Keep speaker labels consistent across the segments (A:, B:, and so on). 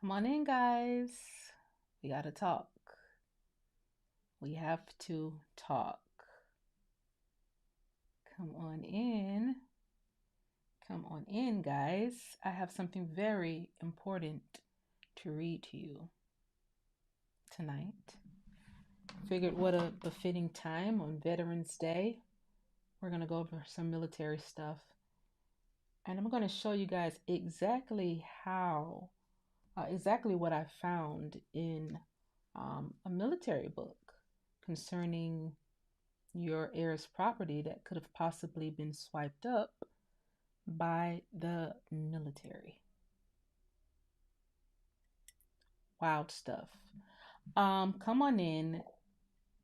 A: Come on in, guys. We gotta talk. We have to talk. Come on in. Come on in, guys. I have something very important to read to you tonight. Figured what a befitting time on Veterans Day. We're going to go over some military stuff. And I'm going to show you guys exactly exactly what I found in a military book concerning your heir's property that could have possibly been swiped up by the military. Wild stuff. Come on in,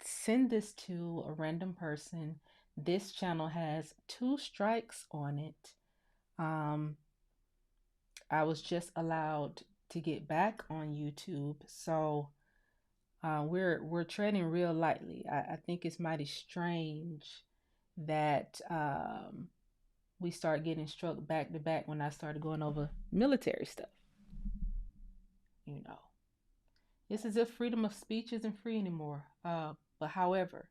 A: send this to a random person. This channel has 2 strikes on it. I was just allowed to get back on YouTube, so we're treading real lightly. I think it's mighty strange that we start getting struck back to back when I started going over military stuff. You know, it's as if freedom of speech isn't free anymore. But however,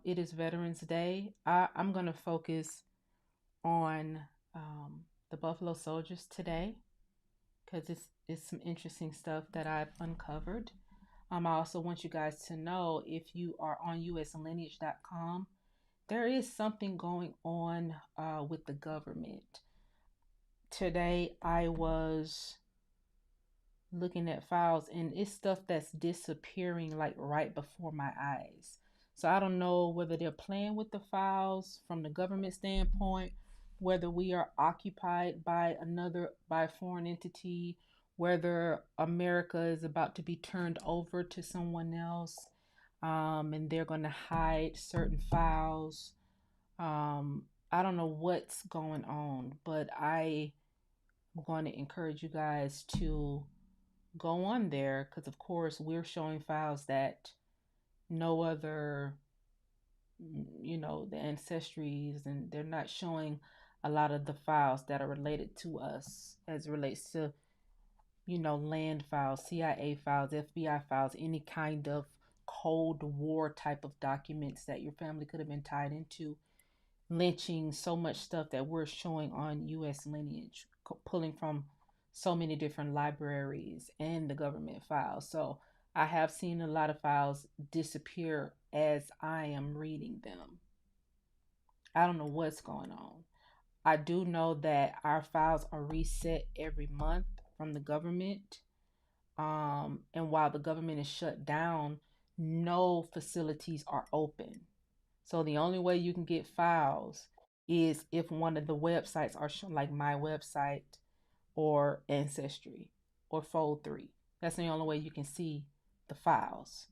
A: it is Veterans Day. I'm going to focus on the Buffalo Soldiers today because it's some interesting stuff that I've uncovered. I also want you guys to know, if you are on uslineage.com, there is something going on with the government. Today I was looking at files and it's stuff that's disappearing like right before my eyes. So I don't know whether they're playing with the files from the government standpoint, whether we are occupied by a foreign entity, whether America is about to be turned over to someone else, and they're going to hide certain files. I don't know what's going on, but I am going to encourage you guys to go on there because, of course, we're showing files that no other, the ancestries, and they're not showing a lot of the files that are related to us as it relates to, land files, CIA files, FBI files, any kind of Cold War type of documents that your family could have been tied into, lynching, so much stuff that we're showing on US Lineage, pulling from so many different libraries and the government files. So I have seen a lot of files disappear as I am reading them. I don't know what's going on. I do know that our files are reset every month from the government. And while the government is shut down, no facilities are open. So the only way you can get files is if one of the websites are shown, like my website or Ancestry or Fold3. That's the only way you can see the files.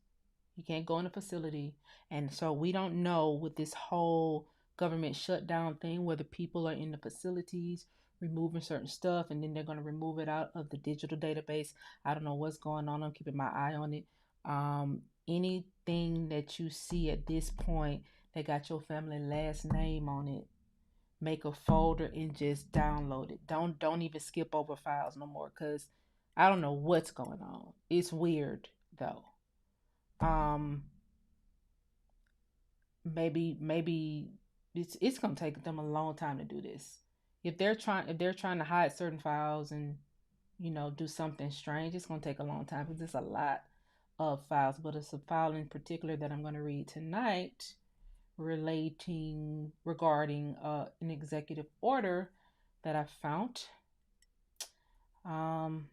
A: You can't go in a facility. And so we don't know with this whole government shutdown thing whether people are in the facilities removing certain stuff and then they're going to remove it out of the digital database. I don't know what's going on. I'm keeping my eye on it. Anything that you see at this point that got your family last name on it, make a folder and just download it. Don't even skip over files no more, because I don't know what's going on. It's weird though. Um maybe it's gonna take them a long time to do this. If they're trying to hide certain files and do something strange, it's gonna take a long time because it's a lot of files. But it's a file in particular that I'm gonna read tonight regarding an executive order that I found. Um,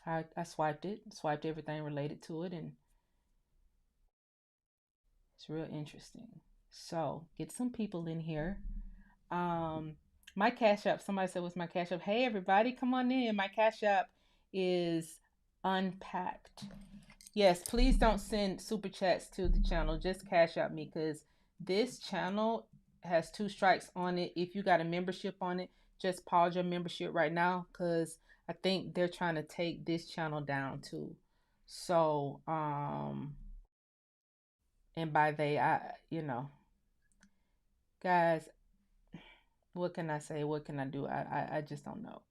A: I swiped everything related to it, and it's real interesting. So get some people in here. Um, my Cash App, somebody said, what's my Cash App? Hey, everybody, come on in. My Cash App is Unpacked. Yes, please don't send super chats to the channel. Just Cash App me, because this channel has 2 strikes on it. If you got a membership on it, just pause your membership right now, because I think they're trying to take this channel down too. So, and by they, guys, What can I say? What can I do? I just don't know.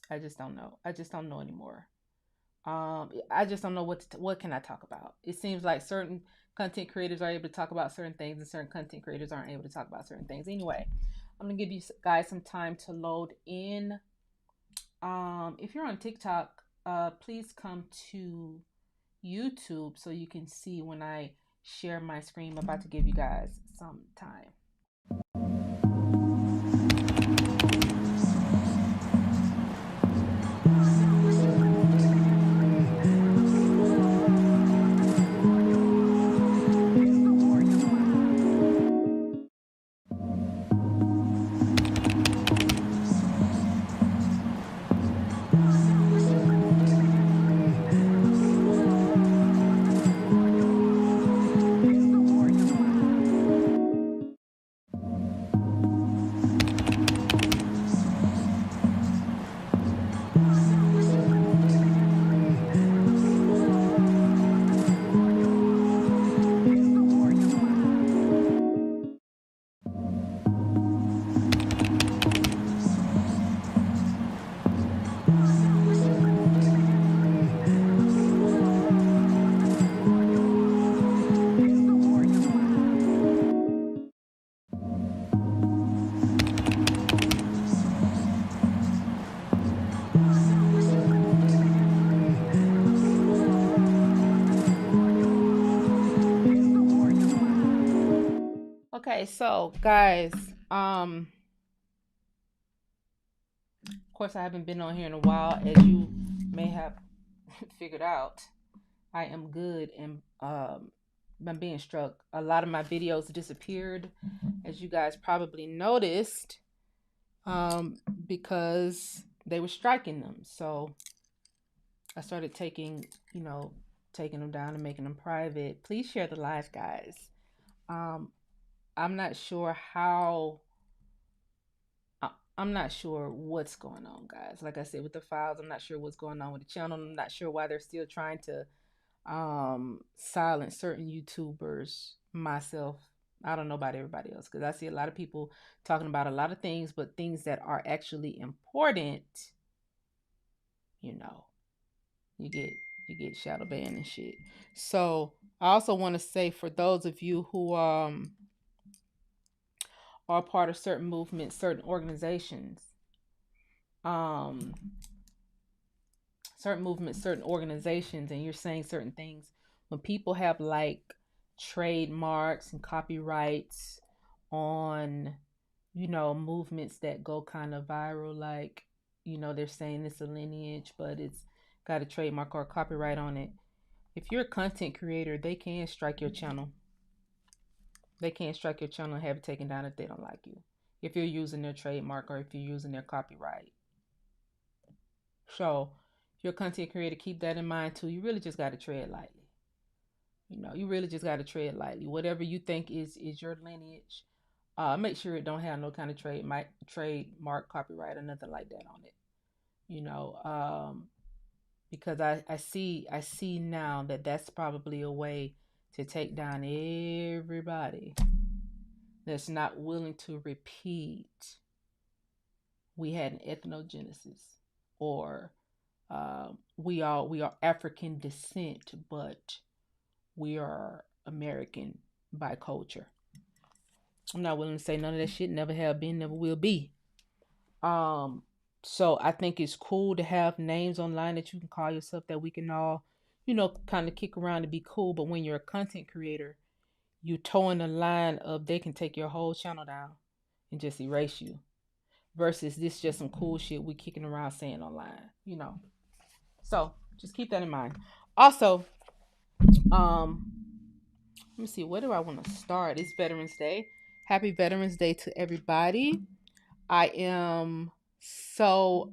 A: I just don't know. I just don't know anymore. I just don't know what can I talk about. It seems like certain content creators are able to talk about certain things, and certain content creators aren't able to talk about certain things. Anyway, I'm gonna give you guys some time to load in. If you're on TikTok, please come to YouTube so you can see when I share my screen. I'm about to give you guys some time. Okay, so guys, of course I haven't been on here in a while, as you may have figured out. I am good, and I'm being struck. A lot of my videos disappeared, as you guys probably noticed, because they were striking them. So I started taking them down and making them private. Please share the live, guys. Um, I'm not sure how. I'm not sure what's going on, guys. Like I said, with the files, I'm not sure what's going on with the channel. I'm not sure why they're still trying to silence certain YouTubers. Myself, I don't know about everybody else, because I see a lot of people talking about a lot of things, but things that are actually important, you know, you get shadow banned and shit. So I also want to say, for those of you who are part of certain movements, certain organizations, um certain organizations, and you're saying certain things, when people have like trademarks and copyrights on, movements that go kind of viral, like, they're saying it's a lineage, but it's got a trademark or a copyright on it. If you're a content creator, they can strike your channel. They can strike your channel and have it taken down if they don't like you, if you're using their trademark or if you're using their copyright. So if you're a content creator, keep that in mind too. You really just got to tread lightly. You really just got to tread lightly. Whatever you think is your lineage, make sure it don't have no kind of trademark, copyright, or nothing like that on it. Because I see now that that's probably a way to take down everybody that's not willing to repeat we had an ethnogenesis, or we are African descent, but we are American by culture. I'm not willing to say none of that shit. Never have been, never will be. So I think it's cool to have names online that you can call yourself, that we can all, kind of kick around to be cool. But when you're a content creator, you towing the line of they can take your whole channel down and just erase you. Versus this just some cool shit we kicking around saying online. So just keep that in mind. Also, let me see, where do I want to start? It's Veterans Day. Happy Veterans Day to everybody. I am so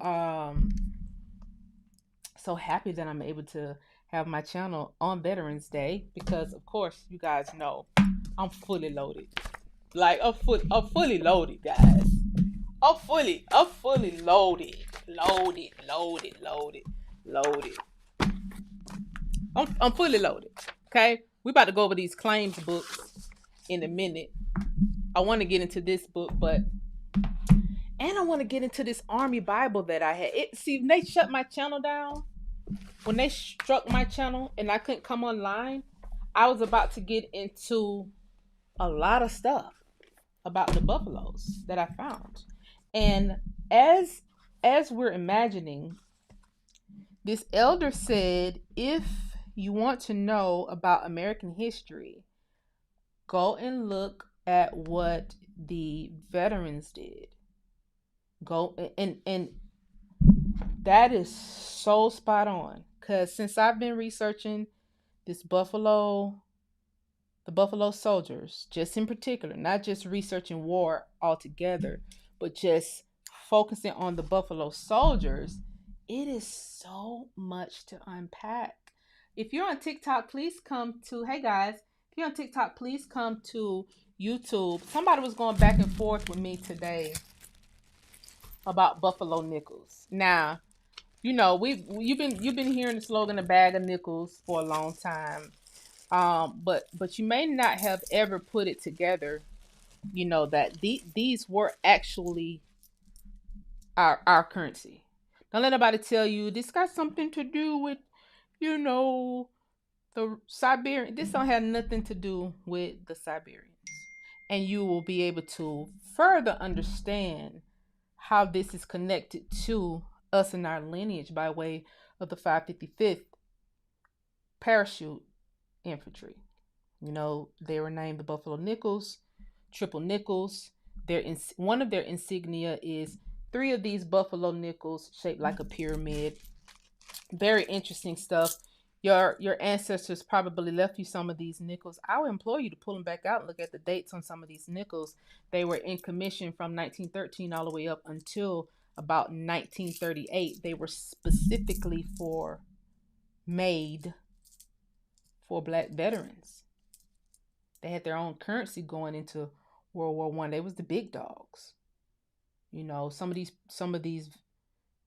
A: happy that I'm able to have my channel on Veterans Day, because of course you guys know I'm fully loaded. Like I'm fully loaded, guys. I'm fully loaded. Loaded. I'm fully loaded. Okay? We about to go over these claims books in a minute. I want to get into this book, but And I want to get into this Army Bible that I had. See, when they shut my channel down, when they struck my channel and I couldn't come online, I was about to get into a lot of stuff about the buffaloes that I found. And as we're imagining, this elder said, if you want to know about American history, go and look at what the veterans did. Go and that is so spot on. Cause since I've been researching this the Buffalo Soldiers, just in particular, not just researching war altogether, but just focusing on the Buffalo Soldiers, it is so much to unpack. If you're on TikTok, please come to, hey guys, if you're on TikTok, please come to YouTube. Somebody was going back and forth with me today about Buffalo nickels. Now, you know, you've been hearing the slogan "a bag of nickels" for a long time. But you may not have ever put it together, you know, that these were actually our currency. Don't let nobody tell you this got something to do with, you know, the Siberian. This don't have nothing to do with the Siberians. And you will be able to further understand how this is connected to us and our lineage by way of the 555th Parachute Infantry. You know, they were named the Buffalo Nickels, Triple Nickels. One of their insignia is three of these buffalo nickels shaped like a pyramid. Very interesting stuff. Your ancestors probably left you some of these nickels. I would implore you to pull them back out and look at the dates on some of these nickels. They were in commission from 1913 all the way up until about 1938. They were specifically made for black veterans. They had their own currency going into World War One. They was the big dogs. You know, some of these,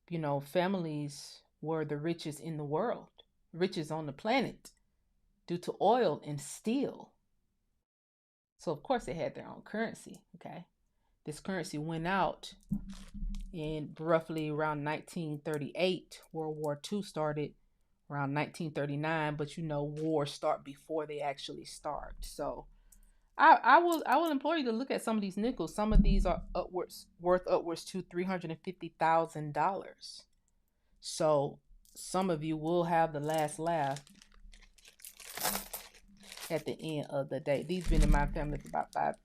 A: you know, families were the richest in the world, richest on the planet, due to oil and steel. So of course they had their own currency. Okay, this currency went out in roughly around 1938. World War II started around 1939, but you know, wars start before they actually start. So I will implore you to look at some of these nickels. Some of these are worth upwards to $350,000. So some of you will have the last laugh at the end of the day. These been in my family for about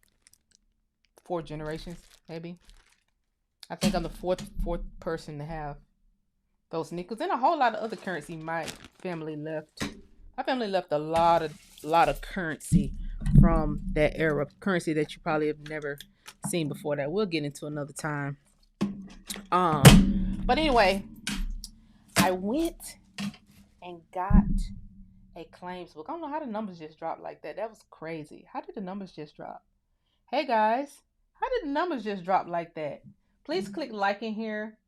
A: 4 generations, maybe. I think I'm the fourth person to have those nickels and a whole lot of other currency my family left. My family left a lot of currency from that era, currency that you probably have never seen before. That we'll get into another time. But anyway, I went and got a claims book. I don't know how the numbers just dropped like that. That was crazy. How did the numbers just drop? Hey guys, how did the numbers just drop like that? Please click like in here.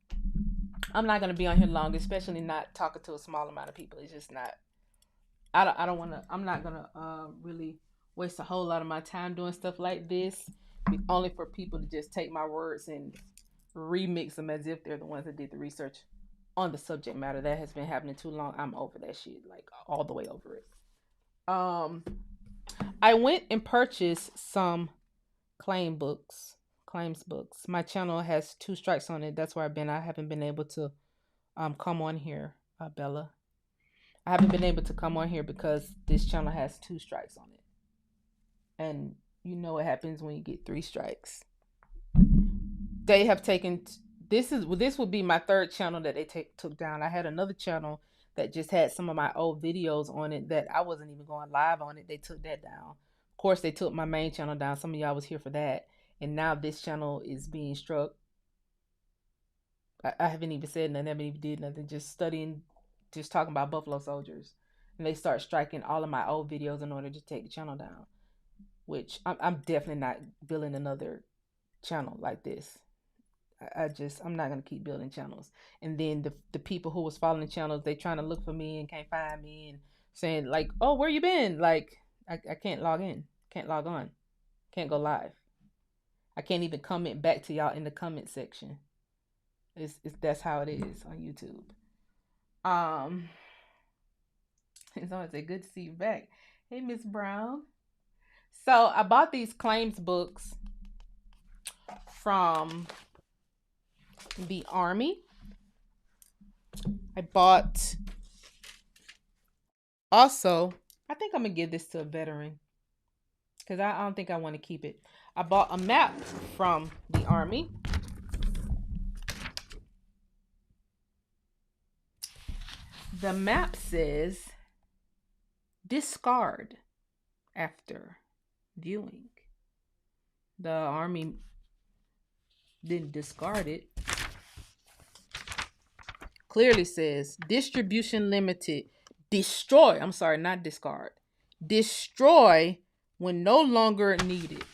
A: I'm not gonna be on here long, especially not talking to a small amount of people. It's just not. I don't want to. I'm not gonna really waste a whole lot of my time doing stuff like this. Only for people to just take my words and remix them as if they're the ones that did the research on the subject matter. That has been happening too long. I'm over that shit, like all the way over it. Um, I went and purchased some claims books. My channel has 2 strikes on it. That's where I've been. I haven't been able to come on here, Bella. I haven't been able to come on here because this channel has 2 strikes on it. And you know what happens when you get 3 strikes. They have taken this would be my 3rd channel that they took down. I had another channel that just had some of my old videos on it that I wasn't even going live on it. They took that down. Of course, they took my main channel down. Some of y'all was here for that. And now this channel is being struck. I haven't even said nothing. I haven't even did nothing. Just studying, just talking about Buffalo Soldiers. And they start striking all of my old videos in order to take the channel down. Which I'm definitely not building another channel like this. I'm not gonna keep building channels. And then the people who was following the channels, they trying to look for me and can't find me and saying like, oh, where you been? Like I can't log in, can't log on, can't go live. I can't even comment back to y'all in the comment section. It's that's how it is on YouTube. Um, it's always a good to see you back. Hey, Miss Brown. So I bought these claims books from the Army. I bought also, I think I'm gonna give this to a veteran because I don't think I want to keep it. I bought a map from the Army. The map says discard after viewing. The Army didn't discard it. Clearly says distribution limited. Destroy. I'm sorry, not discard. Destroy when no longer needed.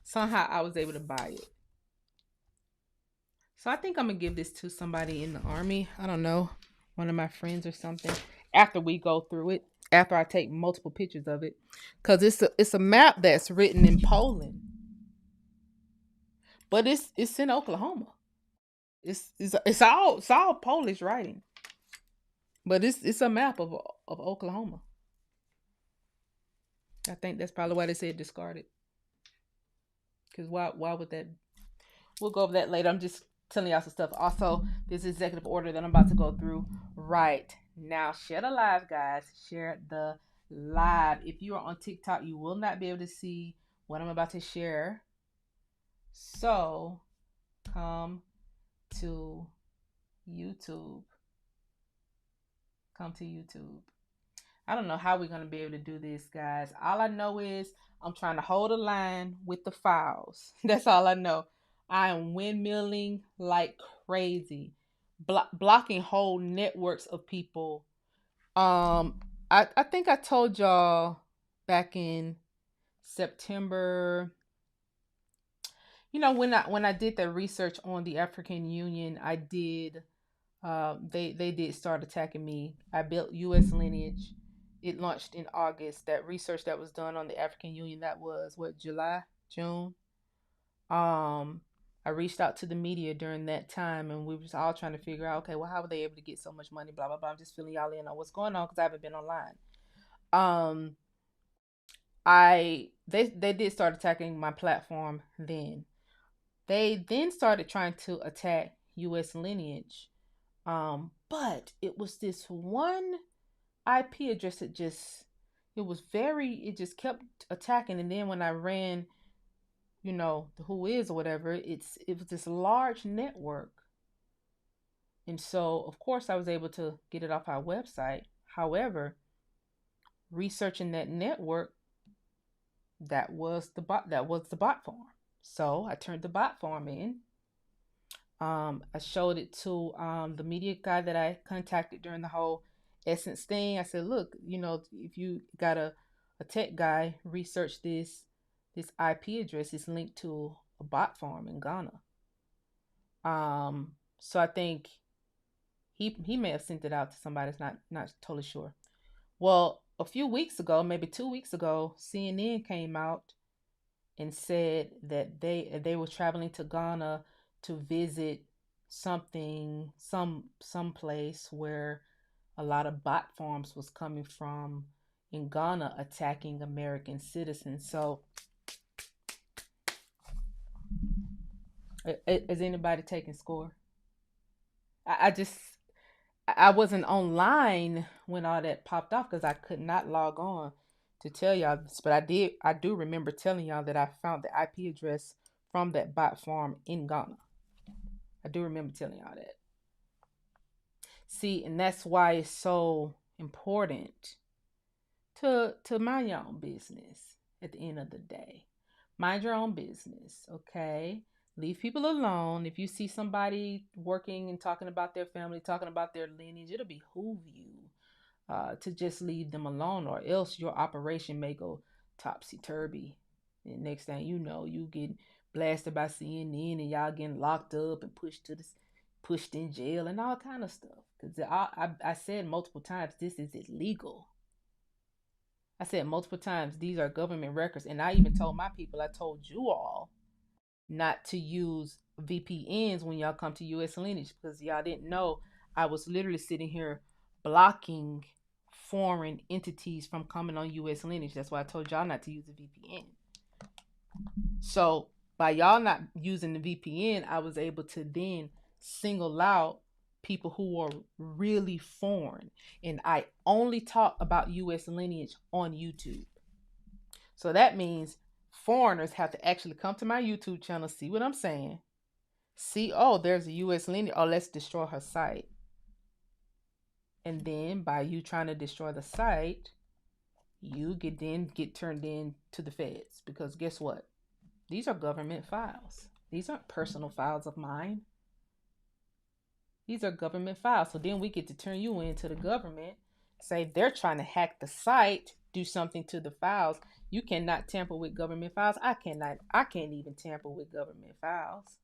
A: Somehow I was able to buy it. So I think I'm gonna give this to somebody in the Army. I don't know, one of my friends or something. After we go through it, after I take multiple pictures of it, because it's a map that's written in Poland, but it's in Oklahoma. It's all Polish writing, but it's a map of Oklahoma. I think that's probably why they said discarded. Because why would that? We'll go over that later. I'm just telling y'all some stuff. Also, this executive order that I'm about to go through right now. Share the live, guys. Share the live. If you are on TikTok, you will not be able to see what I'm about to share. So come to YouTube. Come to YouTube. I don't know how we're going to be able to do this, guys. All I know is I'm trying to hold a line with the files. That's all I know. I am windmilling like crazy, blocking whole networks of people. I think I told y'all back in September. You know, when I did the research on the African Union, I did. They did start attacking me. I built U.S. lineage. It launched in August. That research that was done on the African Union, that was what, July, June. Um, I reached out to the media during that time, and we was all trying to figure out, okay, well, how were they able to get so much money? Blah blah blah. I'm just filling y'all in on what's going on because I haven't been online. Um, they did start attacking my platform then. They then started trying to attack U.S. lineage. But it was this one IP address that it just kept attacking. And then when I ran, the who is or whatever, it was this large network. And so of course I was able to get it off our website. However, researching that network, that was the bot farm. So I turned the bot farm in. I showed it to the media guy that I contacted during the whole Essence thing. I said, look, if you got a tech guy, research this IP address is linked to a bot farm in Ghana. So I think he may have sent it out to somebody. It's not totally sure. Well, a few weeks ago, maybe 2 weeks ago, CNN came out and said that they were traveling to Ghana to visit some place where a lot of bot farms was coming from in Ghana, attacking American citizens. So is anybody taking score? I wasn't online when all that popped off because I could not log on to tell y'all this, but I do remember telling y'all that I found the IP address from that bot farm in Ghana. I do remember telling y'all that. See, and that's why it's so important to mind your own business at the end of the day. Mind your own business, okay? Leave people alone. If you see somebody working and talking about their family, talking about their lineage, it'll behoove you to just leave them alone, or else your operation may go topsy turvy. And next thing you know, you get blasted by CNN, and y'all getting locked up and pushed in jail and all kind of stuff. Because I said multiple times, this is illegal. I said multiple times, these are government records. And I even told my people, I told you all not to use VPNs when y'all come to US lineage, because y'all didn't know I was literally sitting here blocking foreign entities from coming on US lineage. That's why I told y'all not to use a VPN. So by y'all not using the VPN, I was able to then single out people who are really foreign. And I only talk about US lineage on YouTube. So that means foreigners have to actually come to my YouTube channel, see what I'm saying, see, oh, there's a US lineage, oh, let's destroy her site. And then by you trying to destroy the site, you get turned in to the feds, because guess what? These are government files. These aren't personal files of mine. These are government files. So then we get to turn you into the government, say they're trying to hack the site, do something to the files. You cannot tamper with government files. I can't even tamper with government files.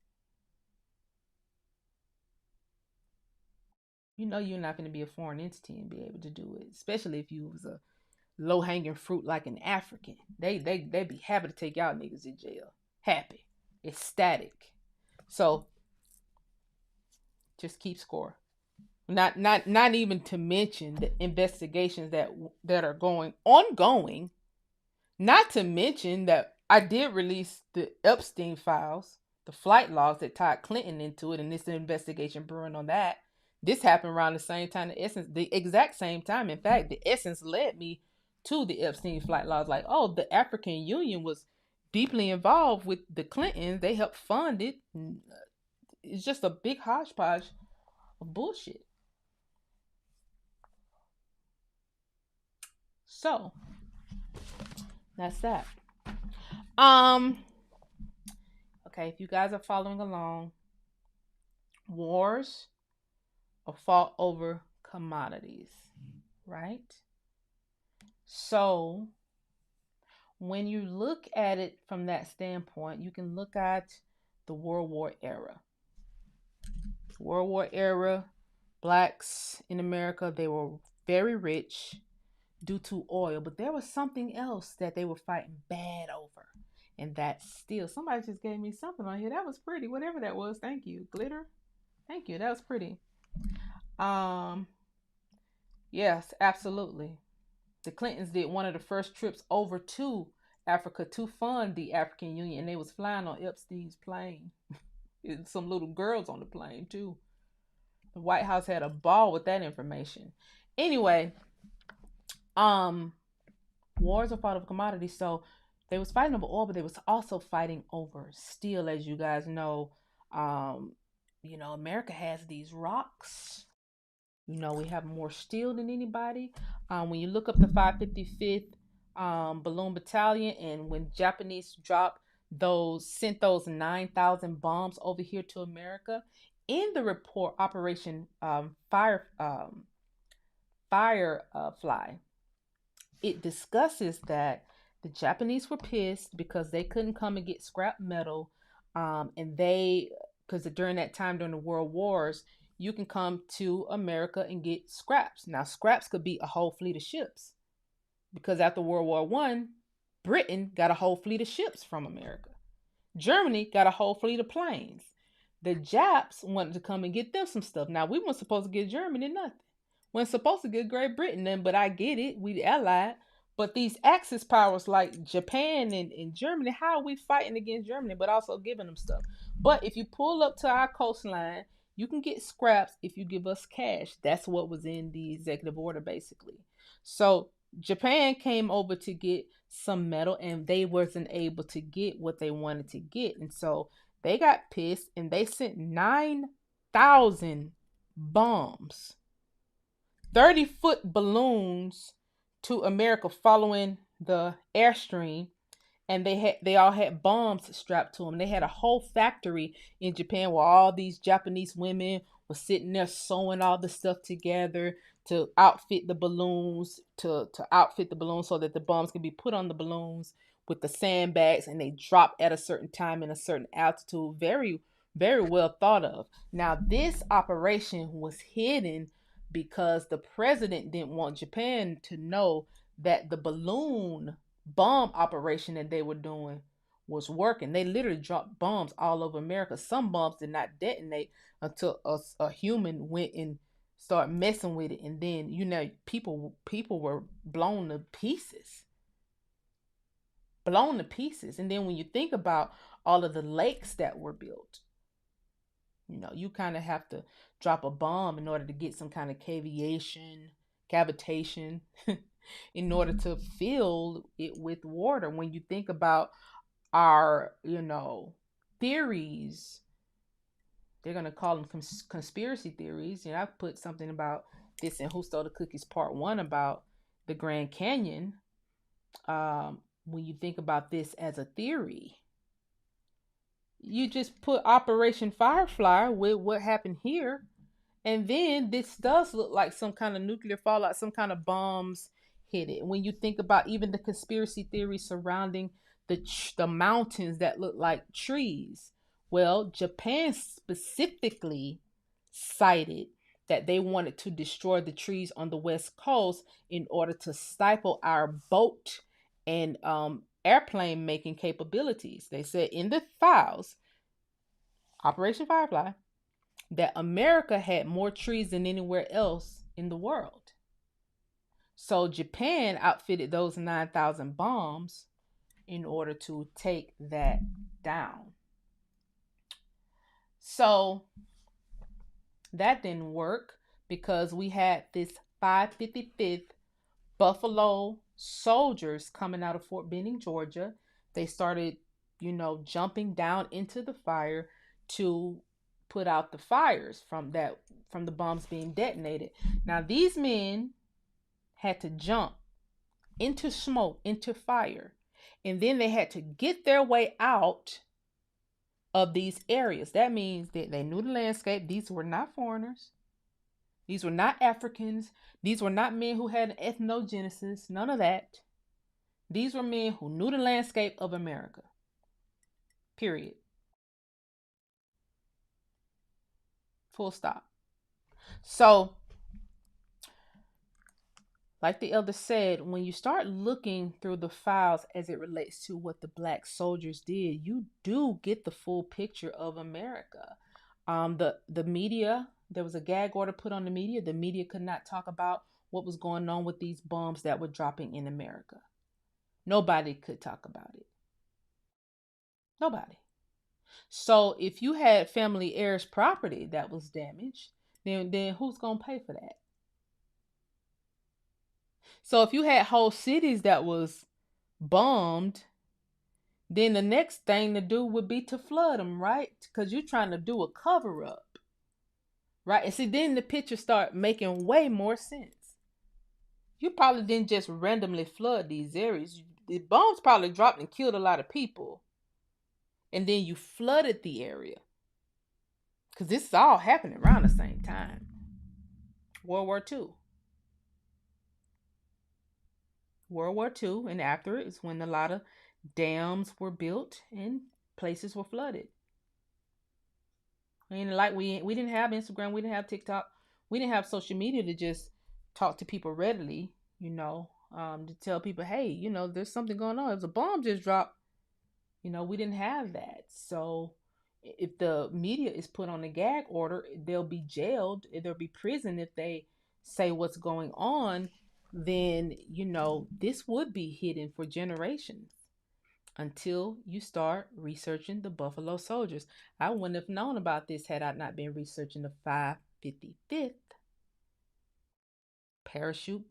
A: You know you're not going to be a foreign entity and be able to do it, especially if you was a low hanging fruit like an African. They be happy to take y'all niggas in jail. Happy, ecstatic. So just keep score. Not even to mention the investigations that are ongoing. Not to mention that I did release the Epstein files, the flight logs that tied Clinton into it, and this investigation brewing on that. This happened around the same time, the exact same time. In fact, the essence led me to the Epstein flight logs. Like, oh, the African Union was deeply involved with the Clintons. They helped fund it. It's just a big hodgepodge of bullshit. So that's that. Um, okay, if you guys are following along, wars are fought over commodities, right? So when you look at it from that standpoint, you can look at the World War era. World War era, blacks in America, they were very rich due to oil, but there was something else that they were fighting bad over. And that's steel. Somebody just gave me something on here. That was pretty. Whatever that was. Thank you. Glitter. Thank you. That was pretty. Um, yes, absolutely. The Clintons did one of the first trips over to Africa to fund the African Union, and they was flying on Epstein's plane. Some little girls on the plane too. The White House had a ball with that information. Anyway, um, wars are fought over commodities. So they was fighting over oil, but they was also fighting over steel, as you guys know. Um, America has these rocks. We have more steel than anybody. When you look up the 555th Balloon Battalion, and when Japanese sent those 9,000 bombs over here to America, in the report, Operation Firefly, it discusses that the Japanese were pissed because they couldn't come and get scrap metal, and because during that time, during the World Wars, you can come to America and get scraps. Now, scraps could be a whole fleet of ships, because after World War One, Britain got a whole fleet of ships from America. Germany got a whole fleet of planes. The Japs wanted to come and get them some stuff. Now, we weren't supposed to get Germany nothing. We weren't supposed to get Great Britain then, but I get it. We allied. But these Axis powers like Japan and Germany, how are we fighting against Germany but also giving them stuff? But if you pull up to our coastline, you can get scraps if you give us cash. That's what was in the executive order, basically. So Japan came over to get some metal, and they wasn't able to get what they wanted to get. And so they got pissed, and they sent 9,000 bombs, 30-foot balloons to America following the airstream, and they all had bombs strapped to them. They had a whole factory in Japan where all these Japanese women were sitting there sewing all the stuff together to outfit the balloons, to outfit the balloons so that the bombs can be put on the balloons with the sandbags, and they drop at a certain time in a certain altitude. Very, very well thought of. Now, this operation was hidden because the president didn't want Japan to know that the balloon bomb operation that they were doing was working. They literally dropped bombs all over America. Some bombs did not detonate until a human went and started messing with it, and then people were blown to pieces. And then when you think about all of the lakes that were built, you kind of have to drop a bomb in order to get some kind of cavitation in order to fill it with water. When you think about our, theories, they're going to call them conspiracy theories. I put something about this in Who Stole the Cookies Part 1 about the Grand Canyon. When you think about this as a theory, you just put Operation Firefly with what happened here, and then this does look like some kind of nuclear fallout, some kind of bombs hit it. When you think about even the conspiracy theories surrounding the mountains that look like trees, well, Japan specifically cited that they wanted to destroy the trees on the West Coast in order to stifle our boat and airplane making capabilities. They said in the files, Operation Firefly, that America had more trees than anywhere else in the world. So Japan outfitted those 9,000 bombs in order to take that down. So that didn't work because we had this 555th Buffalo soldiers coming out of Fort Benning, Georgia. They started, jumping down into the fire to put out the fires from the bombs being detonated. Now these men had to jump into smoke, into fire, and then they had to get their way out of these areas. That means that they knew the landscape. These were not foreigners. These were not Africans. These were not men who had an ethnogenesis. None of that. These were men who knew the landscape of America. Period. Full stop. So, like the elder said, when you start looking through the files as it relates to what the black soldiers did, you do get the full picture of America. The media, there was a gag order put on the media. The media could not talk about what was going on with these bombs that were dropping in America. Nobody could talk about it. Nobody. So if you had family heirs property that was damaged, then who's gonna pay for that? So if you had whole cities that was bombed, then the next thing to do would be to flood them, right? Because you're trying to do a cover up, right? And see, then the picture start making way more sense. You probably didn't just randomly flood these areas. The bombs probably dropped and killed a lot of people, and then you flooded the area. Because this is all happening around the same time. World War II. World War II, and after it is when a lot of dams were built and places were flooded. And like we didn't have Instagram, we didn't have TikTok, we didn't have social media to just talk to people readily, to tell people, hey, there's something going on. If a bomb just dropped, we didn't have that. So if the media is put on a gag order, they'll be jailed, there'll be prison if they say what's going on. Then this would be hidden for generations until you start researching the Buffalo Soldiers. I wouldn't have known about this had I not been researching the 555th Parachute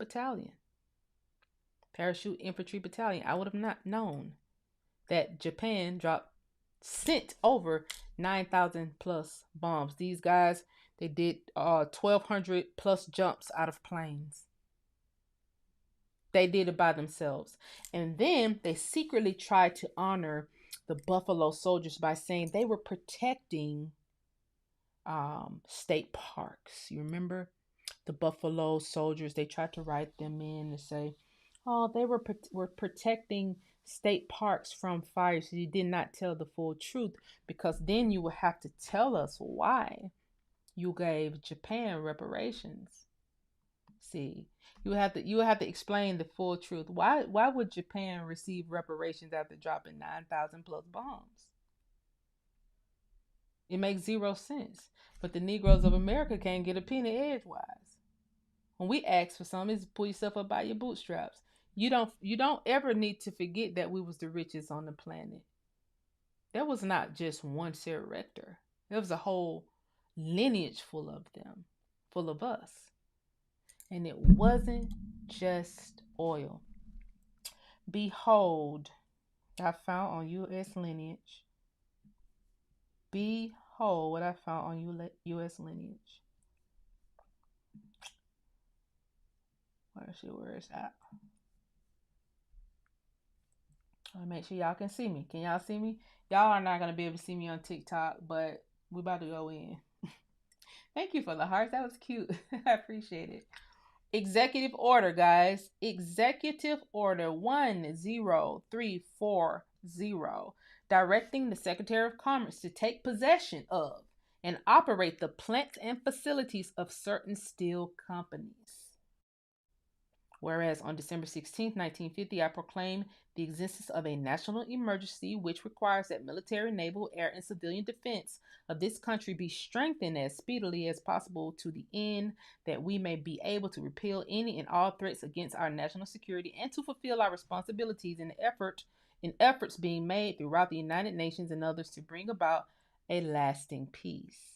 A: Infantry Battalion. I would have not known that Japan sent over 9,000 plus bombs. These guys, they did 1,200 plus jumps out of planes. They did it by themselves. And then they secretly tried to honor the Buffalo Soldiers by saying they were protecting state parks. You remember the Buffalo Soldiers? They tried to write them in to say, oh, they were protecting state parks from fire. So you did not tell the full truth, because then you would have to tell us why you gave Japan reparations. See, you have to explain the full truth. Why would Japan receive reparations after dropping 9,000 plus bombs? It makes zero sense. But the Negroes of America can't get a penny edgewise. When we ask for something, it's pull yourself up by your bootstraps. You don't ever need to forget that we was the richest on the planet. There was not just one Sarah Rector. There was a whole lineage full of them, full of us. And it wasn't just oil. Behold, I found on U.S. lineage. Behold what I found on U.S. lineage. Where is that? I want to make sure y'all can see me. Can y'all see me? Y'all are not going to be able to see me on TikTok, but we about to go in. Thank you for the hearts. That was cute. I appreciate it. Executive order, guys. Executive order 10340, directing the Secretary of Commerce to take possession of and operate the plants and facilities of certain steel companies. Whereas on December 16, 1950, I proclaimed the existence of a national emergency which requires that military, naval, air, and civilian defense of this country be strengthened as speedily as possible to the end that we may be able to repel any and all threats against our national security and to fulfill our responsibilities in efforts being made throughout the United Nations and others to bring about a lasting peace.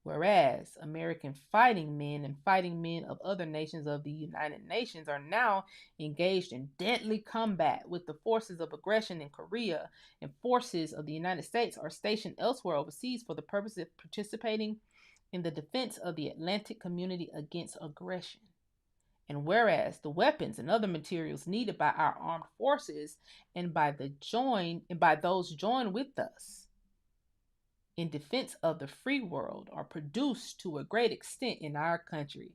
A: Whereas American fighting men and fighting men of other nations of the United Nations are now engaged in deadly combat with the forces of aggression in Korea, and forces of the United States are stationed elsewhere overseas for the purpose of participating in the defense of the Atlantic community against aggression. And whereas the weapons and other materials needed by our armed forces and by those joined with us in defense of the free world are produced to a great extent in our country.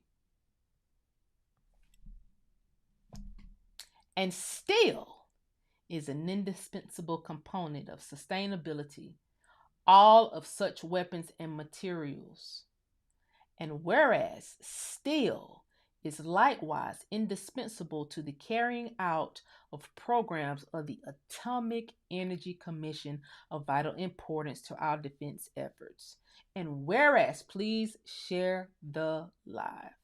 A: And steel is an indispensable component of sustainability, all of such weapons and materials. And whereas steel is likewise indispensable to the carrying out of programs of the Atomic Energy Commission of vital importance to our defense efforts. And whereas, please share the live.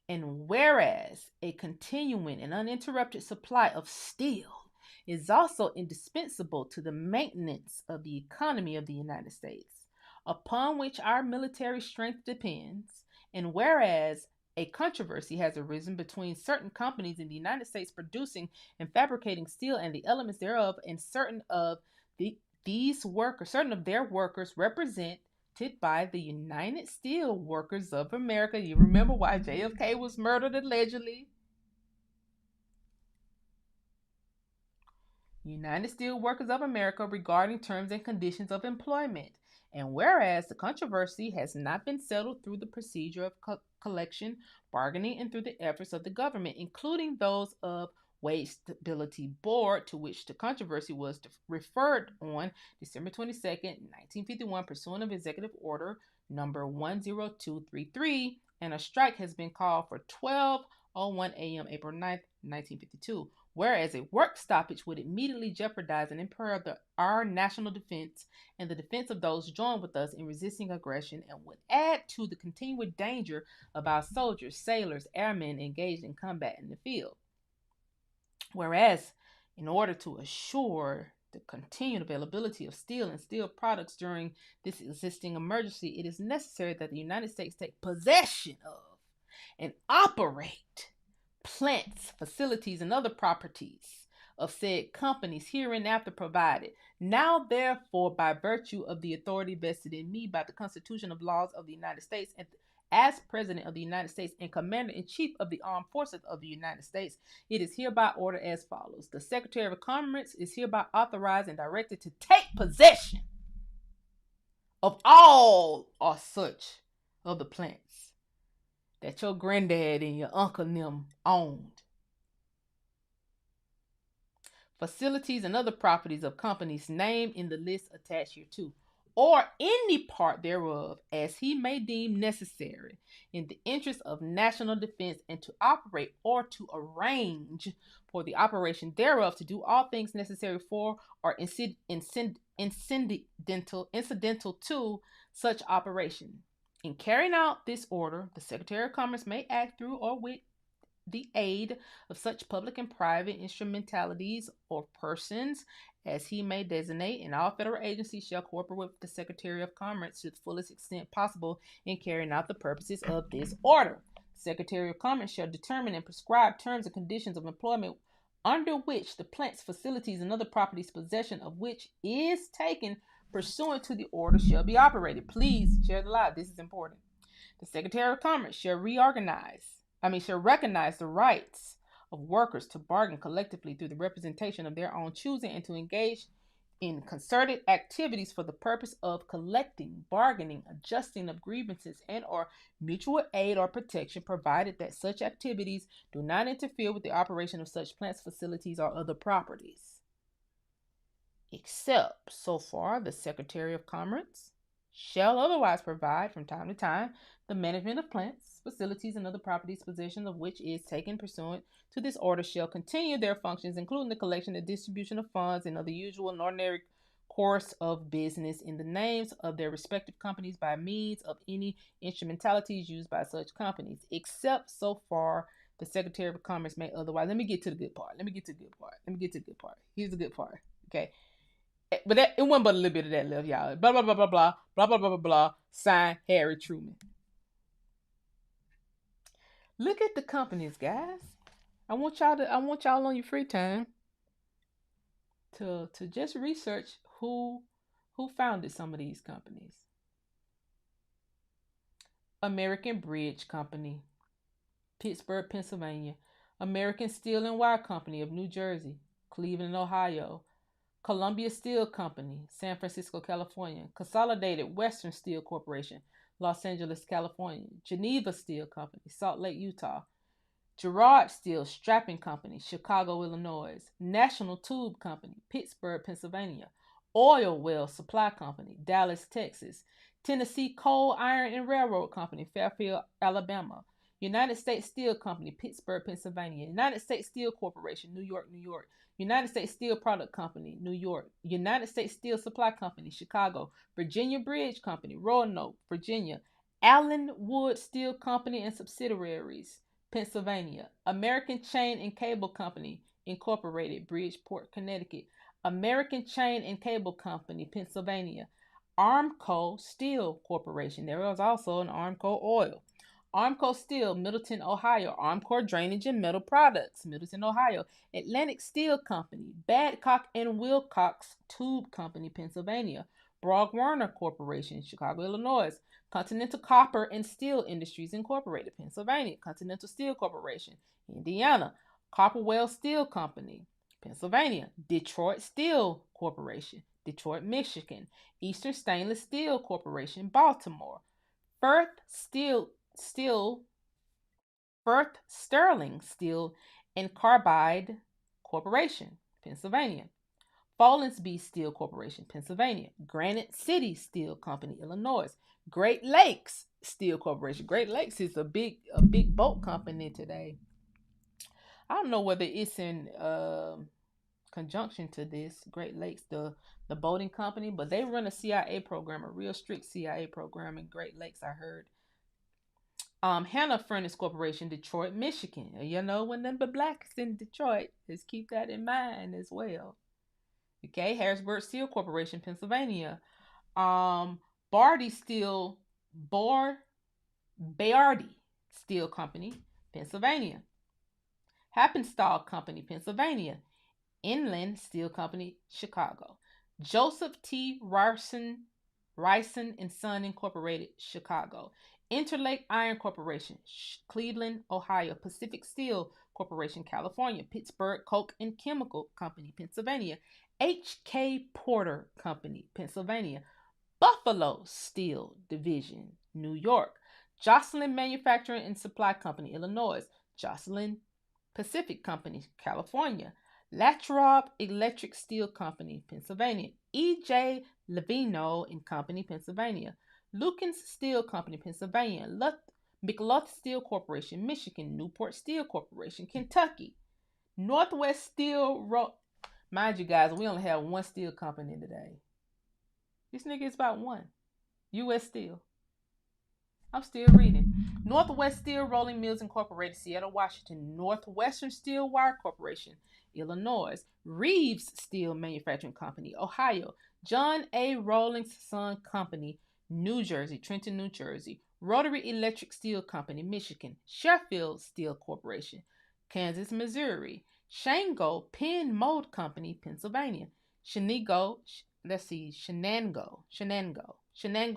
A: And whereas a continuing and uninterrupted supply of steel is also indispensable to the maintenance of the economy of the United States, upon which our military strength depends, and whereas a controversy has arisen between certain companies in the United States producing and fabricating steel and the elements thereof, and certain of their workers represented by the United Steel Workers of America. You remember why JFK was murdered allegedly? United Steel Workers of America regarding terms and conditions of employment. And whereas the controversy has not been settled through the procedure of collection, bargaining, and through the efforts of the government, including those of Wage Stability Board, to which the controversy was referred on December 22nd, 1951, pursuant of Executive Order number 10233, and a strike has been called for 12:01 a.m. April 9th, 1952. Whereas a work stoppage would immediately jeopardize and imperil our national defense and the defense of those joined with us in resisting aggression, and would add to the continued danger of our soldiers, sailors, airmen engaged in combat in the field. Whereas, in order to assure the continued availability of steel and steel products during this existing emergency, it is necessary that the United States take possession of and operate plants, facilities, and other properties of said companies hereinafter provided. Now, therefore, by virtue of the authority vested in me by the Constitution of Laws of the United States, and as President of the United States and Commander-in-Chief of the Armed Forces of the United States, it is hereby ordered as follows. The Secretary of Commerce is hereby authorized and directed to take possession of all or such of the plants that your granddad and your uncle and them owned, facilities and other properties of companies named in the list attached here too. or any part thereof as he may deem necessary in the interest of national defense, and to operate or to arrange for the operation thereof, to do all things necessary for or incidental to such operation. In carrying out this order, the Secretary of Commerce may act through or with the aid of such public and private instrumentalities or persons as he may designate, and all federal agencies shall cooperate with the Secretary of Commerce to the fullest extent possible in carrying out the purposes of this order. The Secretary of Commerce shall determine and prescribe terms and conditions of employment under which the plants, facilities, and other properties possession of which is taken pursuant to the order shall be operated. Please share the live. This is important. The Secretary of Commerce shall recognize the rights of workers to bargain collectively through the representation of their own choosing, and to engage in concerted activities for the purpose of collecting, bargaining, adjusting of grievances, and or mutual aid or protection, provided that such activities do not interfere with the operation of such plants, facilities, or other properties. Except so far the Secretary of Commerce shall otherwise provide from time to time the management of plants, facilities, and other properties, possession of which is taken pursuant to this order shall continue their functions, including the collection and distribution of funds and other usual and ordinary course of business in the names of their respective companies by means of any instrumentalities used by such companies, except so far the Secretary of Commerce may otherwise. Let me get to the good part. Here's the good part. Okay. But it wasn't but a little bit of that left, y'all. Blah, blah, blah, blah, blah, blah, blah, blah, blah, blah. Signed, Harry Truman. Look at the companies, guys. I want y'all on your free time to just research who founded some of these companies. American Bridge Company, Pittsburgh, Pennsylvania. American Steel and Wire Company of New Jersey, Cleveland, Ohio. Columbia Steel Company, San Francisco, California. Consolidated Western Steel Corporation, Los Angeles, California. Geneva Steel Company, Salt Lake, Utah. Girard Steel Strapping Company, Chicago, Illinois. National Tube Company, Pittsburgh, Pennsylvania. Oil Well Supply Company, Dallas, Texas. Tennessee Coal, Iron, and Railroad Company, Fairfield, Alabama. United States Steel Company, Pittsburgh, Pennsylvania. United States Steel Corporation, New York, New York. United States Steel Product Company, New York. United States Steel Supply Company, Chicago. Virginia Bridge Company, Roanoke, Virginia. Allen Wood Steel Company and subsidiaries, Pennsylvania. American Chain and Cable Company, Incorporated, Bridgeport, Connecticut. American Chain and Cable Company, Pennsylvania. Armco Steel Corporation. There was also an Armco Oil. Armco Steel, Middleton, Ohio. Armco Drainage and Metal Products, Middleton, Ohio. Atlantic Steel Company. Badcock and Wilcox Tube Company, Pennsylvania. Brog-Warner Corporation, Chicago, Illinois. Continental Copper and Steel Industries Incorporated, Pennsylvania. Continental Steel Corporation, Indiana. Copperwell Steel Company, Pennsylvania. Detroit Steel Corporation, Detroit, Michigan. Eastern Stainless Steel Corporation, Baltimore. Firth Sterling Steel and Carbide Corporation, Pennsylvania. Follansbee Steel Corporation, Pennsylvania. Granite City Steel Company, Illinois. Great Lakes Steel Corporation. Great Lakes is a big boat company today. I don't know whether it's in conjunction to this Great Lakes, the boating company, but they run a CIA program, a real strict CIA program in Great Lakes, I heard. Hannah Furnace Corporation, Detroit, Michigan. You know, when them but blacks in Detroit, just keep that in mind as well. Okay, Harrisburg Steel Corporation, Pennsylvania. Bardy Steel Company, Pennsylvania. Happenstall Company, Pennsylvania. Inland Steel Company, Chicago. Joseph T. Ryerson and Son Incorporated, Chicago. Interlake Iron Corporation, Cleveland, Ohio. Pacific Steel Corporation, California. Pittsburgh Coke and Chemical Company, Pennsylvania. H.K. Porter Company, Pennsylvania. Buffalo Steel Division, New York. Jocelyn Manufacturing and Supply Company, Illinois. Jocelyn Pacific Company, California. Latrobe Electric Steel Company, Pennsylvania. E.J. Levino and Company, Pennsylvania. Lukens Steel Company, Pennsylvania. McLuth Steel Corporation, Michigan. Newport Steel Corporation, Kentucky. Northwest Mind you, guys, we only have one steel company today. This nigga is about one. U.S. Steel. I'm still reading. Northwest Steel Rolling Mills Incorporated, Seattle, Washington. Northwestern Steel Wire Corporation, Illinois. Reeves Steel Manufacturing Company, Ohio. John A. Rawlings Son Company, New Jersey, Trenton, New Jersey. Rotary Electric Steel Company, Michigan. Sheffield Steel Corporation, Kansas, Missouri. Shango Pen Mold Company, Pennsylvania. Shenango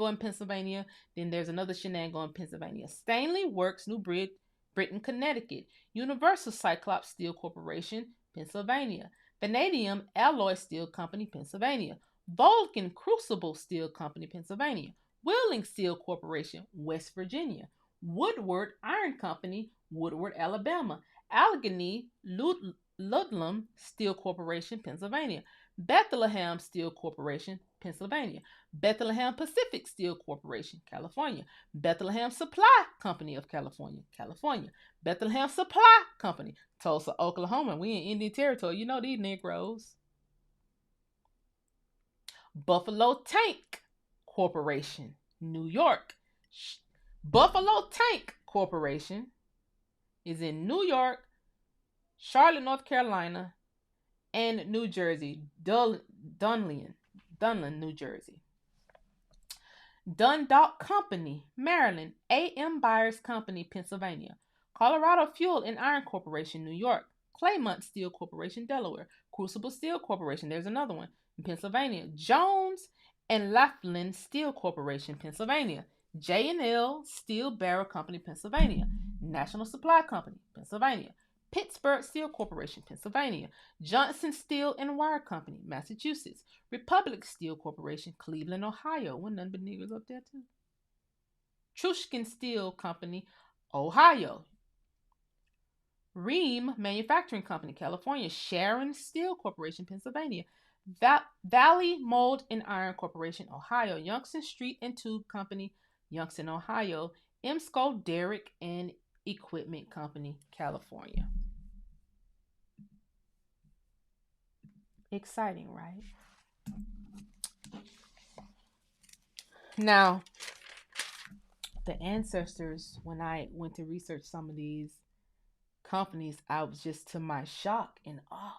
A: in Pennsylvania. Then there's another Shenango in Pennsylvania. Stanley Works, New Britain, Connecticut. Universal Cyclops Steel Corporation, Pennsylvania. Vanadium Alloy Steel Company, Pennsylvania. Vulcan Crucible Steel Company, Pennsylvania. Wheeling Steel Corporation, West Virginia. Woodward Iron Company, Woodward, Alabama. Allegheny Ludlam Steel Corporation, Pennsylvania. Bethlehem Steel Corporation, Pennsylvania. Bethlehem Pacific Steel Corporation, California. Bethlehem Supply Company of California, California. Bethlehem Supply Company, Tulsa, Oklahoma. We in Indian Territory. You know these Negroes. Buffalo Tank Corporation, New York. Buffalo Tank Corporation is in New York, Charlotte, North Carolina, and New Jersey. Dunlin, New Jersey. Dundalk Company, Maryland. A.M. Byers Company, Pennsylvania. Colorado Fuel and Iron Corporation, New York. Claymont Steel Corporation, Delaware. Crucible Steel Corporation, there's another one, in Pennsylvania. Jones and Laughlin Steel Corporation, Pennsylvania. J&L Steel Barrel Company, Pennsylvania. National Supply Company, Pennsylvania. Pittsburgh Steel Corporation, Pennsylvania. Johnson Steel and Wire Company, Massachusetts. Republic Steel Corporation, Cleveland, Ohio. One none but niggers up there too. Trushkin Steel Company, Ohio. Ream Manufacturing Company, California. Sharon Steel Corporation, Pennsylvania. Valley Mold and Iron Corporation, Ohio. Youngstown Street and Tube Company, Youngstown, Ohio. Emsco Derrick and Equipment Company, California. Exciting, right? Now, the ancestors, when I went to research some of these companies, I was just to my shock and awe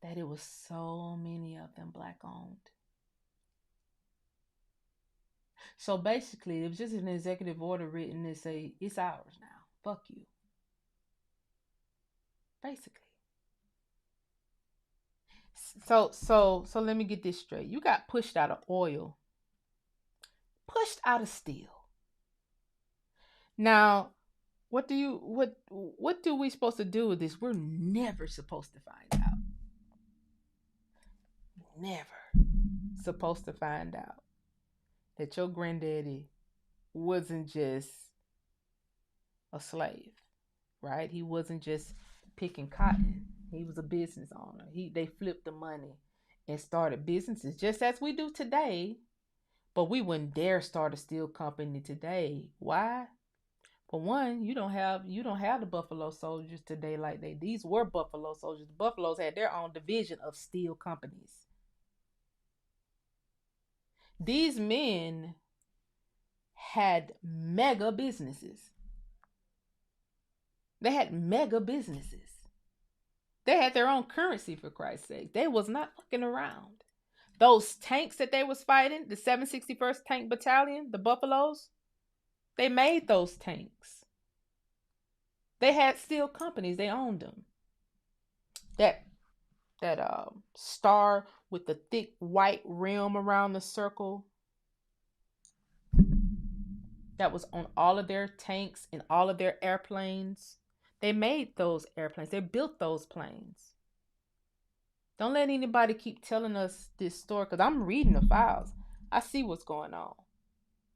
A: that it was so many of them Black owned. So basically, it was just an executive order written to say, it's ours now. Fuck you. Basically. So let me get this straight. You got pushed out of oil, pushed out of steel. Now, what do we supposed to do with this? We're never supposed to find out. Never supposed to find out that your granddaddy wasn't just a slave, right? He wasn't just picking cotton. He was a business owner. They flipped the money and started businesses just as we do today. But we wouldn't dare start a steel company today. Why? For one, you don't have the Buffalo Soldiers today like these were Buffalo Soldiers. The Buffaloes had their own division of steel companies. These men had mega businesses. They had mega businesses. They had their own currency, for Christ's sake. They was not fucking around. Those tanks that they was fighting, the 761st Tank Battalion, the Buffaloes, they made those tanks. They had steel companies. They owned them. That star with the thick white rim around the circle, that was on all of their tanks and all of their airplanes. They made those airplanes. They built those planes. Don't let anybody keep telling us this story, because I'm reading the files. I see what's going on.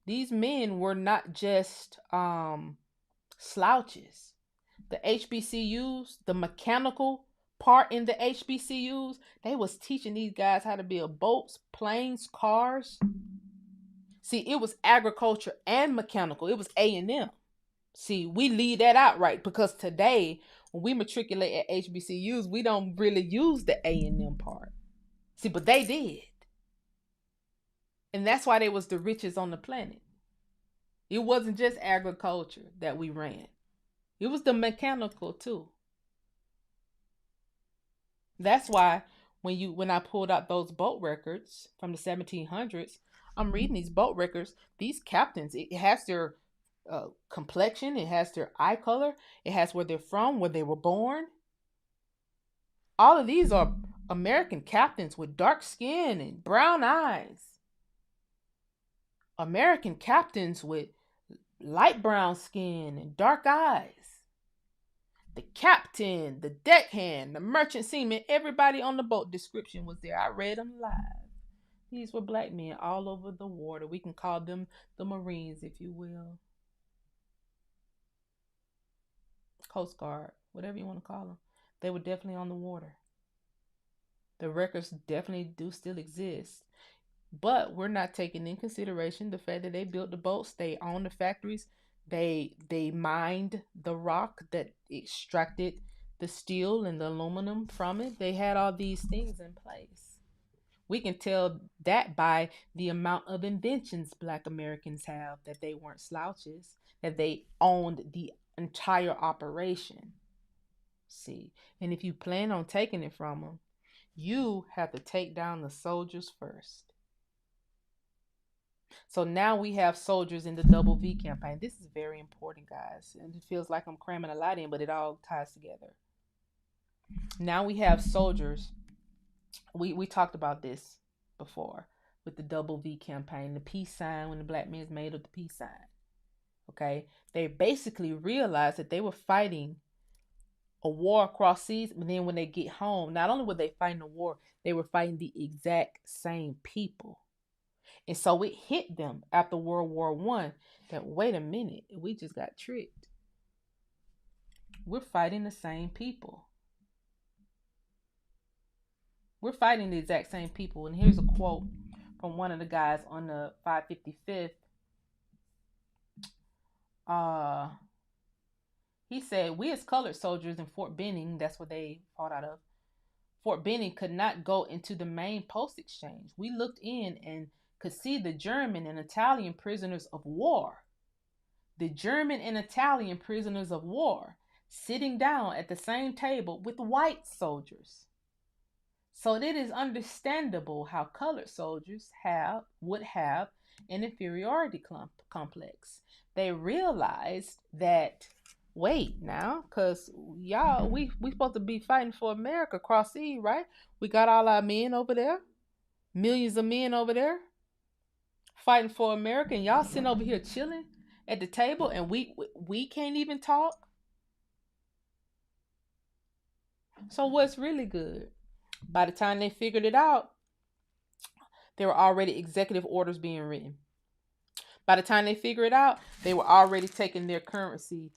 A: These men were not just slouches. The HBCUs, the mechanical part in the HBCUs, they was teaching these guys how to build boats, planes, cars. See, it was agriculture and mechanical. It was A&M. See, we leave that out, right? Because today, when we matriculate at HBCUs, we don't really use the A&M part. See, but they did. And that's why they was the richest on the planet. It wasn't just agriculture that we ran. It was the mechanical too. That's why when I pulled out those boat records from the 1700s, I'm reading these boat records. These captains, it has their complexion, it has their eye color, it has where they're from, where they were born. All of these are American captains with dark skin and brown eyes. American captains with light brown skin and dark eyes. The captain, the deckhand, the merchant seaman, everybody on the boat description was there. I read them live. These were black men all over the water. We can call them the Marines, if you will. Coast Guard, whatever you want to call them. They were definitely on the water. The records definitely do still exist. But we're not taking in consideration the fact that they built the boats, they owned the factories, they mined the rock that extracted the steel and the aluminum from it. They had all these things in place. We can tell that by the amount of inventions black Americans have, that they weren't slouches, that they owned the entire operation. See, and if you plan on taking it from them, you have to take down the soldiers first. So now we have soldiers in the Double V campaign. This is very important, guys. And it feels like I'm cramming a lot in, but it all ties together. Now we have soldiers. We talked about this before with the Double V campaign, the peace sign, when the black men's made of the peace sign. Okay? They basically realized that they were fighting a war across seas, but then when they get home, not only were they fighting a war, they were fighting the exact same people. And so it hit them after World War I that, wait a minute, we just got tricked. We're fighting the same people. We're fighting the exact same people. And here's a quote from one of the guys on the 555th. He said, we as colored soldiers in Fort Benning, that's where they fought out of, Fort Benning, could not go into the main post exchange. We looked in and could see the German and Italian prisoners of war. The German and Italian prisoners of war sitting down at the same table with white soldiers. So it is understandable how colored soldiers would have an inferiority complex. They realized that, wait now, because y'all, we supposed to be fighting for America across sea, right? We got all our men over there, millions of men over there fighting for America, and y'all sitting over here chilling at the table, and we can't even talk. So what's really good? By the time they figured it out, there were already executive orders being written. By the time they figured it out, they were already taking their currency.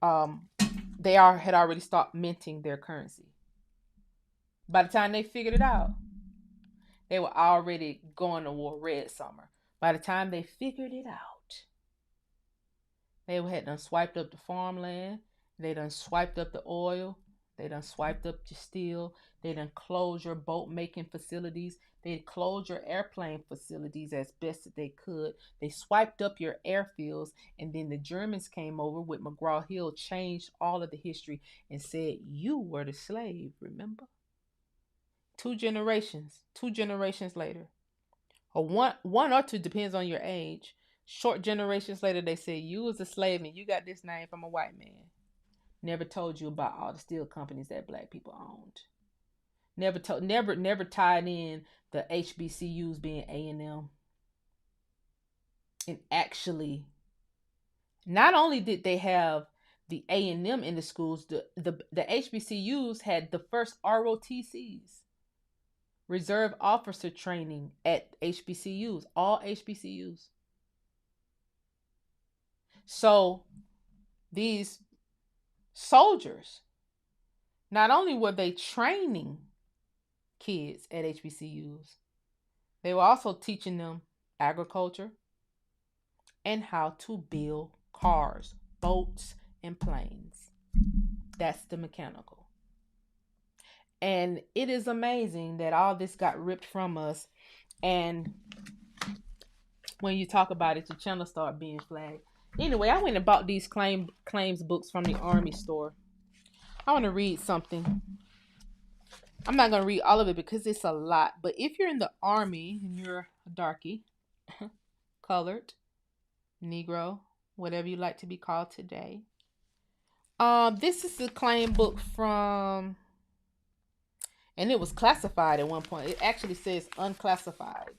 A: They had already started minting their currency. By the time they figured it out, they were already going to war, Red Summer. By the time they figured it out, they had done swiped up the farmland. They done swiped up the oil. They done swiped up your steel. They done closed your boat making facilities. They closed your airplane facilities as best that they could. They swiped up your airfields. And then the Germans came over with McGraw-Hill, changed all of the history and said, you were the slave, remember? Two generations later. Or one or two, depends on your age. Short generations later, they said, you was a slave and you got this name from a white man. Never told you about all the steel companies that black people owned. Never tied in the HBCUs being A&M. And actually, not only did they have the A&M in the schools, the HBCUs had the first ROTCs, reserve officer training at HBCUs, all HBCUs. So these soldiers Not only were they training kids at HBCUs, they were also teaching them agriculture and how to build cars, boats, and planes. That's the mechanical. And it is amazing that all this got ripped from us. And when you talk about it, your channel start being flagged. Anyway, I went and bought these claims books from the Army store. I want to read something. I'm not going to read all of it because it's a lot. But if you're in the Army and you're a darkie, colored, Negro, whatever you like to be called today, this is the claim book from, and it was classified at one point. It actually says unclassified.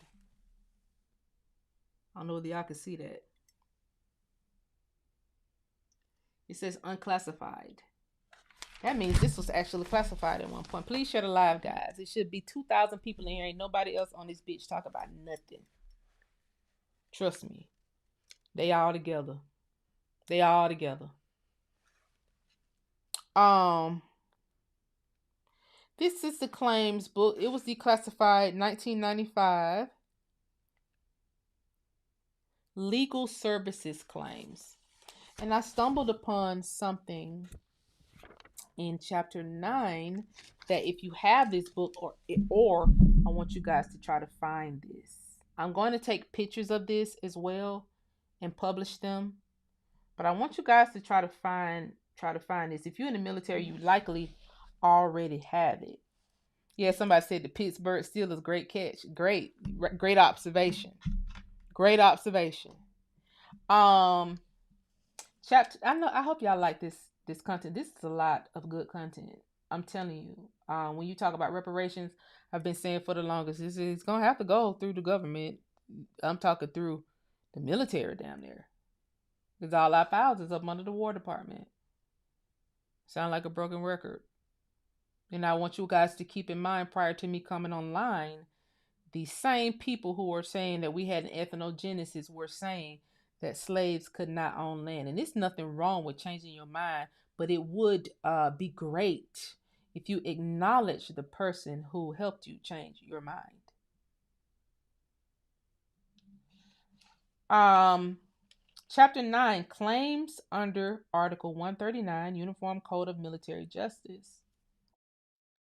A: I don't know whether y'all can see that. It says unclassified. That means this was actually classified at one point. Please share the live, guys. It should be 2,000 people in here. Ain't nobody else on this bitch talk about nothing. Trust me. They all together. They all together. This is the claims book. It was declassified 1995. Legal services claims. And I stumbled upon something in chapter 9 that if you have this book or I want you guys to try to find this. I'm going to take pictures of this as well and publish them. But I want you guys to try to find this. If you're in the military, you likely already have it. Yeah, somebody said the Pittsburgh Steelers, great catch. Great observation. Great observation. Chapter, I hope y'all like this content. This is a lot of good content. I'm telling you. When you talk about reparations, I've been saying for the longest, it's gonna have to go through the government. I'm talking through the military down there. Because all our files is up under the War Department. Sound like a broken record. And I want you guys to keep in mind, prior to me coming online, the same people who were saying that we had an ethnogenesis were saying that slaves could not own land. And there's nothing wrong with changing your mind, but it would be great if you acknowledge the person who helped you change your mind. Chapter 9, claims under Article 139, Uniform Code of Military Justice.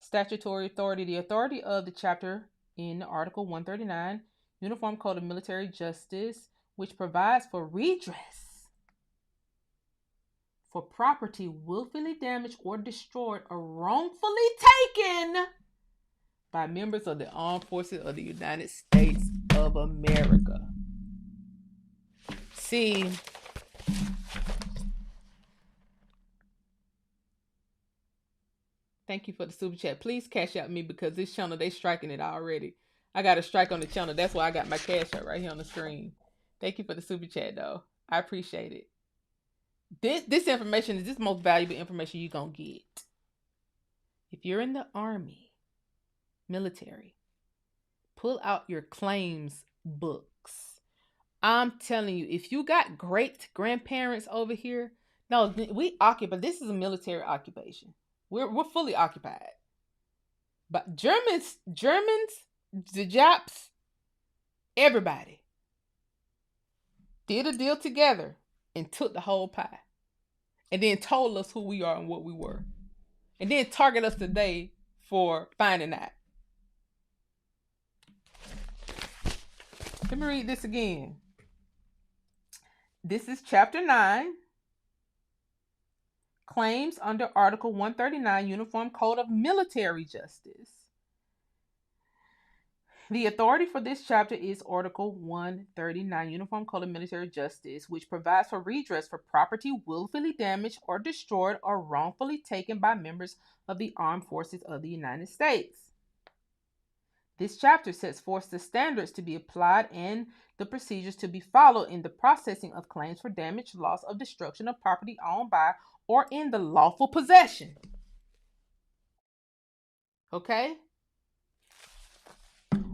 A: Statutory authority. The authority of the chapter in Article 139, Uniform Code of Military Justice, which provides for redress for property willfully damaged or destroyed or wrongfully taken by members of the armed forces of the United States of America. See, thank you for the super chat. Please cash out me because this channel, they striking it already. I got a strike on the channel. That's why I got my cash out right here on the screen. Thank you for the super chat, though. I appreciate it. This information is the most valuable information you're going to get. If you're in the Army, military, pull out your claims books. I'm telling you, if you got great grandparents over here, no, we occupy. This is a military occupation. We're fully occupied. But Germans, the Japs, everybody did a deal together and took the whole pie. And then told us who we are and what we were. And then target us today for finding that. Let me read this again. This is chapter 9. Claims under Article 139, Uniform Code of Military Justice. The authority for this chapter is Article 139, Uniform Code of Military Justice, which provides for redress for property willfully damaged or destroyed or wrongfully taken by members of the armed forces of the United States. This chapter sets forth the standards to be applied and the procedures to be followed in the processing of claims for damage, loss, or destruction of property owned by or in the lawful possession. Okay?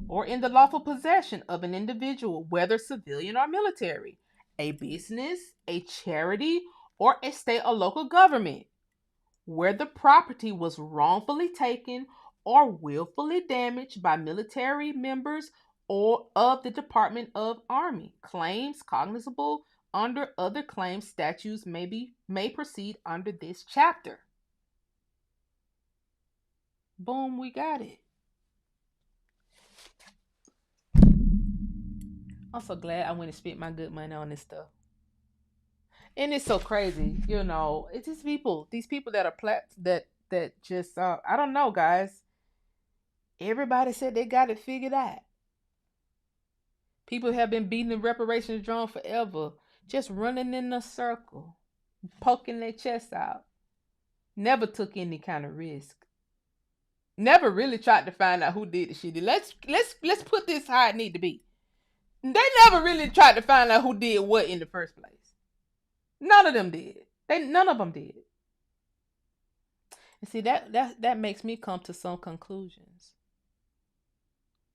A: Or in the lawful possession of an individual, whether civilian or military, a business, a charity, or a state or local government, where the property was wrongfully taken or willfully damaged by military members or of the Department of Army. Claims cognizable under other claims statutes may proceed under this chapter. Boom, we got it. I'm so glad I went and spent my good money on this stuff. And it's so crazy, it's just these people that are that just I don't know, guys. Everybody said they got it figured out. People have been beating the reparations drum forever, just running in a circle, poking their chests out. Never took any kind of risk. Never really tried to find out who did the shit. Let's put this how it need to be. They never really tried to find out who did what in the first place. None of them did. None of them did. And see, that makes me come to some conclusions.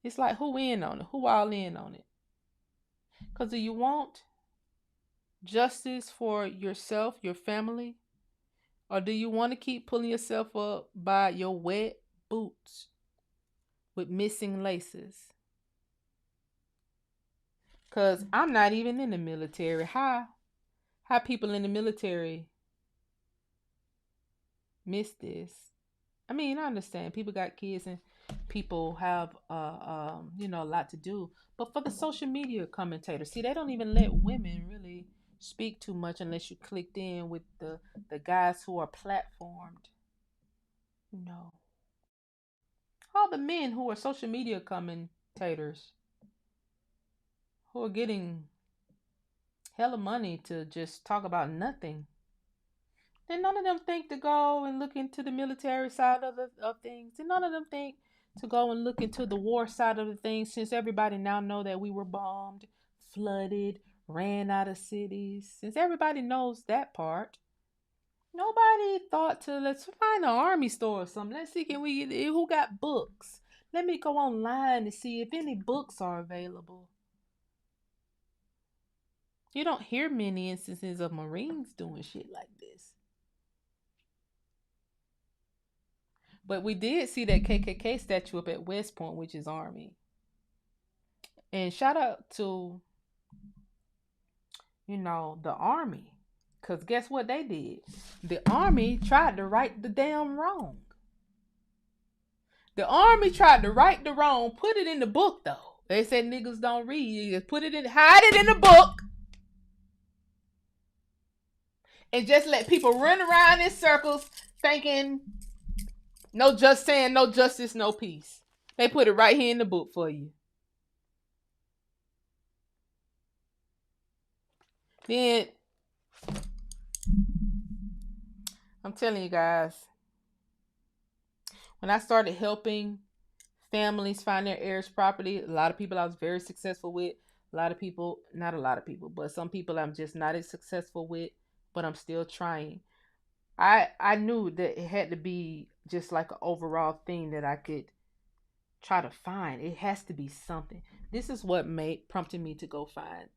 A: It's like, who in on it? Who all in on it? Because do you want justice for yourself, your family? Or do you want to keep pulling yourself up by your wet boots with missing laces? Because I'm not even in the military. How people in the military miss this? I mean, I understand people got kids and people have a lot to do. But for the social media commentators, see, they don't even let women really speak too much unless you clicked in with the guys who are platformed. All the men who are social media commentators who are getting hella money to just talk about nothing. Then none of them think to go and look into the military side of things. And none of them think to go and look into the war side of the things, since everybody now know that we were bombed, flooded, ran out of cities. Since everybody knows that part, nobody thought to, let's find an army store or something. Let's see, who got books? Let me go online to see if any books are available. You don't hear many instances of Marines doing shit like this. But we did see that KKK statue up at West Point, which is Army. And shout out to, the Army. Because guess what they did? The Army tried to right the damn wrong. The Army tried to right the wrong, put it in the book, though. They said niggas don't read. You just hide it in the book. And just let people run around in circles thinking, no justice, no peace. They put it right here in the book for you. Then, I'm telling you guys, when I started helping families find their heirs property, a lot of people I was very successful with. Not a lot of people, but some people I'm just not as successful with, but I'm still trying. I knew that it had to be just like an overall thing that I could try to find. It has to be something. This is what prompted me to go find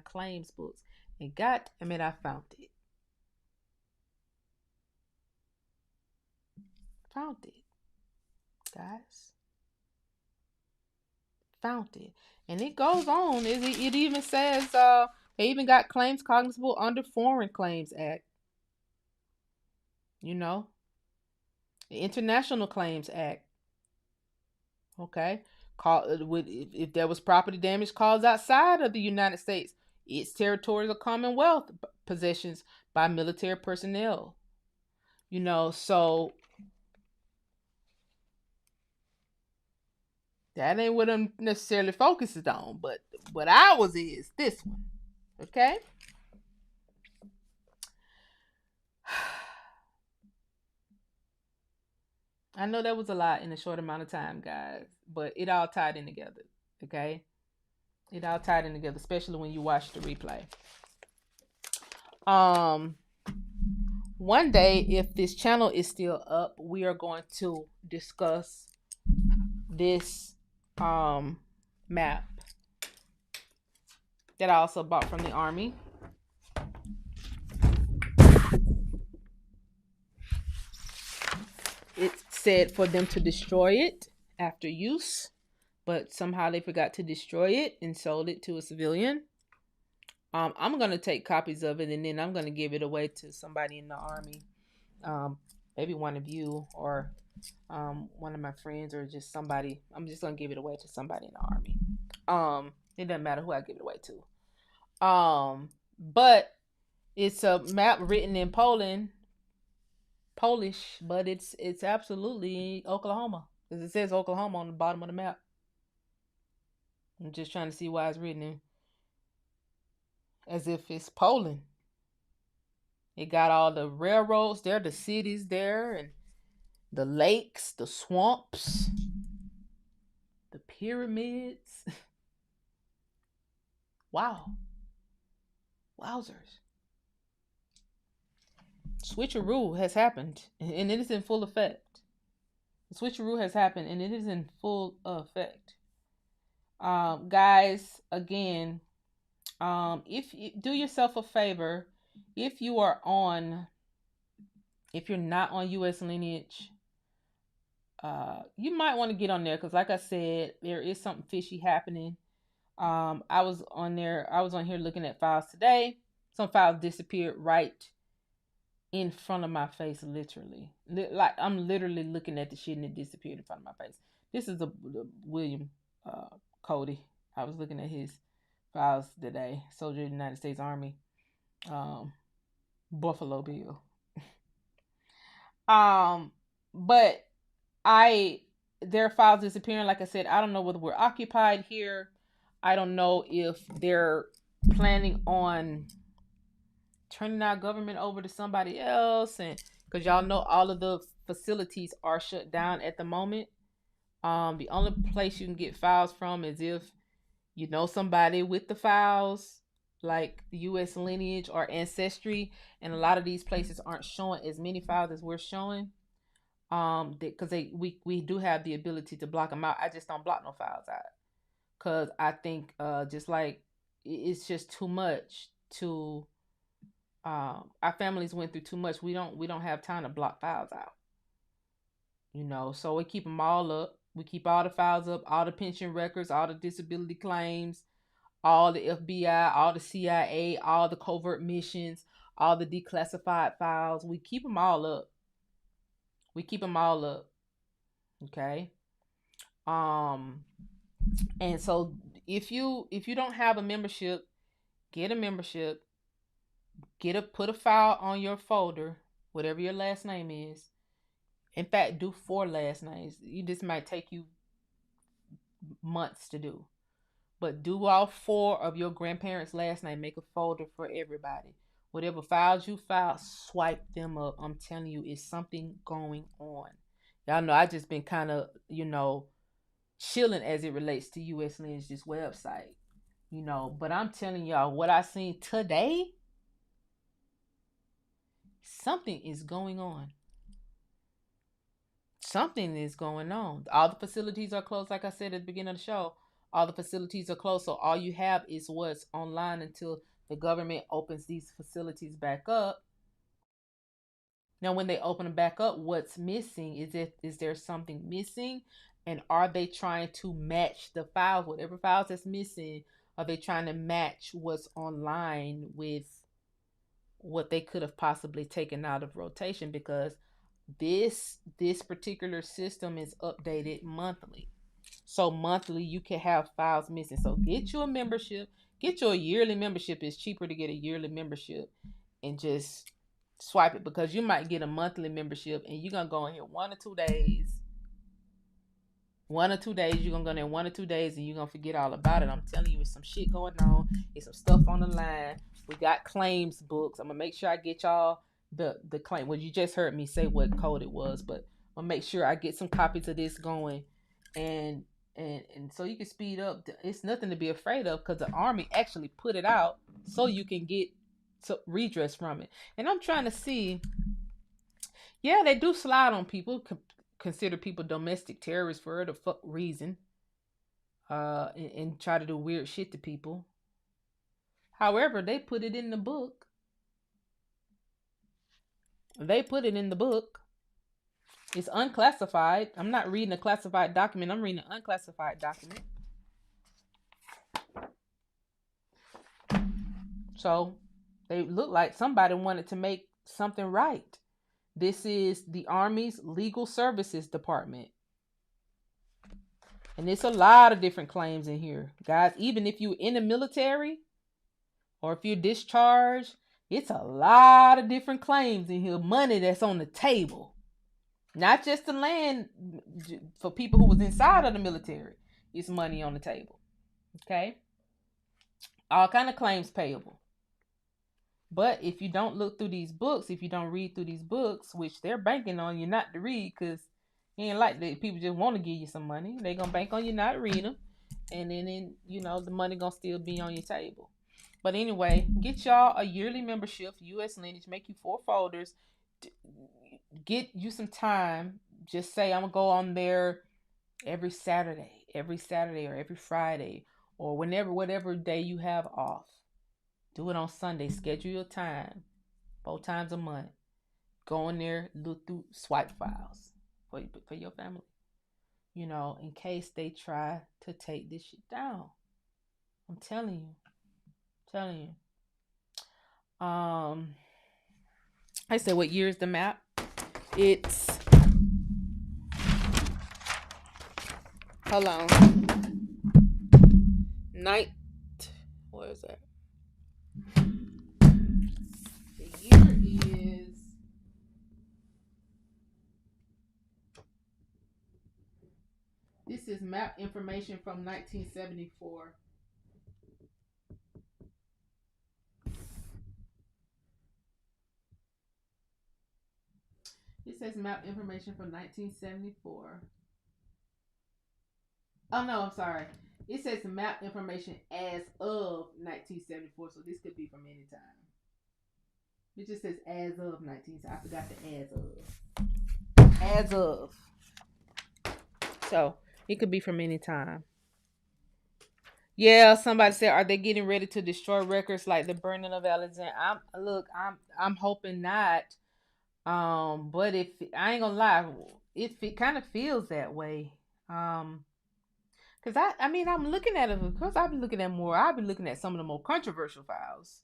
A: claims books. And I found it. Found it. Guys. Found it. And it goes on. It even says they even got claims cognizable under Foreign Claims Act. The International Claims Act. Okay. If there was property damage caused outside of the United States, its territories or Commonwealth possessions by military personnel. So that ain't what I'm necessarily focused on, but what ours is this one. Okay? I know that was a lot in a short amount of time, guys, but it all tied in together. Okay? It all tied in together, especially when you watch the replay. One day, if this channel is still up, we are going to discuss this map that I also bought from the Army. said for them to destroy it after use, but somehow they forgot to destroy it and sold it to a civilian. I'm gonna take copies of it and then I'm gonna give it away to somebody in the army. Maybe one of you or one of my friends or just somebody. I'm just gonna give it away to somebody in the army. It doesn't matter who I give it away to. But it's a map written in Polish, but it's absolutely Oklahoma because it says Oklahoma on the bottom of the map. I'm just trying to see why it's written in as if it's Poland. It got all the railroads there, the cities there, and the lakes, the swamps, the pyramids. Wow. Wowzers. Switcheroo has happened and it is in full effect. The switcheroo has happened and it is in full effect. Guys, again, if you do yourself a favor, if you are on, if you're not on US lineage, you might want to get on there because, like I said, there is something fishy happening. I was on there. I was on here looking at files today. Some files disappeared right in front of my face, literally. Like I'm literally looking at the shit and it disappeared in front of my face. This is the William Cody. I was looking at his files today. Soldier of the United States Army, Buffalo Bill. But their files disappearing. Like I said, I don't know whether we're occupied here. I don't know if they're planning on turning our government over to somebody else, and because y'all know all of the facilities are shut down at the moment. The only place you can get files from is if you know somebody with the files, like the U.S. lineage or ancestry, and a lot of these places aren't showing as many files as we're showing. Because we do have the ability to block them out. I just don't block no files out because I think just like it's just too much to our families went through too much. We don't have time to block files out, so we keep them all up. We keep all the files up, all the pension records, all the disability claims, all the FBI, all the CIA, all the covert missions, all the declassified files. We keep them all up. Okay. And so if you don't have a membership, get a membership. Put a file on your folder, whatever your last name is. In fact, do 4 last names. This might take you months to do. But do all 4 of your grandparents' last name. Make a folder for everybody. Whatever files you file, swipe them up. I'm telling you, it's something going on. Y'all know I just been kind of, chilling as it relates to US Lineage's website. But I'm telling y'all what I seen today, something is going on. Something is going on. All the facilities are closed, like I said at the beginning of the show. All the facilities are closed, so all you have is what's online until the government opens these facilities back up. Now, when they open them back up, what's missing? Is there something missing? And are they trying to match the files? Whatever files that's missing, are they trying to match what's online with what they could have possibly taken out of rotation? Because this particular system is updated monthly. So monthly you can have files missing. So get you a membership. Get your yearly membership. It's cheaper to get a yearly membership and just swipe it, because you might get a monthly membership and you're gonna go in here 1 or 2 days. You're gonna go in there 1 or 2 days and you're gonna forget all about it. I'm telling you, it's some shit going on. It's some stuff on the line. We got claims books. I'm gonna make sure I get y'all the claim. Well, you just heard me say what code it was, but I'll make sure I get some copies of this going, and so you can speed up. It's nothing to be afraid of because the Army actually put it out so you can get redress from it. And I'm trying to see, yeah, they do slide on people, consider people domestic terrorists for the fuck reason, and try to do weird shit to people. However, they put it in the book. It's unclassified. I'm not reading a classified document. I'm reading an unclassified document. So they look like somebody wanted to make something right. This is the Army's Legal Services Department. And it's a lot of different claims in here. Guys, even if you're in the military or if you're discharged, it's a lot of different claims in here. Money that's on the table. Not just the land for people who was inside of the military. It's money on the table. Okay? All kind of claims payable. But if you don't look through these books, if you don't read through these books, which they're banking on you not to read, because it ain't like that people just want to give you some money. They gonna bank on you not to read them, and then the money gonna still be on your table. But anyway, get y'all a yearly membership, U.S. Lineage. Make you 4 folders. Get you some time. Just say I'm gonna go on there every Saturday, or every Friday, or whatever day you have off. Do it on Sunday. Schedule your time. 4 times a month. Go in there, look through swipe files for your family. In case they try to take this shit down. I'm telling you. I said, what year is the map? It's, hold on. Where is that? The year is, this is map information from 1974. It says map information from 1974. Oh no, I'm sorry. It says map information as of 1974, so this could be from any time. It just says as of 19. I forgot the as of. So it could be from any time. Yeah, somebody said, are they getting ready to destroy records like the burning of Alexander? I'm hoping not. But if I ain't gonna lie, it kind of feels that way. Because I'm looking at it because I've been looking at more. I've been looking at some of the more controversial files.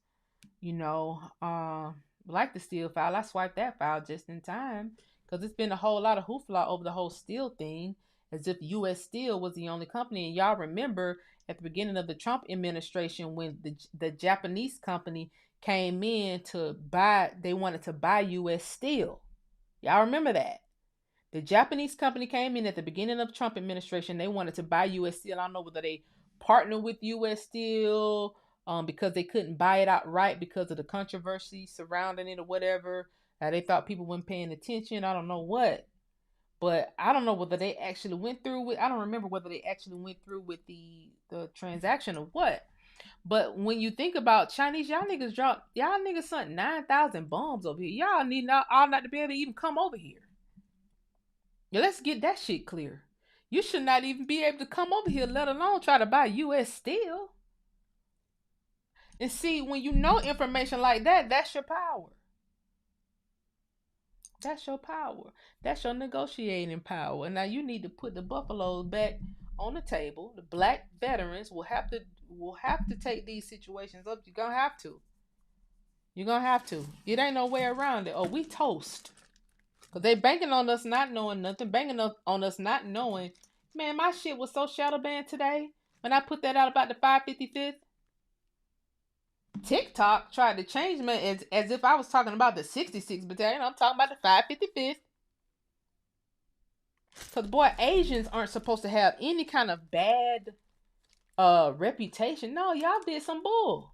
A: Like the Steele file. I swiped that file just in time because it's been a whole lot of hoopla over the whole Steele thing, as if U.S. Steel was the only company. And y'all remember at the beginning of the Trump administration when the Japanese company came in to buy, they wanted to buy U.S. Steel. Y'all remember that? The Japanese company came in at the beginning of the Trump administration. They wanted to buy U.S. Steel. I don't know whether they partnered with U.S. Steel because they couldn't buy it outright because of the controversy surrounding it or whatever. They thought people weren't paying attention. I don't know what. But I don't know whether they actually went through with. I don't remember whether they actually went through with the transaction or what. But when you think about Chinese, y'all niggas sent 9,000 bombs over here. Y'all need all not to be able to even come over here. Yeah, let's get that shit clear. You should not even be able to come over here, let alone try to buy U.S. Steel. And see, when you know information like that, that's your power. That's your power. That's your negotiating power. Now you need to put the buffaloes back on the table. The black veterans will have to take these situations up. You're gonna have to. It ain't no way around it. Oh, we toast. Cause they banking on us not knowing nothing, banking on us not knowing. Man, my shit was so shadow banned today when I put that out about the 555th. TikTok tried to change me as if I was talking about the 66th battalion. I'm talking about the 555th. Cause boy, Asians aren't supposed to have any kind of bad reputation. No, y'all did some bull.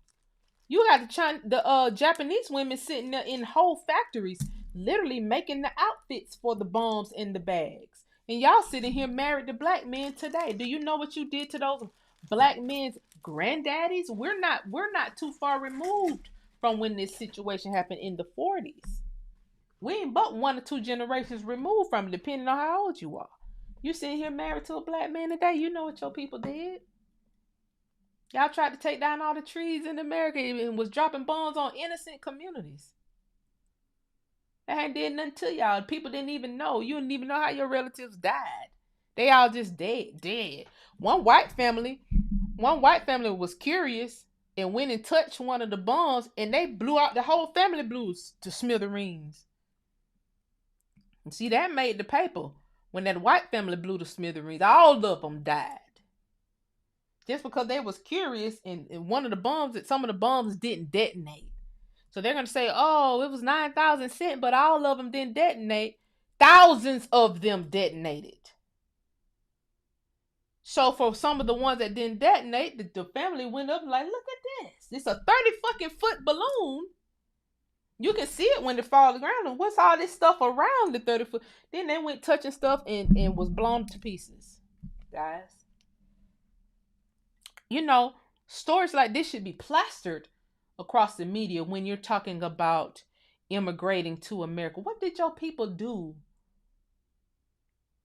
A: You got the Japanese women sitting there in whole factories, literally making the outfits for the bombs in the bags. And y'all sitting here married to black men today. Do you know what you did to those black men's granddaddies? We're not too far removed from when this situation happened in the 40s. We ain't but 1 or 2 generations removed from it, depending on how old you are. You sitting here married to a black man today, you know what your people did. Y'all tried to take down all the trees in America and was dropping bombs on innocent communities. They ain't did nothing to y'all. People didn't even know. You didn't even know how your relatives died. They all just dead. One white family, one white family was curious and went and touched one of the bombs, and they blew out the whole family, blew to smithereens. And see, that made the paper. When that white family blew to smithereens, all of them died. Just because they was curious, and one of the bombs, that some of the bombs didn't detonate. So they're gonna say, "Oh, it was 9,000 cent, but all of them didn't detonate. Thousands of them detonated." So for some of the ones that didn't detonate, the family went up and like, "Look at this! It's a 30 fucking foot balloon. You can see it when it falls to the ground. And what's all this stuff around the 30 foot?" Then they went touching stuff and was blown to pieces, guys. You know, stories like this should be plastered across the media when you're talking about immigrating to America. What did your people do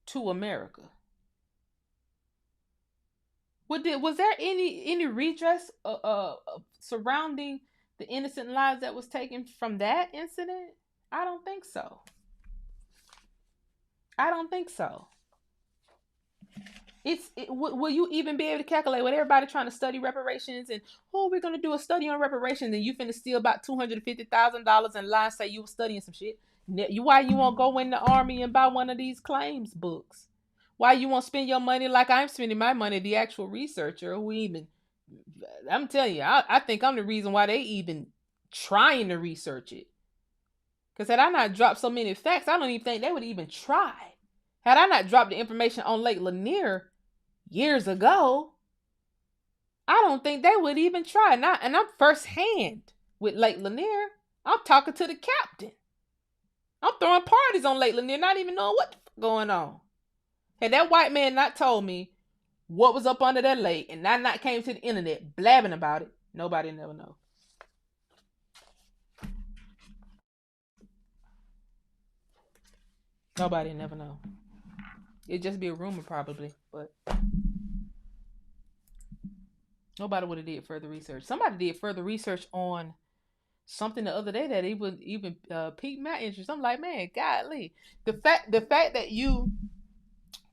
A: to America? Was there any redress surrounding the innocent lives that was taken from that incident? I don't think so. I don't think so. Will you even be able to calculate with everybody trying to study reparations and, oh, we're gonna do a study on reparations, and you finna steal about $250,000 and lie and say you were studying some shit? Why you won't go in the army and buy one of these claims books? Why you won't spend your money like I'm spending my money, the actual researcher who even, I'm telling you, I think I'm the reason why they even trying to research it. Because had I not dropped so many facts, I don't even think they would even try. Had I not dropped the information on Lake Lanier years ago, I don't think they would even try. And I'm firsthand with Lake Lanier. I'm talking to the captain. I'm throwing parties on Lake Lanier, not even knowing what's going on. Had that white man not told me what was up under that lake, and I not came to the internet blabbing about it, nobody never know. Nobody never know. It'd just be a rumor probably, but nobody would have did further research. Somebody did further research on something the other day that even piqued my interest. I'm like, man, golly, the fact that you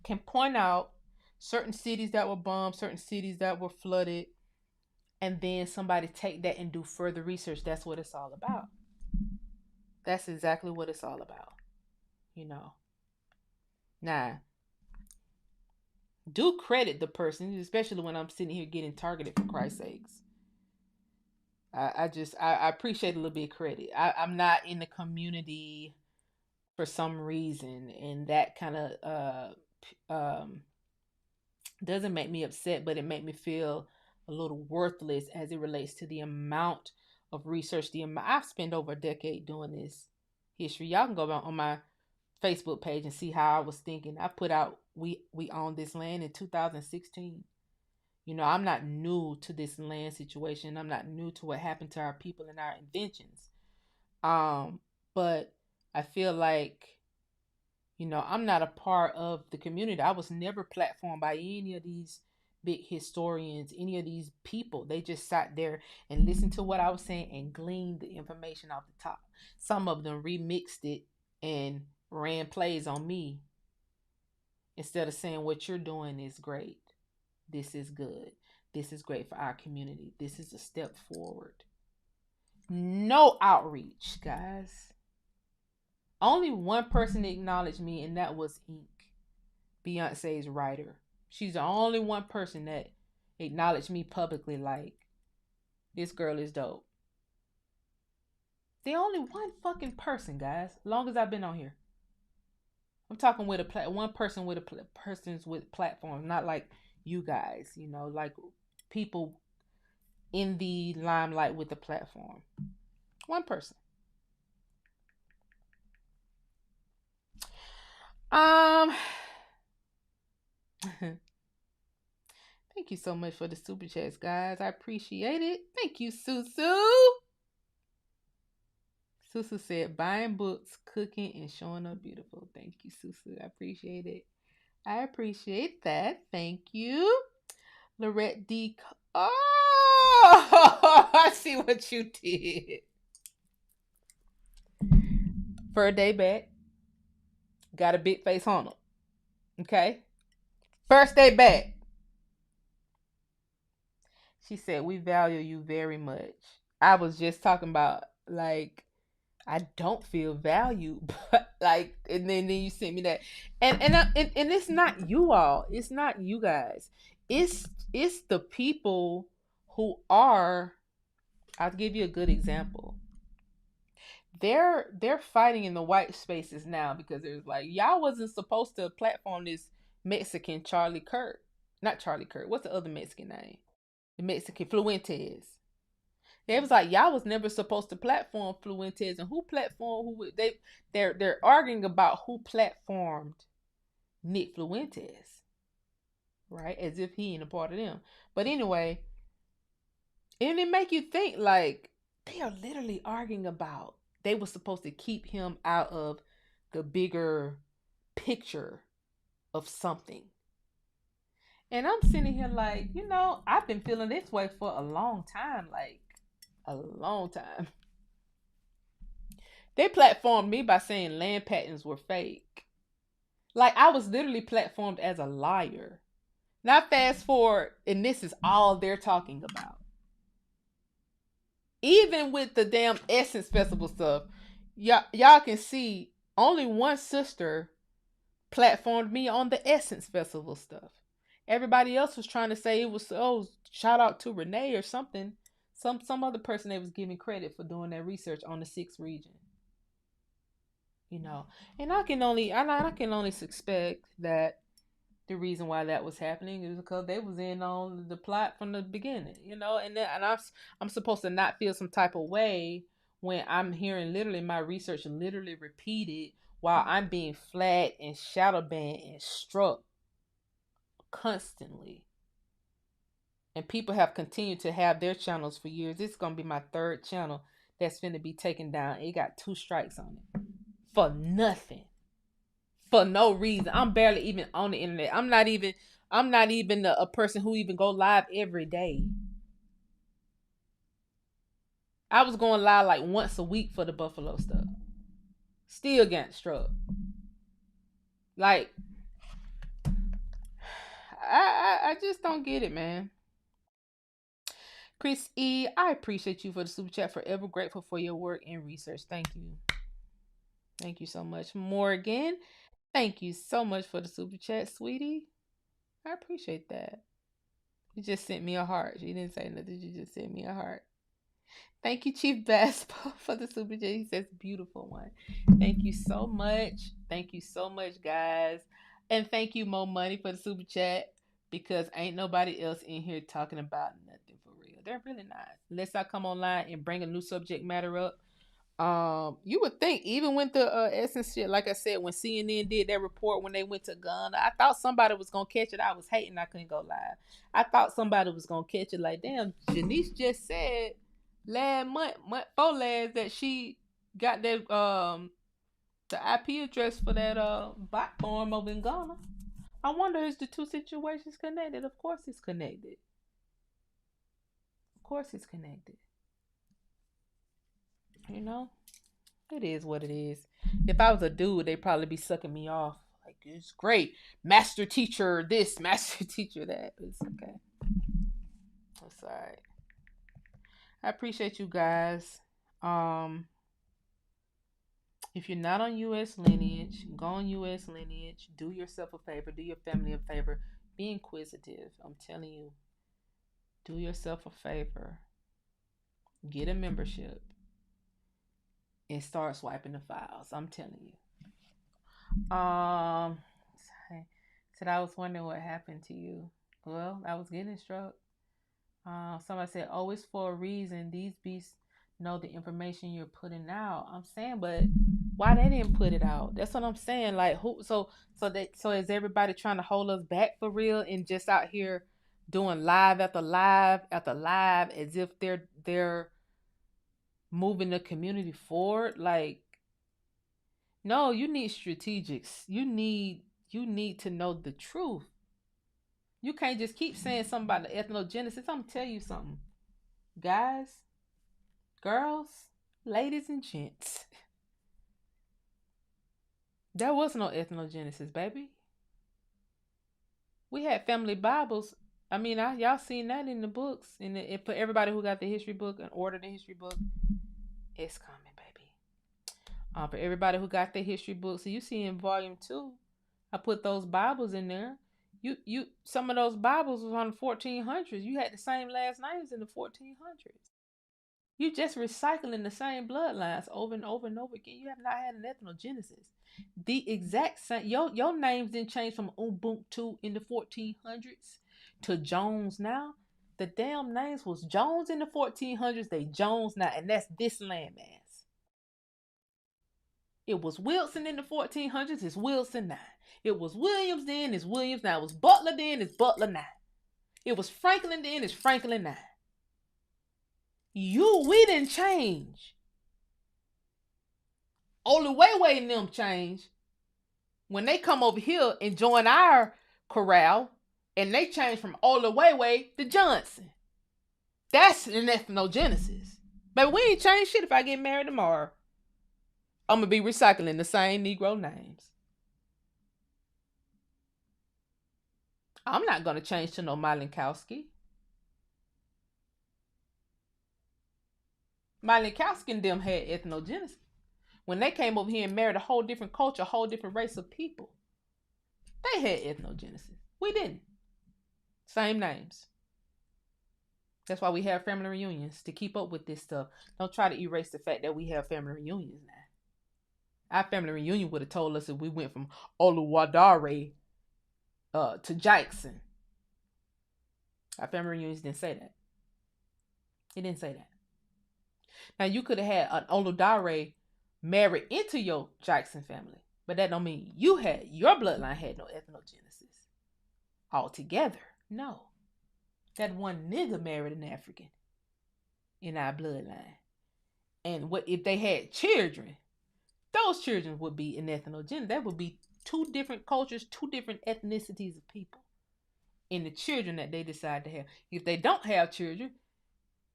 A: can point out certain cities that were bombed, certain cities that were flooded, and then somebody take that and do further research. That's what it's all about. That's exactly what it's all about. You know. Now, do credit the person, especially when I'm sitting here getting targeted for Christ's sakes. I appreciate a little bit of credit. I'm not in the community for some reason, and that kind of doesn't make me upset, but it made me feel a little worthless as it relates to the amount of research. I've spent over a decade doing this history. Y'all can go on my Facebook page and see how I was thinking. I put out we own this land in 2016. You know, I'm not new to this land situation. I'm not new to what happened to our people and our inventions. But I feel like, you know, I'm not a part of the community. I was never platformed by any of these big historians, any of these people. They just sat there and listened to what I was saying and gleaned the information off the top. Some of them remixed it and ran plays on me instead of saying what you're doing is great. This is good. This is great for our community. This is a step forward. No outreach, guys. Only one person acknowledged me, and that was Ink, Beyonce's writer. She's the only one person that acknowledged me publicly, like, this girl is dope. The only one fucking person, guys, long as I've been on here. I'm talking with one person with persons with platforms, not like you guys, you know, like people in the limelight with the platform. One person. Thank you so much for the super chats, guys. I appreciate it. Thank you, Susu. Susu said, buying books, cooking, and showing up beautiful. Thank you, Susu. I appreciate it. I appreciate that. Thank you. Lorette D. Oh, I see what you did. For a day back, got a big face on him. Okay. First day back, she said, "We value you very much." I was just talking about, like, I don't feel valued, but like, and then you sent me that, and it's not you all, it's not you guys, it's the people who are. I'll give you a good example. They're fighting in the white spaces now because there's like, y'all wasn't supposed to platform this Mexican Charlie Kirk, not Charlie Kirk. What's the other Mexican name? The Mexican Fluentes. They was like, y'all was never supposed to platform Fluentes, and who platformed who? They're arguing about who platformed Nick Fluentes, right? As if he ain't a part of them. But anyway, and it make you think, like, they are literally arguing about they were supposed to keep him out of the bigger picture of something. And I'm sitting here like, I've been feeling this way for a long time, like a long time. They platformed me by saying land patents were fake. Like, I was literally platformed as a liar. Now fast forward, and this is all they're talking about. Even with the damn Essence Festival stuff, y'all can see only one sister platformed me on the Essence Festival stuff. Everybody else was trying to say it was, oh, shout out to Renee or something. Some other person that was giving credit for doing that research on the sixth region. You know. And I can only suspect that the reason why that was happening is because they was in on the plot from the beginning, I'm supposed to not feel some type of way when I'm hearing literally my research literally repeated while I'm being flagged and shadow banned and struck constantly. And people have continued to have their channels for years. This is gonna be my third channel that's finna be taken down. It got 2 strikes on it for nothing, for no reason. I'm barely even on the internet. I'm not even a person who even go live every day. I was going live like once a week for the Buffalo stuff. Still getting struck. Like, I just don't get it, man. Chris E, I appreciate you for the super chat. Forever grateful for your work and research. Thank you. Thank you so much. Morgan, thank you so much for the super chat, sweetie. I appreciate that. You just sent me a heart. You didn't say nothing. You just sent me a heart. Thank you, Chief Basketball, for the super chat. He says, beautiful one. Thank you so much. Thank you so much, guys. And thank you, Mo Money, for the super chat, because ain't nobody else in here talking about nothing for real. They're really not. Unless I come online and bring a new subject matter up. You would think, even with the Essence shit, like I said, when CNN did that report when they went to Ghana, I thought somebody was gonna catch it. I was hating I couldn't go live. I thought somebody was gonna catch it. Like, damn, Janice just said last month before last, that she got that the IP address for that bot farm over in Ghana. I wonder, is the two situations connected? Of course it's connected. Of course it's connected. You know? It is what it is. If I was a dude, they'd probably be sucking me off. Like, it's great. Master teacher this, master teacher that. It's okay. It's alright. I appreciate you guys. If you're not on US lineage, go on US lineage. Do yourself a favor. Do your family a favor. Be inquisitive. I'm telling you. Do yourself a favor. Get a membership and start swiping the files. I'm telling you. Said I was wondering what happened to you. Well, I was getting struck. Somebody said, "Oh, it's for a reason. These beasts know the information you're putting out." I'm saying, but why they didn't put it out? That's what I'm saying. Like, who? So is everybody trying to hold us back for real and just out here doing live after live after live as if they're moving the community forward? Like, no, you need strategics. You need to know the truth. You can't just keep saying something about the ethnogenesis. I'm gonna tell you something, guys, girls, ladies, and gents. There was no ethnogenesis, baby. We had family Bibles. I mean, y'all seen that in the books. For everybody who got the history book and ordered the history book, it's coming, baby. For everybody who got the history book, so you see in volume 2, I put those Bibles in there. Some of those Bibles was on the 1400s. You had the same last names in the 1400s. You just recycling the same bloodlines over and over and over again. You have not had an ethnogenesis. The exact same. Your names didn't change from Ubuntu in the 1400s to Jones now. The damn names was Jones in the 1400s. They Jones now, and that's this landmass. It was Wilson in the 1400s. It's Wilson now. It was Williams then. It's Williams now. It was Butler then. It's Butler now. It was Franklin then. It's Franklin now. We didn't change. Only way and them change when they come over here and join our corral, and they change from Way to Johnson. That's an ethnogenesis. But we ain't change shit. If I get married tomorrow, I'm gonna be recycling the same Negro names. I'm not gonna change to no Malinkowski. Malinkowski and them had ethnogenesis. When they came over here and married a whole different culture, a whole different race of people, they had ethnogenesis. We didn't. Same names. That's why we have family reunions, to keep up with this stuff. Don't try to erase the fact that we have family reunions now. Our family reunion would have told us if we went from Oluwadare to Jackson. Our family reunions didn't say that. It didn't say that. Now, you could have had an Oludare married into your Jackson family, but that don't mean your bloodline had no ethnogenesis altogether. No. That one nigga married an African in our bloodline. And what if they had children? Those children would be an ethnogenesis. That would be 2 different cultures, 2 different ethnicities of people in the children that they decide to have. If they don't have children,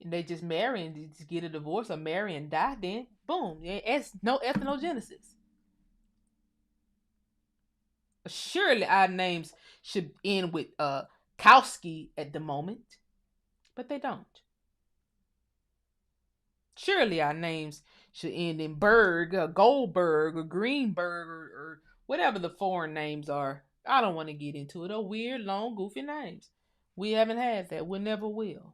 A: and they just marry and just get a divorce or marry and die, then boom, it's no ethnogenesis. Surely our names should end with Kowski at the moment, but they don't. Surely our names should end in Berg or Goldberg or Greenberg or whatever the foreign names are. I don't want to get into it. They're weird, long, goofy names. We haven't had that. We never will.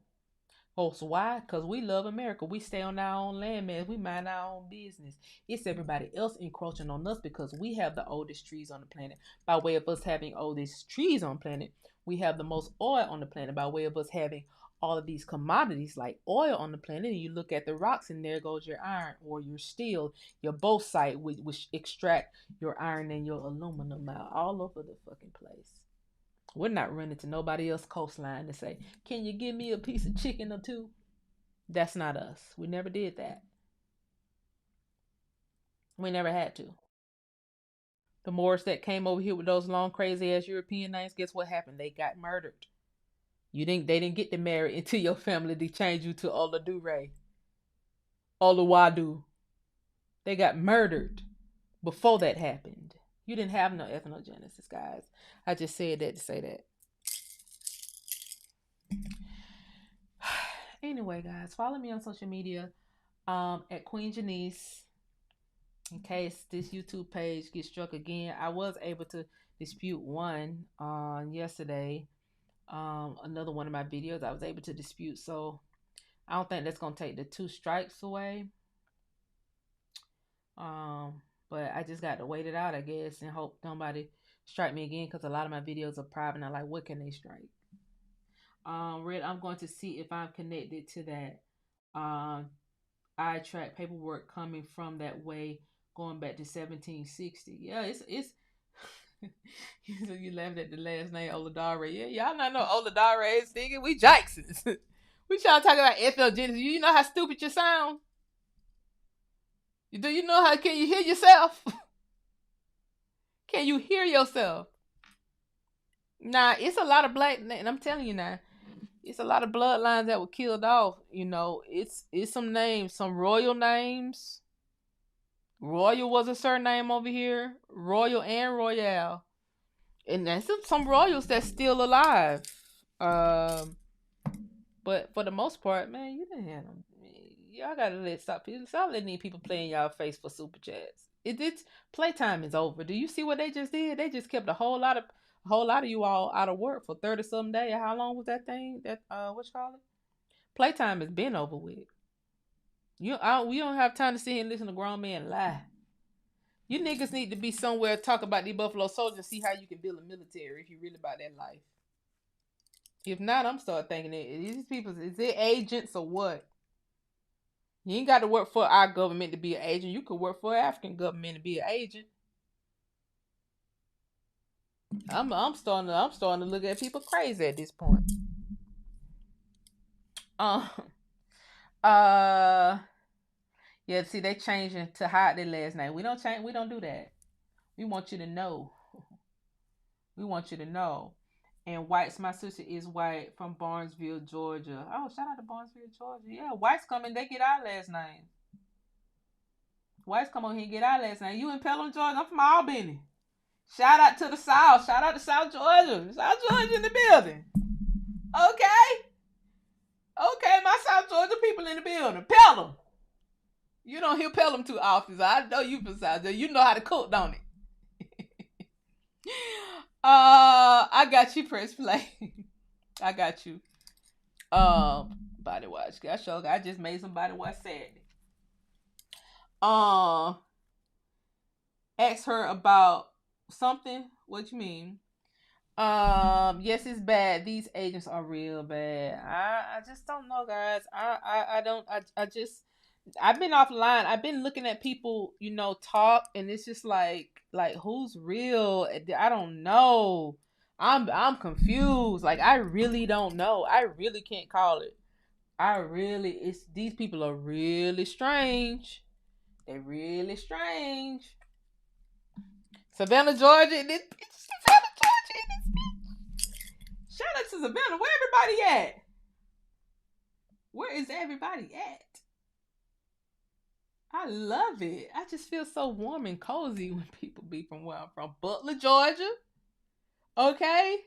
A: Oh, so why? Because we love America. We stay on our own landmass. We mind our own business. It's everybody else encroaching on us because we have the oldest trees on the planet. By way of us having oldest trees on the planet, we have the most oil on the planet. By way of us having all of these commodities like oil on the planet, and you look at the rocks, and there goes your iron or your steel, your bauxite, which extract your iron and your aluminum out all over the fucking place. We're not running to nobody else's coastline to say, can you give me a piece of chicken or 2? That's not us. We never did that. We never had to. The Moors that came over here with those long, crazy ass European names, guess what happened? They got murdered. They didn't get to marry into your family to change you to Oladure. Olawadu. They got murdered before that happened. You didn't have no ethnogenesis, guys. I just said that to say that. Anyway, guys, follow me on social media at Queen Janice. In case this YouTube page gets struck again, I was able to dispute one on yesterday. Another one of my videos I was able to dispute. So I don't think that's gonna take the 2 strikes away. But I just got to wait it out, I guess, and hope nobody strike me again, because a lot of my videos are private and I'm like, what can they strike? Red, I'm going to see if I'm connected to that iTrack paperwork coming from that way going back to 1760. Yeah, it's so you laughing at the last name Oladare. Yeah, y'all not know Oladare is thinking we Jacksons. We trying to talk about ethnogenesis. You know how stupid you sound? Do you know how? Can you hear yourself? Can you hear yourself? Nah, it's a lot of black, and I'm telling you now, it's a lot of bloodlines that were killed off. You know, it's some names, some royal names. Royal was a surname over here. Royal and Royale. And there's some royals that's still alive. Um, but for the most part, man, you didn't have them. Y'all gotta stop letting these people play in y'all face for super chats. It's playtime is over. Do you see what they just did? They just kept a whole lot of you all out of work for 30 some days. How long was that thing? That what you call it? Playtime has been over with. We don't have time to sit here and listen to grown men lie. You niggas need to be somewhere talk about these Buffalo Soldiers and see how you can build a military if you really about that life. If not, I'm start thinking that these people is it agents or what? You ain't got to work for our government to be an agent. You could work for African government to be an agent. I'm starting to look at people crazy at this point. Uh, uh, yeah. See, they changing to hide their last name. We don't change. We don't do that. We want you to know. We want you to know. And White's my sister is White from Barnesville, Georgia. Oh, shout out to Barnesville, Georgia. Yeah, White's coming. They get our last name. Whites come on here and get our last name. You in Pelham, Georgia? I'm from Albany. Shout out to the South. Shout out to South Georgia. South Georgia in the building. Okay. Okay, my South Georgia people in the building. Pelham. You don't hear Pelham too often. So I know you from South Georgia. You know how to cook, don't it? I got you, press play. I got you. Body wash. I just made some body wash Saturday. Ask her about something. What you mean? Yes, it's bad. These agents are real bad. I just don't know, guys. I don't. I just. I've been offline. I've been looking at people, talk, and it's just like who's real? I don't know. I'm confused. Like I really don't know. I really can't call it. It's these people are really strange. They're really strange. Savannah, Georgia. Savannah, Georgia. Shout out to Savannah. Where everybody at? Where is everybody at? I love it. I just feel so warm and cozy when people be from where I'm from. Butler, Georgia. Okay.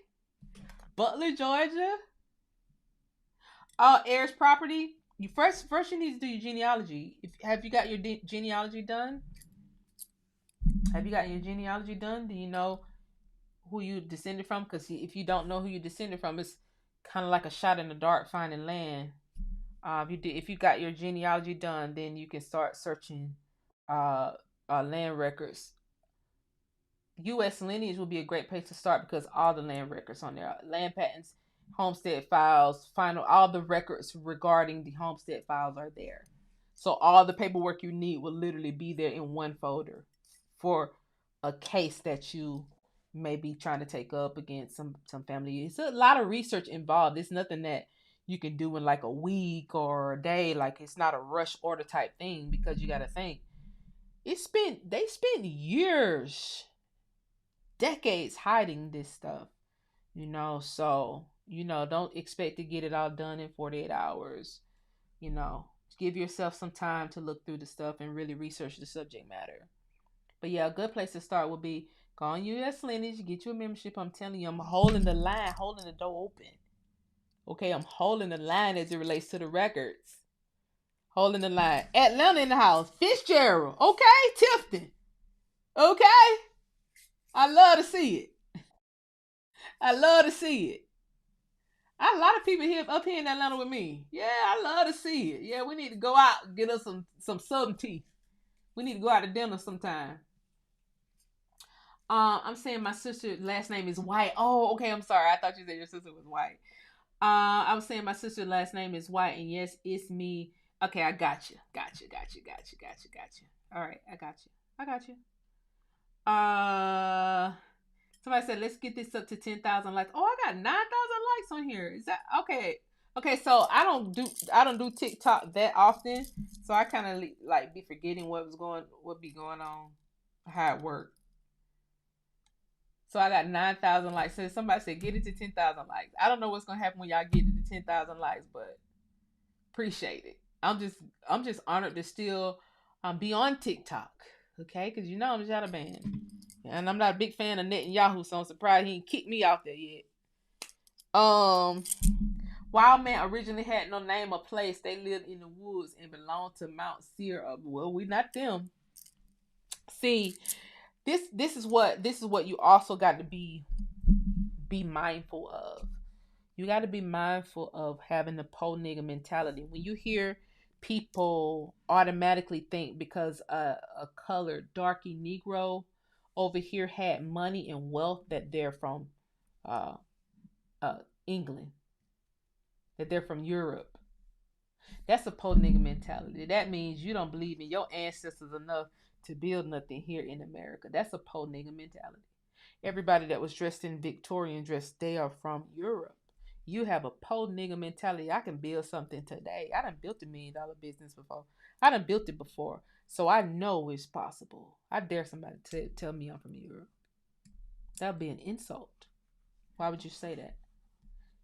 A: Butler, Georgia. Heirs property. You first you need to do your genealogy. Have you got your genealogy done? Have you got your genealogy done? Do you know who you descended from? Because if you don't know who you descended from, it's kind of like a shot in the dark finding land. If you got your genealogy done, then you can start searching land records. U.S. lineage would be a great place to start because all the land records on there, land patents, homestead files, all the records regarding the homestead files are there. So all the paperwork you need will literally be there in one folder for a case that you may be trying to take up against some family. It's a lot of research involved. It's nothing that you can do in like a week or a day. Like it's not a rush order type thing because you got to think they spent years, decades hiding this stuff, so don't expect to get it all done in 48 hours. you know Give yourself some time to look through the stuff and really research the subject matter. But yeah, a good place to start would be go on US lineage, get you a membership. I'm telling you, I'm holding the line, holding the door open. Okay, I'm holding the line as it relates to the records. Holding the line. Atlanta in the house. Fitzgerald. Okay, Tifton. Okay. I love to see it. I love to see it. A lot of people here up here in Atlanta with me. Yeah, I love to see it. Yeah, we need to go out and get us some Southern tea. We need to go out to dinner sometime. I'm saying my sister last name is White. Oh, okay. I'm sorry. I thought you said your sister was White. I was saying my sister last name is White, and yes, it's me. Okay, I got you. Got you. Got you. Got you. Got you. Got you. All right, I got you. I got you. Somebody said let's get this up to 10,000 likes. Oh, I got 9,000 likes on here. Is that okay? Okay, so I don't do TikTok that often, so I kind of like be forgetting what be going on, how it worked. So I got 9,000 likes. So somebody said get it to 10,000 likes. I don't know what's gonna happen when y'all get it to 10,000 likes, but appreciate it. I'm just honored to still be on TikTok. Okay, because you know I'm shadow banned. And I'm not a big fan of Netanyahu, so I'm surprised he ain't kicked me out there yet. Wild Man originally had no name or place. They lived in the woods and belonged to Mount Seir. Well, we not them. See, this is what you also got to be mindful of. You got to be mindful of having the po nigga mentality. When you hear people automatically think because a colored darky Negro over here had money and wealth that they're from uh, England, that they're from Europe. That's a po nigga mentality. That means you don't believe in your ancestors enough to build nothing here in America. That's a po nigga mentality. Everybody that was dressed in Victorian dress, they are from Europe. You have a po nigga mentality. I can build something today. I done built $1 million business before. I done built it before. So I know it's possible. I dare somebody to tell me I'm from Europe. That would be an insult. Why would you say that?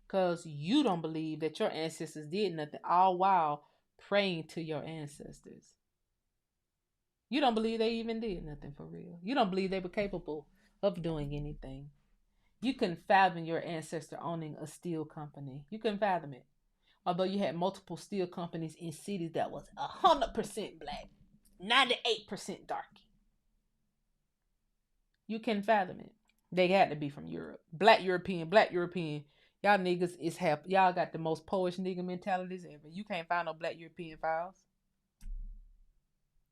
A: Because you don't believe that your ancestors did nothing, all while praying to your ancestors. You don't believe they even did nothing for real. You don't believe they were capable of doing anything. You couldn't fathom your ancestor owning a steel company. You couldn't fathom it. Although you had multiple steel companies in cities that was 100% black, 98% dark. You can fathom it. They had to be from Europe. Black European, black European. Y'all niggas is half. Y'all got the most Polish nigga mentalities ever. You can't find no black European files.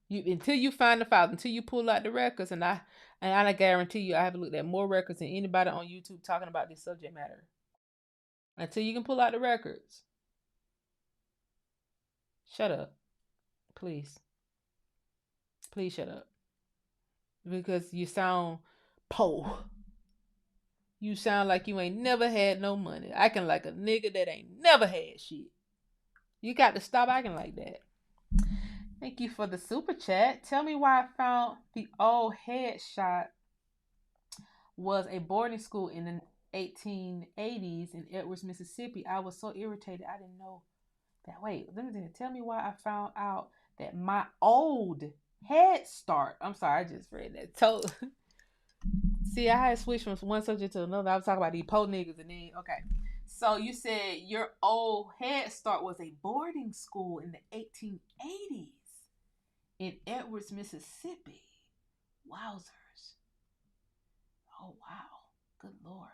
A: You until you find the files, until you pull out the records, and I guarantee you, I have looked at more records than anybody on YouTube talking about this subject matter. Until you can pull out the records. Shut up, please. Please shut up, because you sound po. You sound like you ain't never had no money. Acting like a nigga that ain't never had shit. You got to stop acting like that. Thank you for the super chat. Tell me why I found the old headshot was a boarding school in the 1880s in Edwards, Mississippi. I was so irritated. I didn't know that. Wait, let me tell me why I found out that my old Head Start. I'm sorry, I just read that. See, I had switched from one subject to another. I was talking about these po niggas, and then okay. So you said your old Head Start was a boarding school in the 1880s in Edwards, Mississippi. Wowzers. Oh, wow. Good Lord.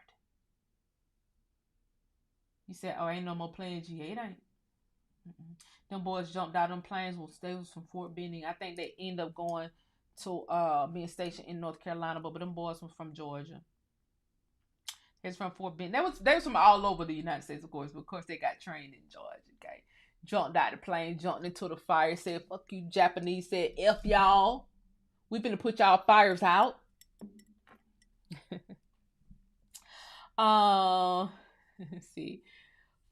A: You said, oh, ain't no more playing GA. It ain't. Them boys jumped out of them planes. They was from Fort Benning. I think they end up going to being stationed in North Carolina, but them boys was from Georgia. It's from Fort Benning. They was from all over the United States, of course, but of course they got trained in Georgia, okay? Jumped out the plane, jumped into the fire, said, fuck you, Japanese, said, F y'all. We finna put y'all fires out. Let's see.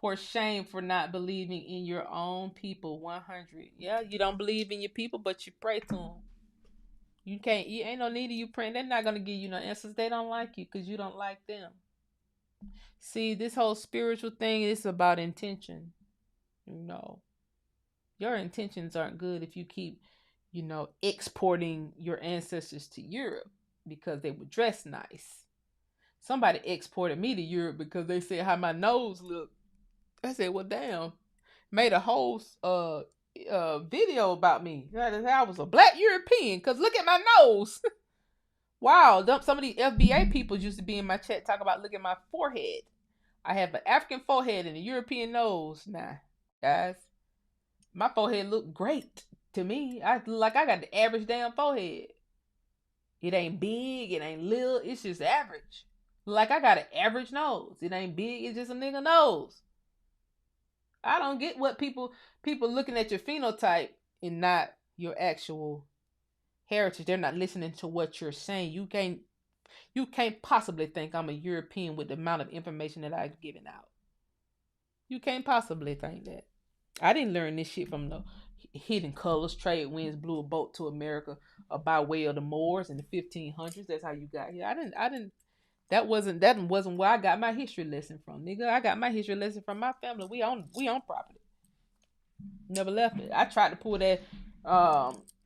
A: For shame for not believing in your own people. 100. Yeah, you don't believe in your people, but you pray to them. You ain't no need of you praying. They're not gonna give you no answers. They don't like you because you don't like them. See, this whole spiritual thing is about intention. Your intentions aren't good if you keep, exporting your ancestors to Europe because they would dress nice. Somebody exported me to Europe because they said how my nose looked. I said, well, damn. Made a whole video about me. I was a black European because look at my nose. Wow, some of these FBA people used to be in my chat talk about look at my forehead. I have an African forehead and a European nose. Nah, guys, my forehead look great to me. I got the average damn forehead. It ain't big, it ain't little, it's just average. Like I got an average nose. It ain't big, it's just a nigga nose. I don't get what people looking at your phenotype and not your actual heritage. They're not listening to what you're saying. You can't possibly think I'm a European with the amount of information that I've given out. You can't possibly think that. I didn't learn this shit from the hidden colors. Trade winds blew a boat to America by way of the Moors in the 1500s. That's how you got here. I didn't. That wasn't where I got my history lesson from, nigga. I got my history lesson from my family. We own property. Never left it. I tried to pull that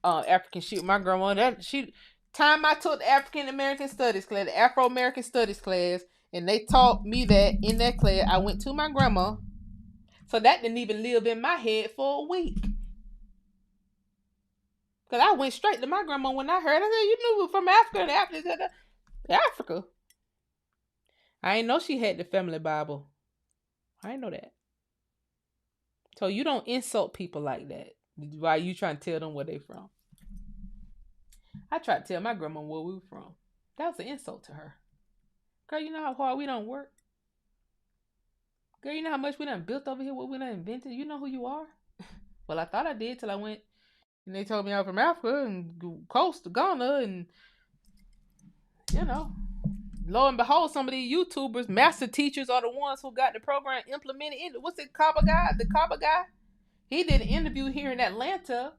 A: African shit with my grandma. That she time I took the African American Studies class, the Afro American Studies class, and they taught me that in that class. I went to my grandma, so that didn't even live in my head for a week. Cause I went straight to my grandma when I heard. I said, "You knew we were from Africa, Africa." I didn't know she had the family Bible. I didn't know that. So you don't insult people like that while you trying to tell them where they from. I tried to tell my grandma where we were from. That was an insult to her. Girl, you know how hard we don't work? Girl, you know how much we done built over here, what we done invented? You know who you are? Well, I thought I did till I went and they told me I'm from Africa and coast to Ghana and, you know, lo and behold, some of these YouTubers, master teachers are the ones who got the program implemented in. What's it, Kaba guy? The Kaba guy? He did an interview here in Atlanta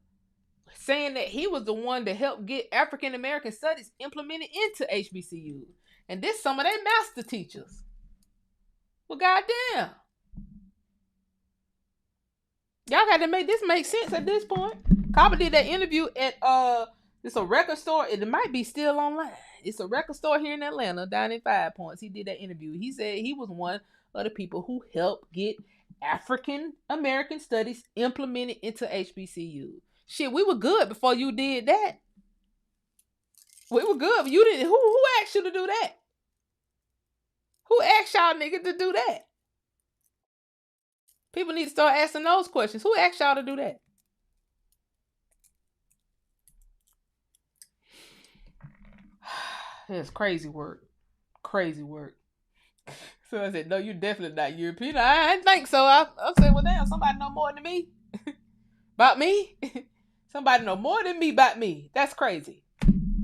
A: saying that he was the one to help get African American studies implemented into HBCU. And this some of their master teachers. Well, goddamn. Y'all got to make this make sense at this point. Kaba did that interview at it's a record store. It might be still online. It's a record store here in Atlanta, down in 5 Points. He did that interview. He said he was one of the people who helped get African American studies implemented into HBCU. Shit, we were good before you did that. We were good. You didn't. Who asked you to do that? Who asked y'all niggas to do that? People need to start asking those questions. Who asked y'all to do that? It's crazy work. Crazy work. So I said, no, you're definitely not European. I didn't think so. I said, well, damn, somebody know more than me. About me? Somebody know more than me about me. That's crazy.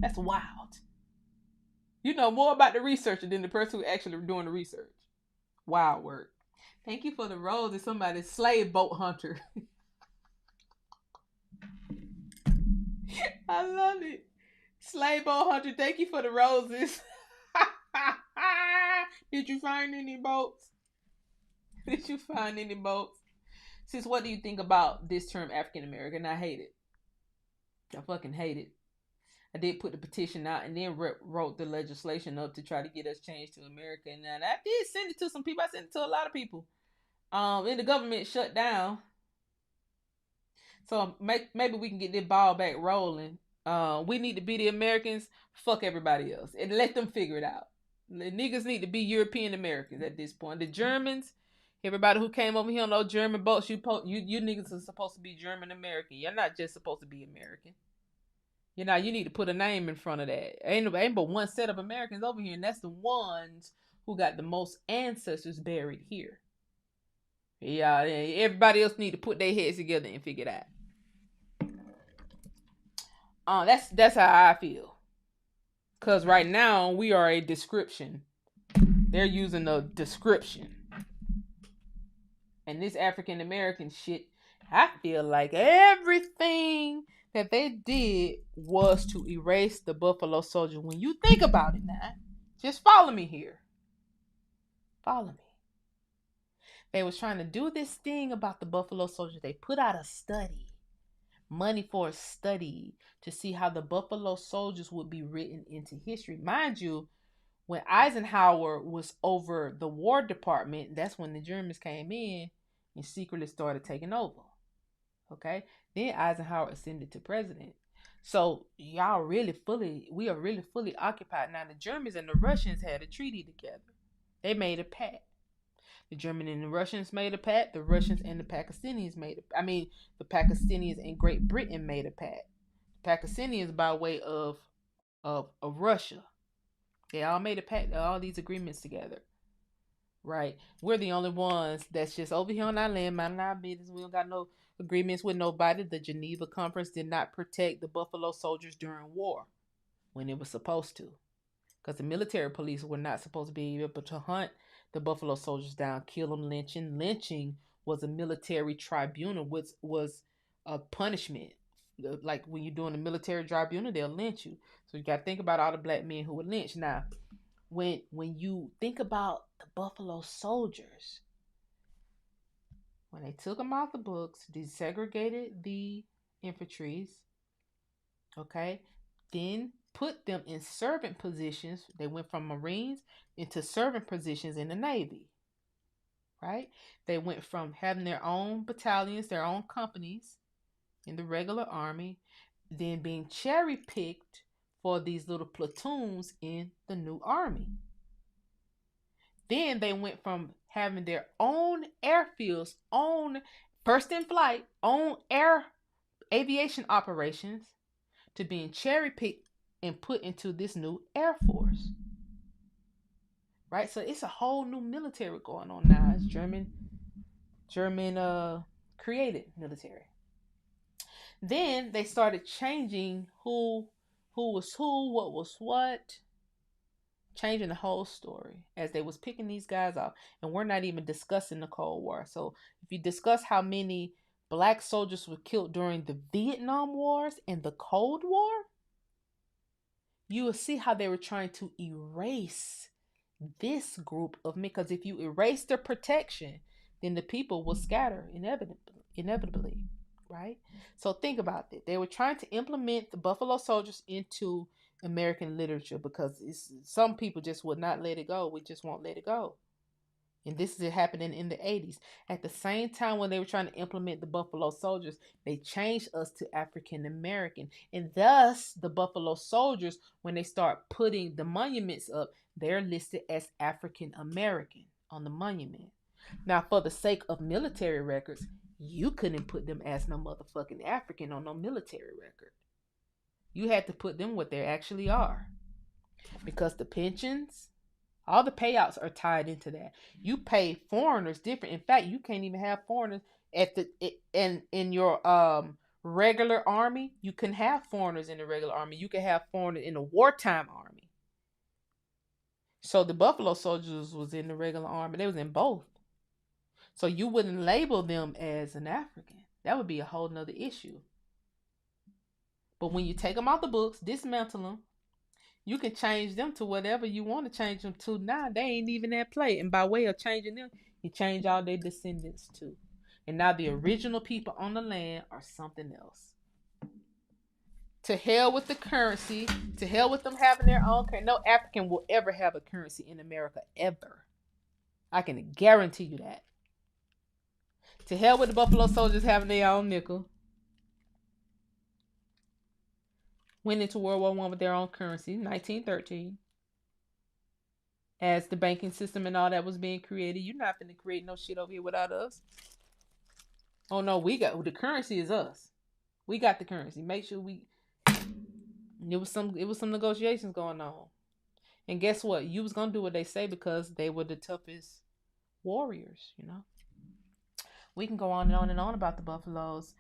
A: That's wild. You know more about the researcher than the person who actually doing the research. Wild work. Thank you for the rose as somebody's slave boat hunter. I love it. Slave boat hunter, thank you for the roses. Did you find any boats? Did you find any boats? Sis, what do you think about this term African American? I hate it. I fucking hate it. I did put the petition out and then wrote the legislation up to try to get us changed to America. And I did send it to some people. I sent it to a lot of people. And the government shut down. So maybe we can get this ball back rolling. We need to be the Americans. Fuck everybody else and let them figure it out. The niggas need to be European Americans at this point. The Germans, everybody who came over here on those German boats, you niggas are supposed to be German American. You're not just supposed to be American. You know, you need to put a name in front of that. Ain't but one set of Americans over here, and that's the ones who got the most ancestors buried here. Yeah, everybody else need to put their heads together and figure it out. That's how I feel. Cause right now we are a description. They're using a description. And this African American shit, I feel like everything that they did was to erase the Buffalo Soldier. When you think about it now, just follow me here. Follow me. They was trying to do this thing about the Buffalo Soldier. They put out a study, money for a study to see how the Buffalo Soldiers would be written into history. Mind you, when Eisenhower was over the War Department, that's when the Germans came in and secretly started taking over. Okay? Then Eisenhower ascended to president. So we are really fully occupied. Now the Germans and the Russians had a treaty together. They made a pact. The Germans and the Russians made a pact. The Russians and the Pakistanians the Pakistanians and Great Britain made a pact. The Pakistanians by way of Russia. They all made a pact, all these agreements together. Right? We're the only ones that's just over here on our land, minding our business. We don't got no agreements with nobody. The Geneva Conference did not protect the Buffalo Soldiers during war when it was supposed to. Because the military police were not supposed to be able to hunt the Buffalo Soldiers down, kill them, lynching. Lynching was a military tribunal, which was a punishment. Like when you're doing a military tribunal, they'll lynch you. So you got to think about all the black men who were lynched. Now, when you think about the Buffalo Soldiers, when they took them off the books, desegregated the infantries, Okay. Then put them in servant positions. They went from Marines into servant positions in the Navy, right? They went from having their own battalions, their own companies in the regular army, then being cherry picked for these little platoons in the new army. Then they went from having their own airfields, own first in flight, own air aviation operations to being cherry picked and put into this new Air Force. Right? So it's a whole new military going on now. It's German created military. Then they started changing who was who, what was what, changing the whole story as they was picking these guys off. And we're not even discussing the Cold War. So if you discuss how many black soldiers were killed during the Vietnam Wars and the Cold War, you will see how they were trying to erase this group of men. Because if you erase their protection, then the people will scatter inevitably, right? So think about it. They were trying to implement the Buffalo Soldiers into American literature because some people just would not let it go. We just won't let it go. And this is happening in the 80s. At the same time, when they were trying to implement the Buffalo Soldiers, they changed us to African American. And thus, the Buffalo Soldiers, when they start putting the monuments up, they're listed as African American on the monument. Now, for the sake of military records, you couldn't put them as no motherfucking African on no military record. You had to put them what they actually are. Because the pensions, all the payouts are tied into that. You pay foreigners different. In fact, you can't even have foreigners at the in your regular army. You can have foreigners in the regular army. You can have foreigners in the wartime army. So the Buffalo Soldiers was in the regular army. They was in both. So you wouldn't label them as an African. That would be a whole nother issue. But when you take them out the books, dismantle them, you can change them to whatever you want to change them to. Now they ain't even at play. And by way of changing them, you change all their descendants too. And now the original people on the land are something else. To hell with the currency. To hell with them having their own currency. No African will ever have a currency in America, ever. I can guarantee you that. To hell with the Buffalo Soldiers having their own nickel. Went into World War I with their own currency, 1913. As the banking system and all that was being created, you're not going to create no shit over here without us. Oh no, we got the currency is us. We got the currency. Make sure we. It was some negotiations going on, and guess what? You was gonna do what they say because they were the toughest warriors. You know. We can go on and on and on about the Buffaloes.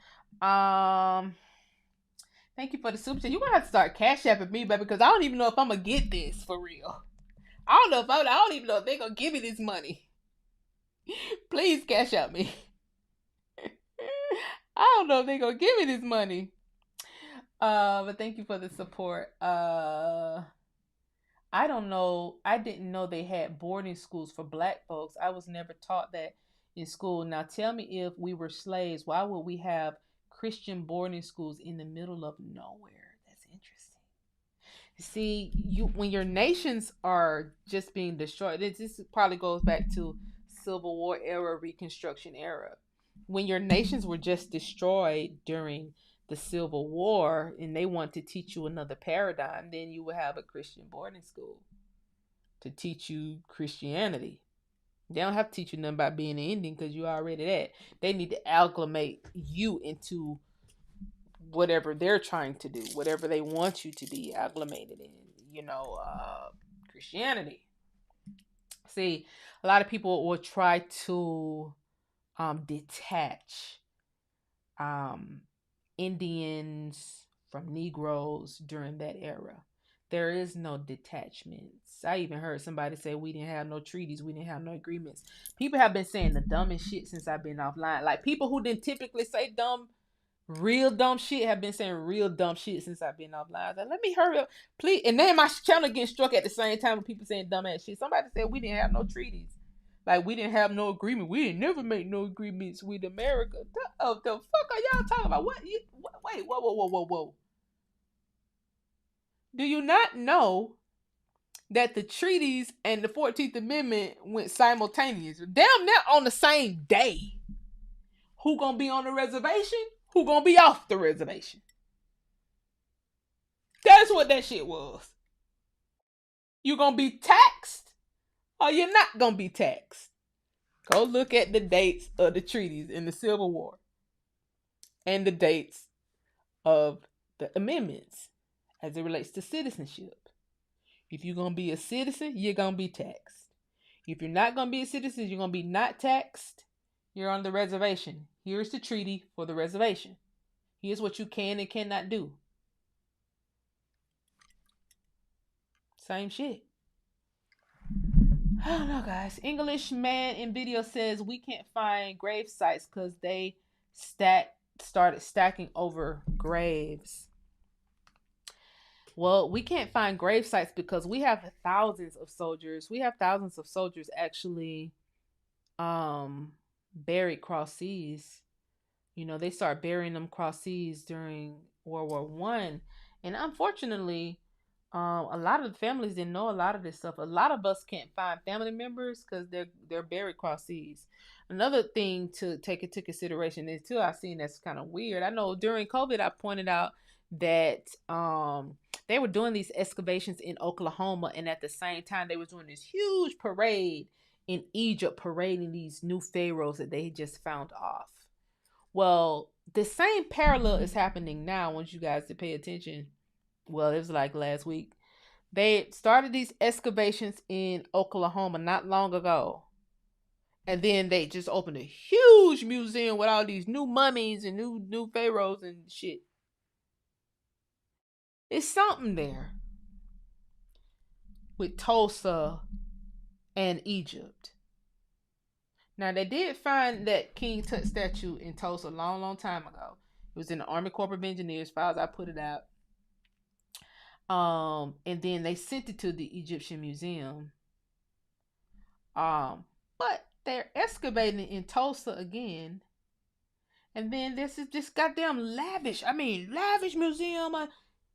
A: Thank you for the super chat. You're gonna have to start cash apping me, baby, because I don't even know if I'm gonna get this for real. I don't even know if they're gonna give me this money. Please cash out me. I don't know if they're gonna give me this money. But thank you for the support. I don't know. I didn't know they had boarding schools for black folks. I was never taught that in school. Now tell me, if we were slaves, why would we have Christian boarding schools in the middle of nowhere? That's interesting. See, when your nations are just being destroyed, this probably goes back to Civil War era, Reconstruction era. When your nations were just destroyed during the Civil War and they want to teach you another paradigm, then you would have a Christian boarding school to teach you Christianity. They don't have to teach you nothing about being an Indian because you already that. They need to acclimate you into whatever they're trying to do, whatever they want you to be acclimated in, Christianity. See, a lot of people will try to detach Indians from Negroes during that era. There is no detachments. I even heard somebody say we didn't have no treaties, we didn't have no agreements. People have been saying the dumbest shit since I've been offline. Like people who didn't typically say real dumb shit have been saying real dumb shit since I've been offline. Like, let me hurry up, please. And then my channel getting struck at the same time with people saying dumb ass shit. Somebody said we didn't have no treaties. Like we didn't have no agreement. We didn't never make no agreements with America. The fuck are y'all talking about? What? Wait, whoa. Do you not know that the treaties and the 14th Amendment went simultaneous? Damn near on the same day. Who gonna be on the reservation? Who gonna be off the reservation? That's what that shit was. You gonna be taxed or you're not gonna be taxed. Go look at the dates of the treaties in the Civil War and the dates of the amendments as it relates to citizenship. If you're gonna be a citizen, you're gonna be taxed. If you're not gonna be a citizen, you're gonna be not taxed. You're on the reservation. Here's the treaty for the reservation. Here's what you can and cannot do. Same shit. I don't know, guys. English man in video says we can't find grave sites because they started stacking over graves. Well, we can't find grave sites because we have thousands of soldiers. We have thousands of soldiers actually buried cross seas. You know, they start burying them cross seas during World War One, and unfortunately, a lot of the families didn't know a lot of this stuff. A lot of us can't find family members because they're buried cross seas. Another thing to take into consideration is too, I've seen that's kind of weird. I know during COVID, I pointed out that they were doing these excavations in Oklahoma, and at the same time, they were doing this huge parade in Egypt, parading these new pharaohs that they just found off. Well, the same parallel is happening now. I want you guys to pay attention. Well, it was like last week. They started these excavations in Oklahoma not long ago. And then they just opened a huge museum with all these new mummies and new pharaohs and shit. It's something there with Tulsa and Egypt. Now, they did find that King Tut statue in Tulsa a long, long time ago. It was in the Army Corps of Engineers, files I put it out. And then they sent it to the Egyptian Museum. But they're excavating in Tulsa again. And then this is just goddamn lavish. I mean, lavish museum.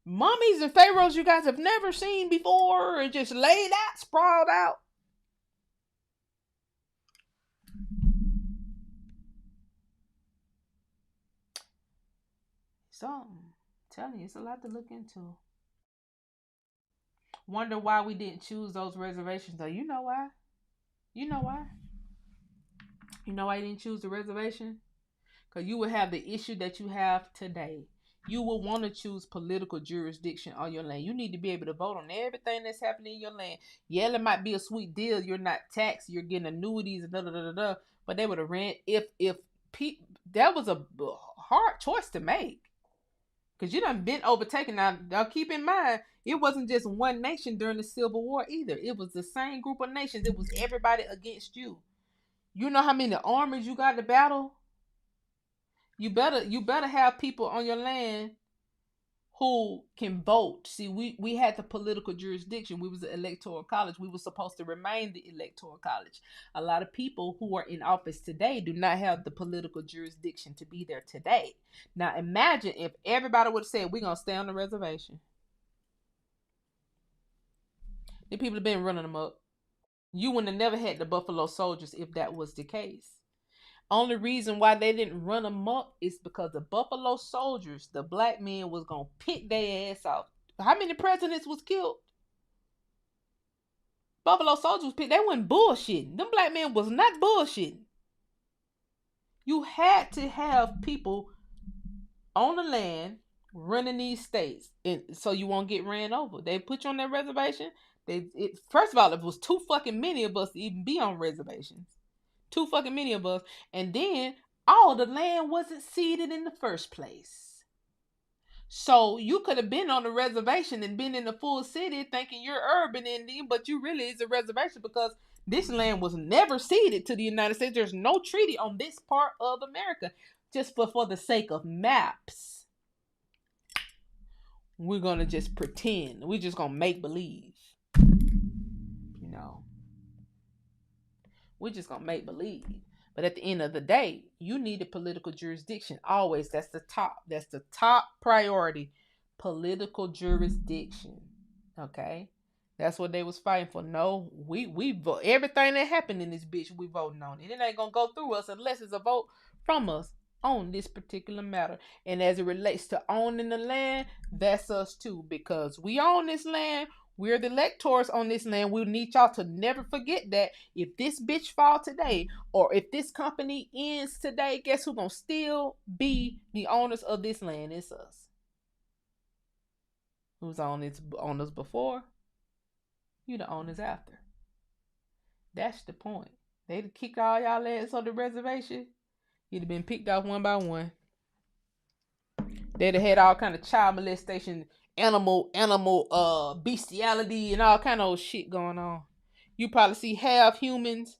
A: Mummies and pharaohs you guys have never seen before. And just laid out, sprawled out. So, I'm telling you, it's a lot to look into. Wonder why we didn't choose those reservations, though. You know why? You know why? You know why you didn't choose the reservation? Because you would have the issue that you have today. You will want to choose political jurisdiction on your land. You need to be able to vote on everything that's happening in your land. Yeah, it might be a sweet deal. You're not taxed. You're getting annuities and da da da da da. But they would have ran if that was a hard choice to make. Because you done been overtaken. Now keep in mind, it wasn't just one nation during the Civil War either. It was the same group of nations. It was everybody against you. You know how many armies you got to battle? You better have people on your land who can vote. See, we had the political jurisdiction. We was the electoral college. We were supposed to remain the electoral college. A lot of people who are in office today do not have the political jurisdiction to be there today. Now imagine if everybody would have said, we're going to stay on the reservation. The people have been running them up. You wouldn't have never had the Buffalo Soldiers if that was the case. Only reason why they didn't run them up is because the Buffalo Soldiers, the black men, was going to pick their ass off. How many presidents was killed? Buffalo Soldiers was picked. They wasn't bullshitting. Them black men was not bullshitting. You had to have people on the land running these states, and so you won't get ran over. They put you on that reservation. First of all, it was too fucking many of us to even be on reservations. Too fucking many of us. And then all the land wasn't seeded in the first place. So you could have been on the reservation and been in the full city thinking you're urban Indian, but you really is a reservation because this land was never ceded to the United States. There's no treaty on this part of America. Just for the sake of maps, we're going to just pretend. We're just going to make believe. You know. We're just going to make believe. But at the end of the day, you need a political jurisdiction. Always. That's the top priority. political jurisdiction. Okay, that's what they was fighting for. No, we vote everything that happened in this bitch. We voting on it. It ain't gonna go through us unless it's a vote from us on this particular matter. And as it relates to owning the land, that's us too, because we own this land. We're the electors on this land. We need y'all to never forget that. If this bitch fall today, or if this company ends today, guess who gonna still be the owners of this land? It's us. Who's on its owners before? You the owners after. That's the point. They'd kick all y'all ass on the reservation. You'd have been picked off one by one. They'd have had all kind of child molestation, animal bestiality, and all kind of shit going on. You probably see half humans,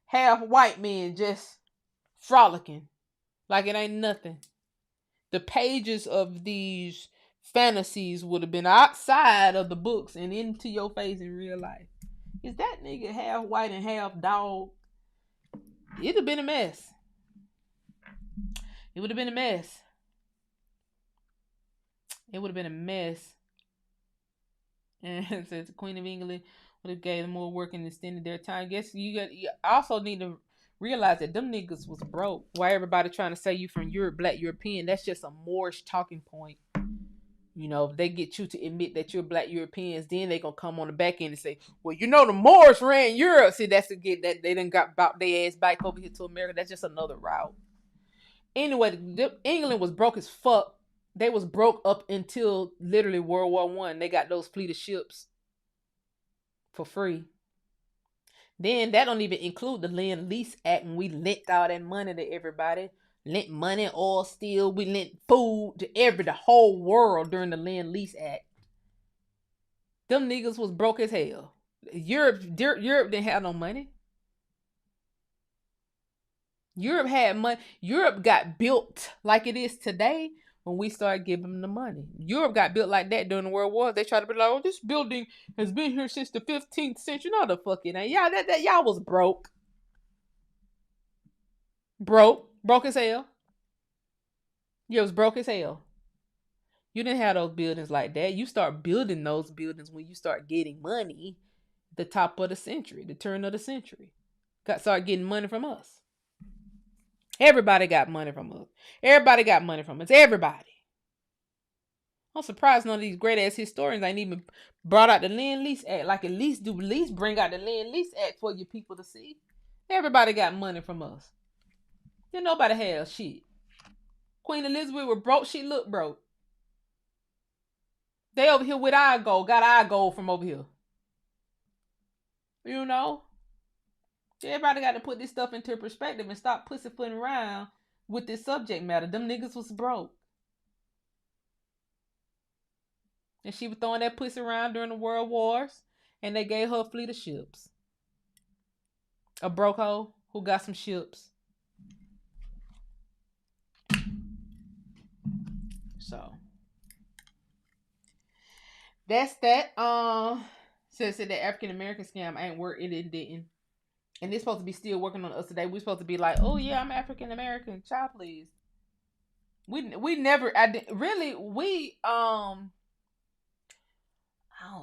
A: half white men just frolicking like it ain't nothing. The pages of these fantasies would have been outside of the books and into your face in real life. Is that nigga half white and half dog? It'd have been a mess. It would have been a mess. It would have been a mess. And since the Queen of England would have gave them more work and extended their time. Guess you also need to realize that them niggas was broke. Why everybody trying to say you from Europe, black European? That's just a Moorish talking point. You know, if they get you to admit that you're black Europeans, then they gonna come on the back end and say, well, you know, the Moors ran Europe. See, that's to get that they done got about their ass back over here to America. That's just another route. Anyway, England was broke as fuck. They was broke up until literally World War One. They got those fleet of ships for free. Then that don't even include the Land Lease Act, and we lent all that money to everybody. Lent money, oil, steel. We lent food to the whole world during the Land Lease Act. Them niggas was broke as hell. Europe didn't have no money. Europe had money. Europe got built like it is today when we started giving them the money. Europe got built like that during the World War. They tried to be like, oh, this building has been here since the 15th century. No, the fuck it ain't. Y'all, that y'all was broke. Broke as hell. You was broke as hell. You didn't have those buildings like that. You start building those buildings when you start getting money at the top of the century, the turn of the century. Start getting money from us. Everybody got money from us. Everybody got money from us. Everybody. I'm surprised none of these great ass historians ain't even brought out the Land Lease Act. Like at least bring out the Land Lease Act for your people to see. Everybody got money from us. Then nobody had shit. Queen Elizabeth was broke. She looked broke. They over here with our gold. Got our gold from over here. You know? Everybody got to put this stuff into perspective and stop pussyfooting around with this subject matter. Them niggas was broke. And she was throwing that pussy around during the World Wars. And they gave her a fleet of ships. A broke hoe who got some ships. So that's that. Says that the African American scam ain't working. It didn't. And they're supposed to be still working on us today. We're supposed to be like, oh yeah, I'm African American. Child, please. We never.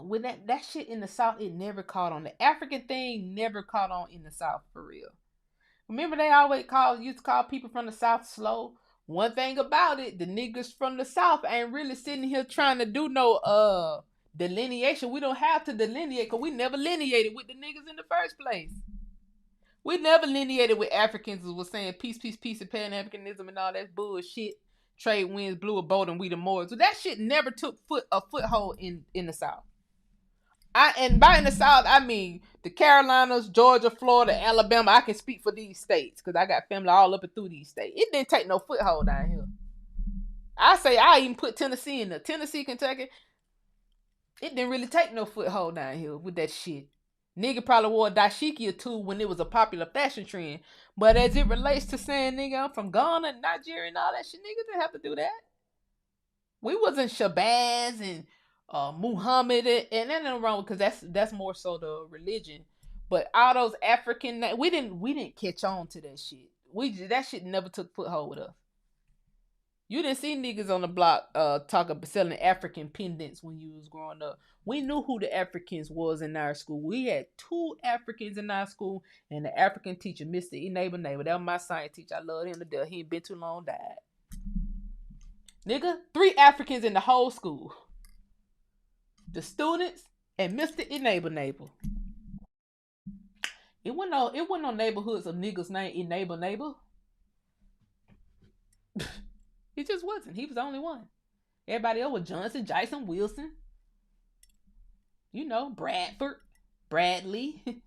A: When that shit in the South, it never caught on. The African thing never caught on in the South for real. Remember they always used to call people from the South slow. One thing about it, the niggas from the South ain't really sitting here trying to do no delineation. We don't have to delineate because we never lineated with the niggas in the first place. We never lineated with Africans who was saying peace, peace, peace, and Pan-Africanism and all that bullshit. Trade winds blew a boat and we the Moors. So that shit never took a foothold in the South. And by in the South, I mean the Carolinas, Georgia, Florida, Alabama. I can speak for these states because I got family all up and through these states. It didn't take no foothold down here. I even put Tennessee in there. Tennessee, Kentucky. It didn't really take no foothold down here with that shit. Nigga probably wore a dashiki or two when it was a popular fashion trend. But as it relates to saying, nigga, I'm from Ghana and Nigeria and all that shit, niggas didn't have to do that. We wasn't Shabazz and Muhammad and nothing wrong because that's more so the religion. But all those African, we didn't catch on to that shit. That shit never took foothold with us. You didn't see niggas on the block talk about selling African pendants when you was growing up. We knew who the Africans was in our school. We had two Africans in our school, and the African teacher, Mr. E. Neighbor. That was my science teacher. I love him to death. He ain't been too long, died. Nigga, three Africans in the whole school. The students and Mr. E. Neighbor. It wasn't no neighborhoods of niggas named E. Neighbor. He just wasn't. He was the only one. Everybody else was Johnson, Jason, Wilson, Bradford, Bradley. It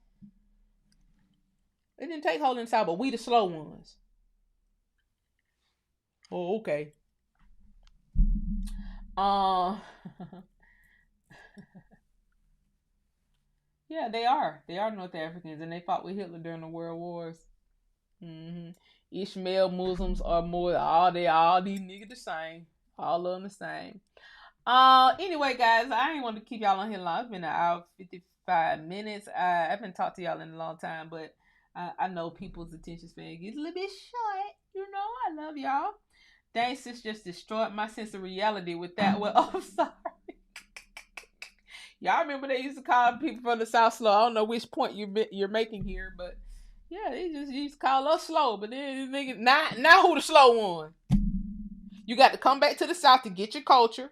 A: didn't take hold in the South, but we the slow ones. Oh, okay. Uh yeah, they are. They are North Africans, and they fought with Hitler during the World Wars. Ishmael Muslims are more all these niggas the same. All of them the same. Anyway, guys, I ain't want to keep y'all on here long. It's been an hour 55 minutes. I haven't talked to y'all in a long time, but I know people's attention span gets a little bit short. I love y'all. Thanks, sis just destroyed my sense of reality with that. Well, I'm sorry. Y'all remember they used to call people from the South slow. I don't know which point you're making here, but yeah, they just used to call us slow. But then niggas, now who the slow one? You got to come back to the South to get your culture.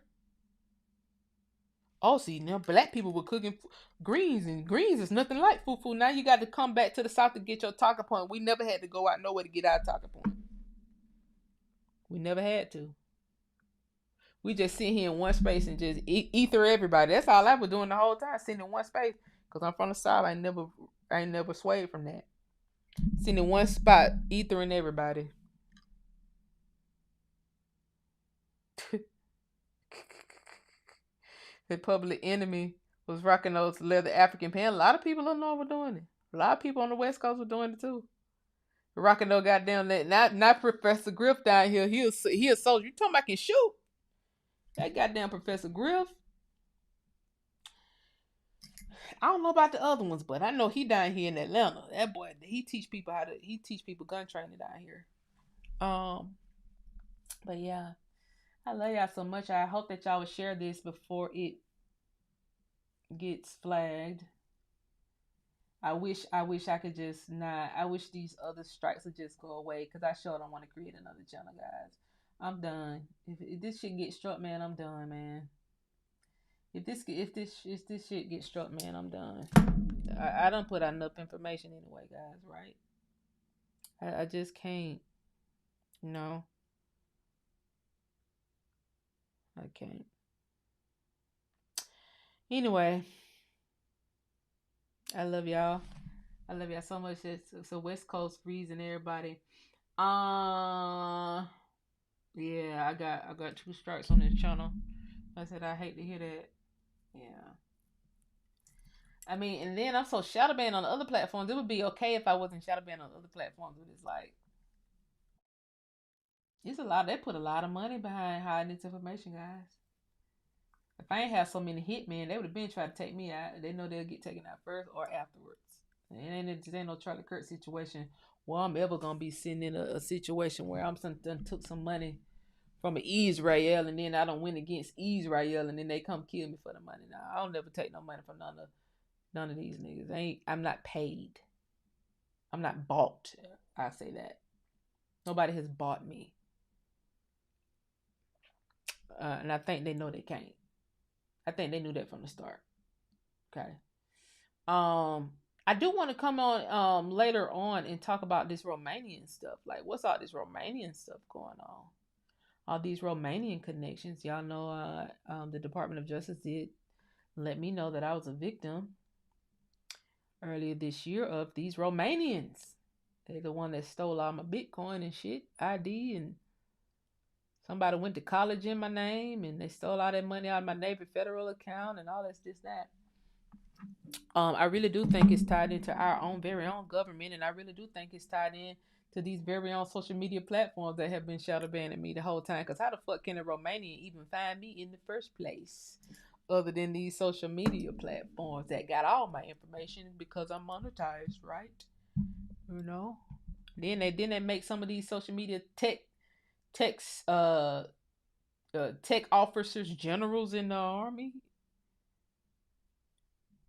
A: Oh, see, now black people were cooking greens, and greens is nothing like fufu. Now you got to come back to the South to get your talking point. We never had to go out nowhere to get our talking point. We never had to. We just sit here in one space and just ether everybody. That's all I was doing the whole time, sitting in one space. Cause I'm from the South, I ain't never swayed from that. Sitting in one spot, ethering everybody. The Public Enemy was rocking those leather African pants. A lot of people don't know we're doing it. A lot of people on the West Coast were doing it too. Rocking those goddamn not Professor Griff down here. He a soldier. You talking about can shoot? That goddamn Professor Griff. I don't know about the other ones, but I know he down here in Atlanta. That boy, he teach people gun training down here. But yeah, I love y'all so much. I hope that y'all will share this before it gets flagged. I wish I could just not. I wish these other strikes would just go away because I sure don't want to create another channel, guys. I'm done. If this shit gets struck, man, I'm done, man. If this shit gets struck, man, I'm done. I don't put out enough information anyway, guys. Right? I just can't. No, I can't. Anyway, I love y'all. I love y'all so much. It's a West Coast reason, everybody. Yeah, I got 2 strikes on this channel. I said I hate to hear that. Yeah. I mean, and then I'm so shadow banned on the other platforms. It would be okay if I wasn't shadow banned on other platforms, but it's like it's a lot. They put a lot of money behind hiding this information, guys. If I ain't have so many hitmen, they would have been trying to take me out. They know they'll get taken out first or afterwards. It ain't no Charlie Kirk situation where I'm ever gonna be sitting in a situation where I'm done took some money from Israel and then I don't win against Israel and then they come kill me for the money. Now I'll never take no money from none of these niggas. I'm not paid. I'm not bought. I say that. Nobody has bought me. And I think they know they can't. I think they knew that from the start. Okay. I do want to come on later on and talk about this Romanian stuff. Like, what's all this Romanian stuff going on? All these Romanian connections. Y'all know the Department of Justice did let me know that I was a victim earlier this year of these Romanians. They're the one that stole all my Bitcoin and shit, ID, and somebody went to college in my name, and they stole all that money out of my Navy Federal account and all this, that. I really do think it's tied into our very own government, and I really do think it's tied in to these very own social media platforms that have been shadow banning me the whole time. Because how the fuck can a Romanian even find me in the first place, other than these social media platforms that got all my information because I'm monetized, right? Then they make some of these social media tech tech uh, tech officers, generals in the army.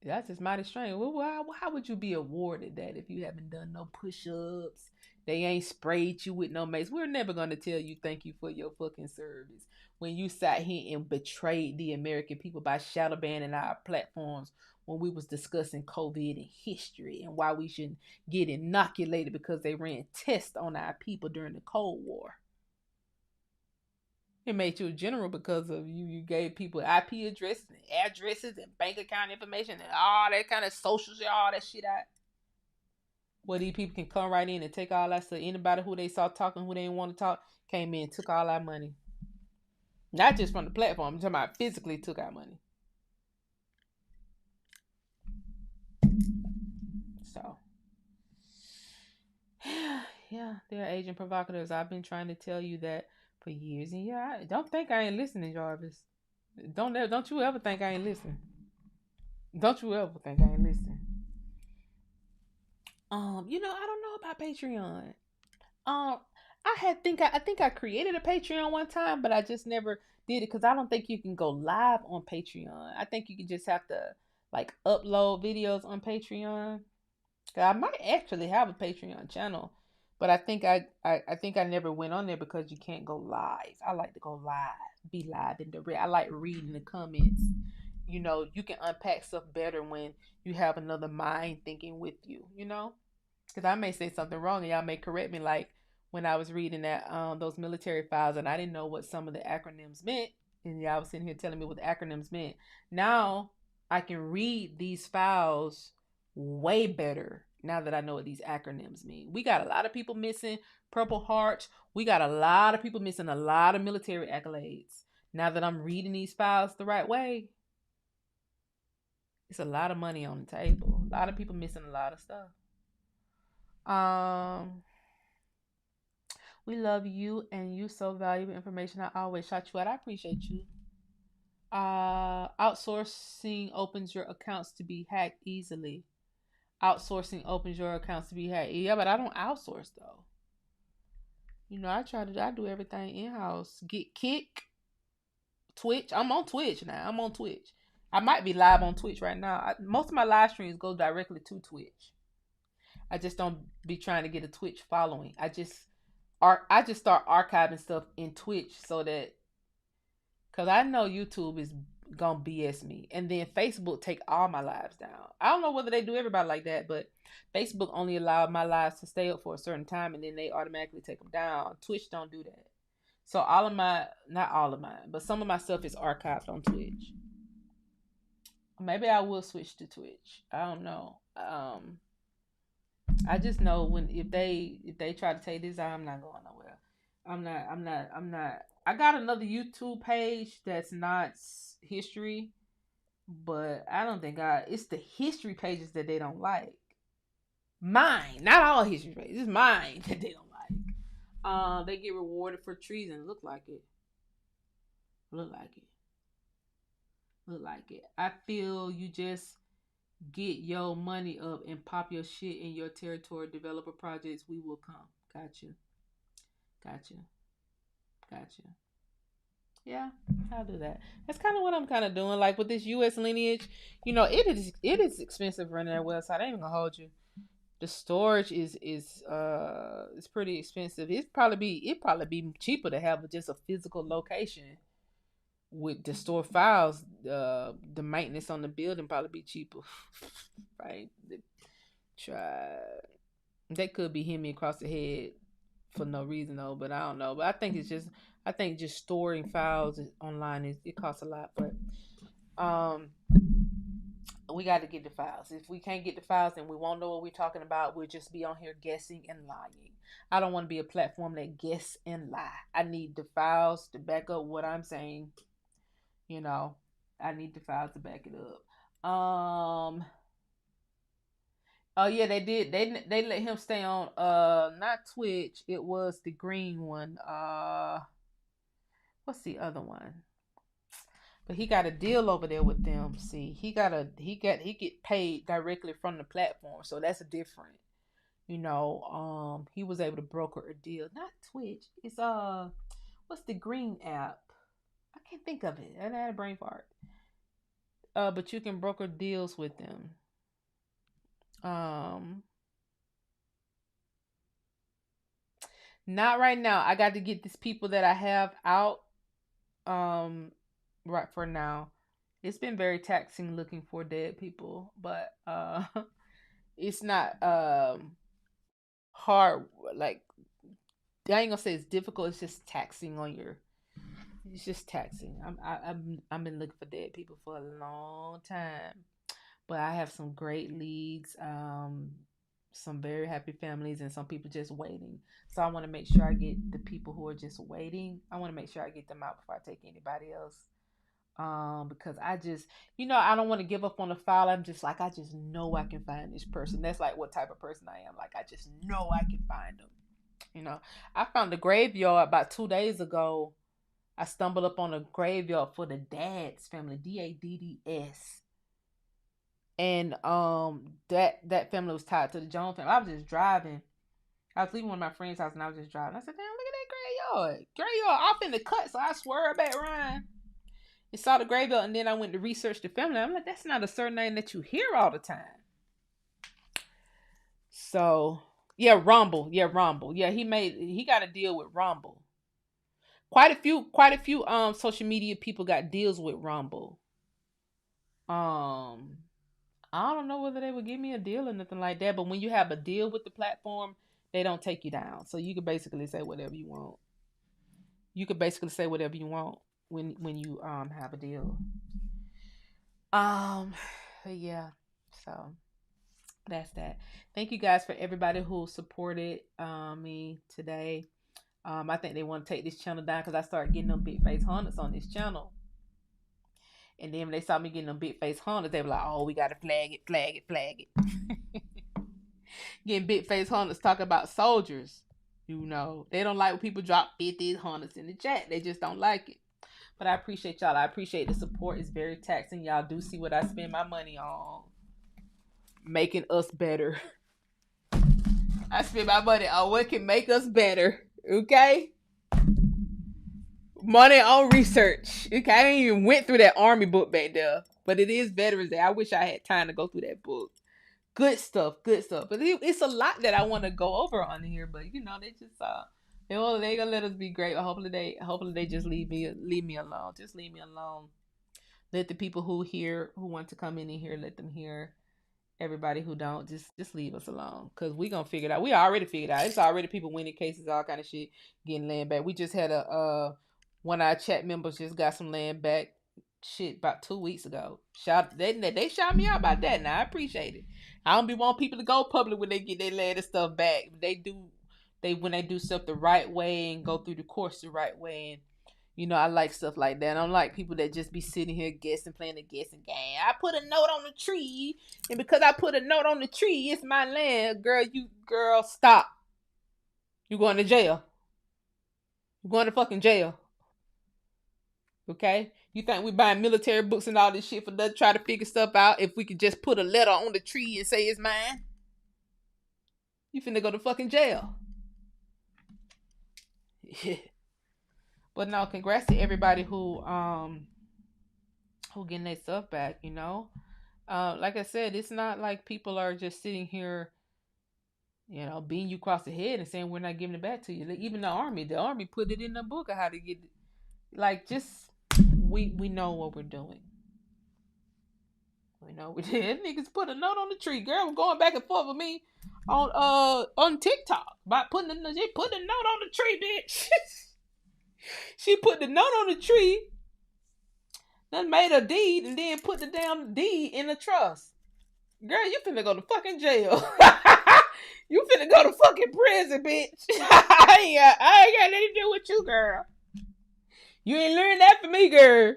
A: That's just mighty strange. Well, why would you be awarded that if you haven't done no push-ups? They ain't sprayed you with no mace. We're never gonna tell you thank you for your fucking service when you sat here and betrayed the American people by shadow banning our platforms when we was discussing COVID and history and why we shouldn't get inoculated because they ran tests on our people during the Cold War. It made you a general because of you gave people IP addresses and bank account information and all that kind of social shit, all that shit out. Where these people can come right in and take all that stuff. Anybody who they saw talking, who they didn't want to talk, came in, took all our money. Not just from the platform, I'm talking about physically took our money. So yeah, they're agent provocateurs. I've been trying to tell you that for years, and yeah, I don't think I ain't listening, Jarvis. Don't you ever think I ain't listening. Don't you ever think I ain't listening. I don't know about Patreon. Um, I think I created a Patreon one time, but I just never did it because I don't think you can go live on Patreon. I think you can just have to like upload videos on Patreon. I might actually have a Patreon channel, but I think I never went on there because you can't go live. I like to go live, be live in the I like reading the comments. You can unpack stuff better when you have another mind thinking with you. Because I may say something wrong and y'all may correct me. Like when I was reading that those military files and I didn't know what some of the acronyms meant, and y'all was sitting here telling me what the acronyms meant. Now I can read these files way better now that I know what these acronyms mean. We got a lot of people missing Purple Hearts. We got a lot of people missing a lot of military accolades. Now that I'm reading these files the right way, it's a lot of money on the table. A lot of people missing a lot of stuff. Um, we love you and you so valuable information. I always shout you out. I appreciate you. Outsourcing opens your accounts to be hacked easily. Outsourcing opens your accounts to be hacked. Yeah, but I don't outsource though. I do everything in house. Get Kick, Twitch. I'm on Twitch now. I'm on Twitch. I might be live on Twitch right now. Most of my live streams go directly to Twitch. I just don't be trying to get a Twitch following. I just start archiving stuff in Twitch so that because I know YouTube is gonna BS me, and then Facebook take all my lives down. I don't know whether they do everybody like that, but Facebook only allow my lives to stay up for a certain time, and then they automatically take them down. Twitch don't do that. So not all of mine, but some of my stuff is archived on Twitch. Maybe I will switch to Twitch. I don't know. I just know when if they try to take this out, I'm not going nowhere. I'm not. I got another YouTube page that's not history, but I don't think it's the history pages that they don't like. Mine, not all history pages. It's mine that they don't like. They get rewarded for treason. Look like it. Look like it. Look like it. I feel you just get your money up and pop your shit in your territory. Developer projects, we will come. Gotcha. Gotcha. Gotcha. Yeah, I'll do that. That's kind of what I'm kind of doing. Like with this U.S. lineage, it is expensive running their website. I ain't even gonna hold you. The storage is pretty expensive. It probably be cheaper to have just a physical location with the store files. The maintenance on the building probably be cheaper, right? Try. They could be hitting me across the head for no reason though, but I don't know. But I think just storing files online it costs a lot. But um, we got to get the files. If we can't get the files, then we won't know what we're talking about. We'll just be on here guessing and lying. I don't want to be a platform that guess and lie. I need the files to back up what I'm saying. You know, I need the files to back it up. Oh yeah, they did. They let him stay on not Twitch. It was the green one. What's the other one? But he got a deal over there with them. See, he get paid directly from the platform, so that's different. He was able to broker a deal. Not Twitch. It's what's the green app? I can't think of it. I had a brain fart. But you can broker deals with them. Um, Not right now. I got to get these people that I have out. Um, right for now. It's been very taxing looking for dead people, but it's not hard. Like, I ain't gonna say it's difficult. It's just taxing on your. It's just taxing. I've been looking for dead people for a long time, but I have some great leads. Some very happy families, and some people just waiting. So I want to make sure I get the people who are just waiting. I want to make sure I get them out before I take anybody else. Because I just, I don't want to give up on the file. I'm just like, I just know I can find this person. That's like what type of person I am. Like, I just know I can find them. I found the graveyard about 2 days ago. I stumbled up on a graveyard for the Dad's family, Dadds, and that family was tied to the Jones family. I was just driving. I was leaving one of my friend's house, and I was just driving. I said, "Damn, look at that graveyard off in the cut." So I swear back Ryan. I saw the graveyard, and then I went to research the family. I'm like, that's not a surname that you hear all the time. So yeah, Rumble. Yeah, he got a deal with Rumble. Quite a few social media people got deals with Rumble. Um I don't know whether they would give me a deal or nothing like that, but when you have a deal with the platform, they don't take you down. So you can basically say whatever you want. When you have a deal. Um yeah. So that's that. Thank you guys for everybody who supported me today. I think they want to take this channel down because I started getting them big face hunters on this channel. And then when they saw me getting them big face hunters, they were like, "Oh, we gotta flag it." Getting big face hunters talking about soldiers. They don't like when people drop 50 hunters in the chat. They just don't like it. But I appreciate y'all. I appreciate the support. It's very taxing. Y'all do see what I spend my money on. Making us better. I spend my money on what can make us better. Okay? Money on research. Okay, I ain't even went through that army book back there. But it is Veterans Day. I wish I had time to go through that book. Good stuff. But it's a lot that I want to go over on here. But they just they gonna let us be great. Hopefully they just leave me alone. Just leave me alone. Let the people who want to come in here, let them hear. Everybody who don't, just leave us alone, because we gonna figure it out. We already figured it out. It's already people winning cases, all kind of shit, getting land back. We just had a one of our chat members just got some land back, shit, about 2 weeks ago. They shout me out about that. Now I appreciate it. I don't be want people to go public when they get their land and stuff back. When they do stuff the right way and go through the course the right way. And I like stuff like that. I don't like people that just be sitting here guessing, playing the guessing game. I put a note on the tree, and because I put a note on the tree, it's my land. Girl, stop. You're going to jail. You're going to fucking jail. Okay? You think we buying military books and all this shit for to try to figure stuff out if we could just put a letter on the tree and say it's mine? You finna go to fucking jail. But no, congrats to everybody who getting their stuff back, like I said, it's not like people are just sitting here, beating you across the head and saying we're not giving it back to you. Like, even the army put it in the book of how to get it. Like, just we know what we're doing. We know we did. Niggas put a note on the tree. Girl was going back and forth with me on TikTok about putting a note on the tree, bitch. She put the note on the tree, then made a deed, and then put the damn deed in the trust. Girl, you finna go to fucking jail. You finna go to fucking prison, bitch. I ain't got nothing to do with you, girl. You ain't learned that from me, girl.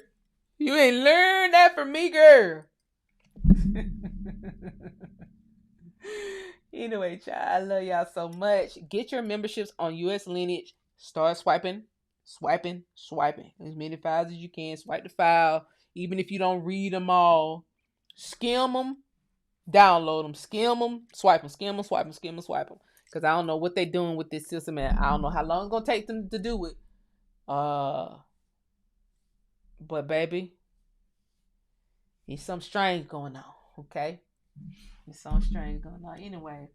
A: You ain't learned that from me, girl. Anyway, child, I love y'all so much. Get your memberships on US Lineage. Start swiping as many files as you can. Swipe the file, even if you don't read them all. Skim them. Download them, skim them, swipe them, skim them, swipe them, skim them, swipe them. Because I don't know what they're doing with this system, and I don't know how long it's gonna take them to do it. But baby, there's something strange going on. Okay, there's something strange going on. Anyway,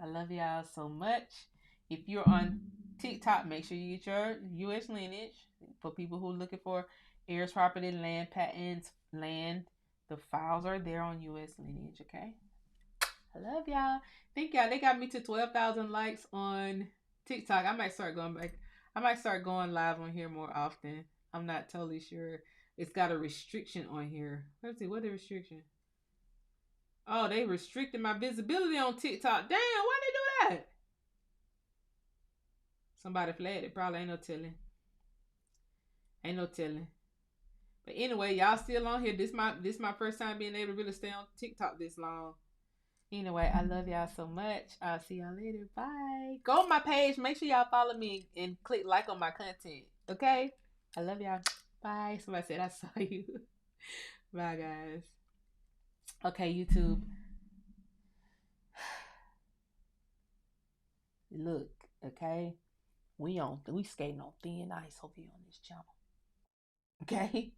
A: I love y'all so much. If you're on TikTok, make sure you get your U.S. lineage for people who are looking for heirs, property, land, patents, land. The files are there on U.S. lineage. Okay. I love y'all. Thank y'all. They got me to 12,000 likes on TikTok. I might start going back. I might start going live on here more often. I'm not totally sure. It's got a restriction on here. Let's see. What the restriction? Oh, they restricted my visibility on TikTok. Damn, why they do that? Somebody flagged it. Probably ain't no telling. Ain't no telling. But anyway, y'all still on here. This my first time being able to really stay on TikTok this long. Anyway, I love y'all so much. I'll see y'all later. Bye. Go on my page. Make sure y'all follow me and click like on my content. Okay? I love y'all. Bye. Somebody said I saw you. Bye, guys. Okay, YouTube. Look, okay? We skating on thin ice over here on this channel. Okay?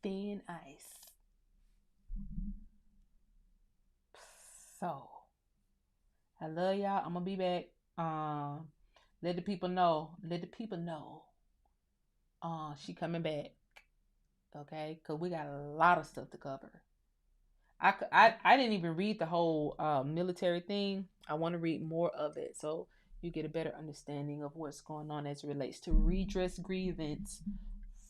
A: Thin ice. So, I love y'all. I'm gonna be back. Let the people know. Let the people know. She coming back. Okay, because we got a lot of stuff to cover. I didn't even read the whole military thing. I want to read more of it so you get a better understanding of what's going on as it relates to redress grievance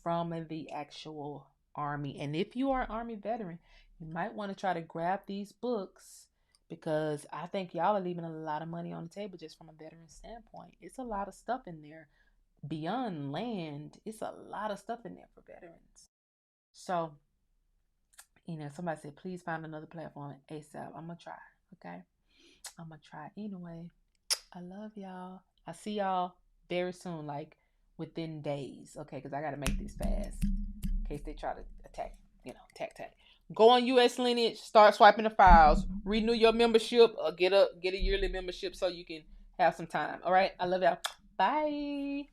A: from the actual Army. And if you are an Army veteran, you might want to try to grab these books because I think y'all are leaving a lot of money on the table just from a veteran standpoint. It's a lot of stuff in there beyond land. It's a lot of stuff in there for veterans. So, somebody said, please find another platform ASAP. I'm going to try. Okay. I'm going to try. Anyway, I love y'all. I see y'all very soon, like within days. Okay. Because I got to make this fast in case they try to attack. Go on U.S. lineage, start swiping the files, renew your membership, or get a yearly membership so you can have some time. All right. I love y'all. Bye.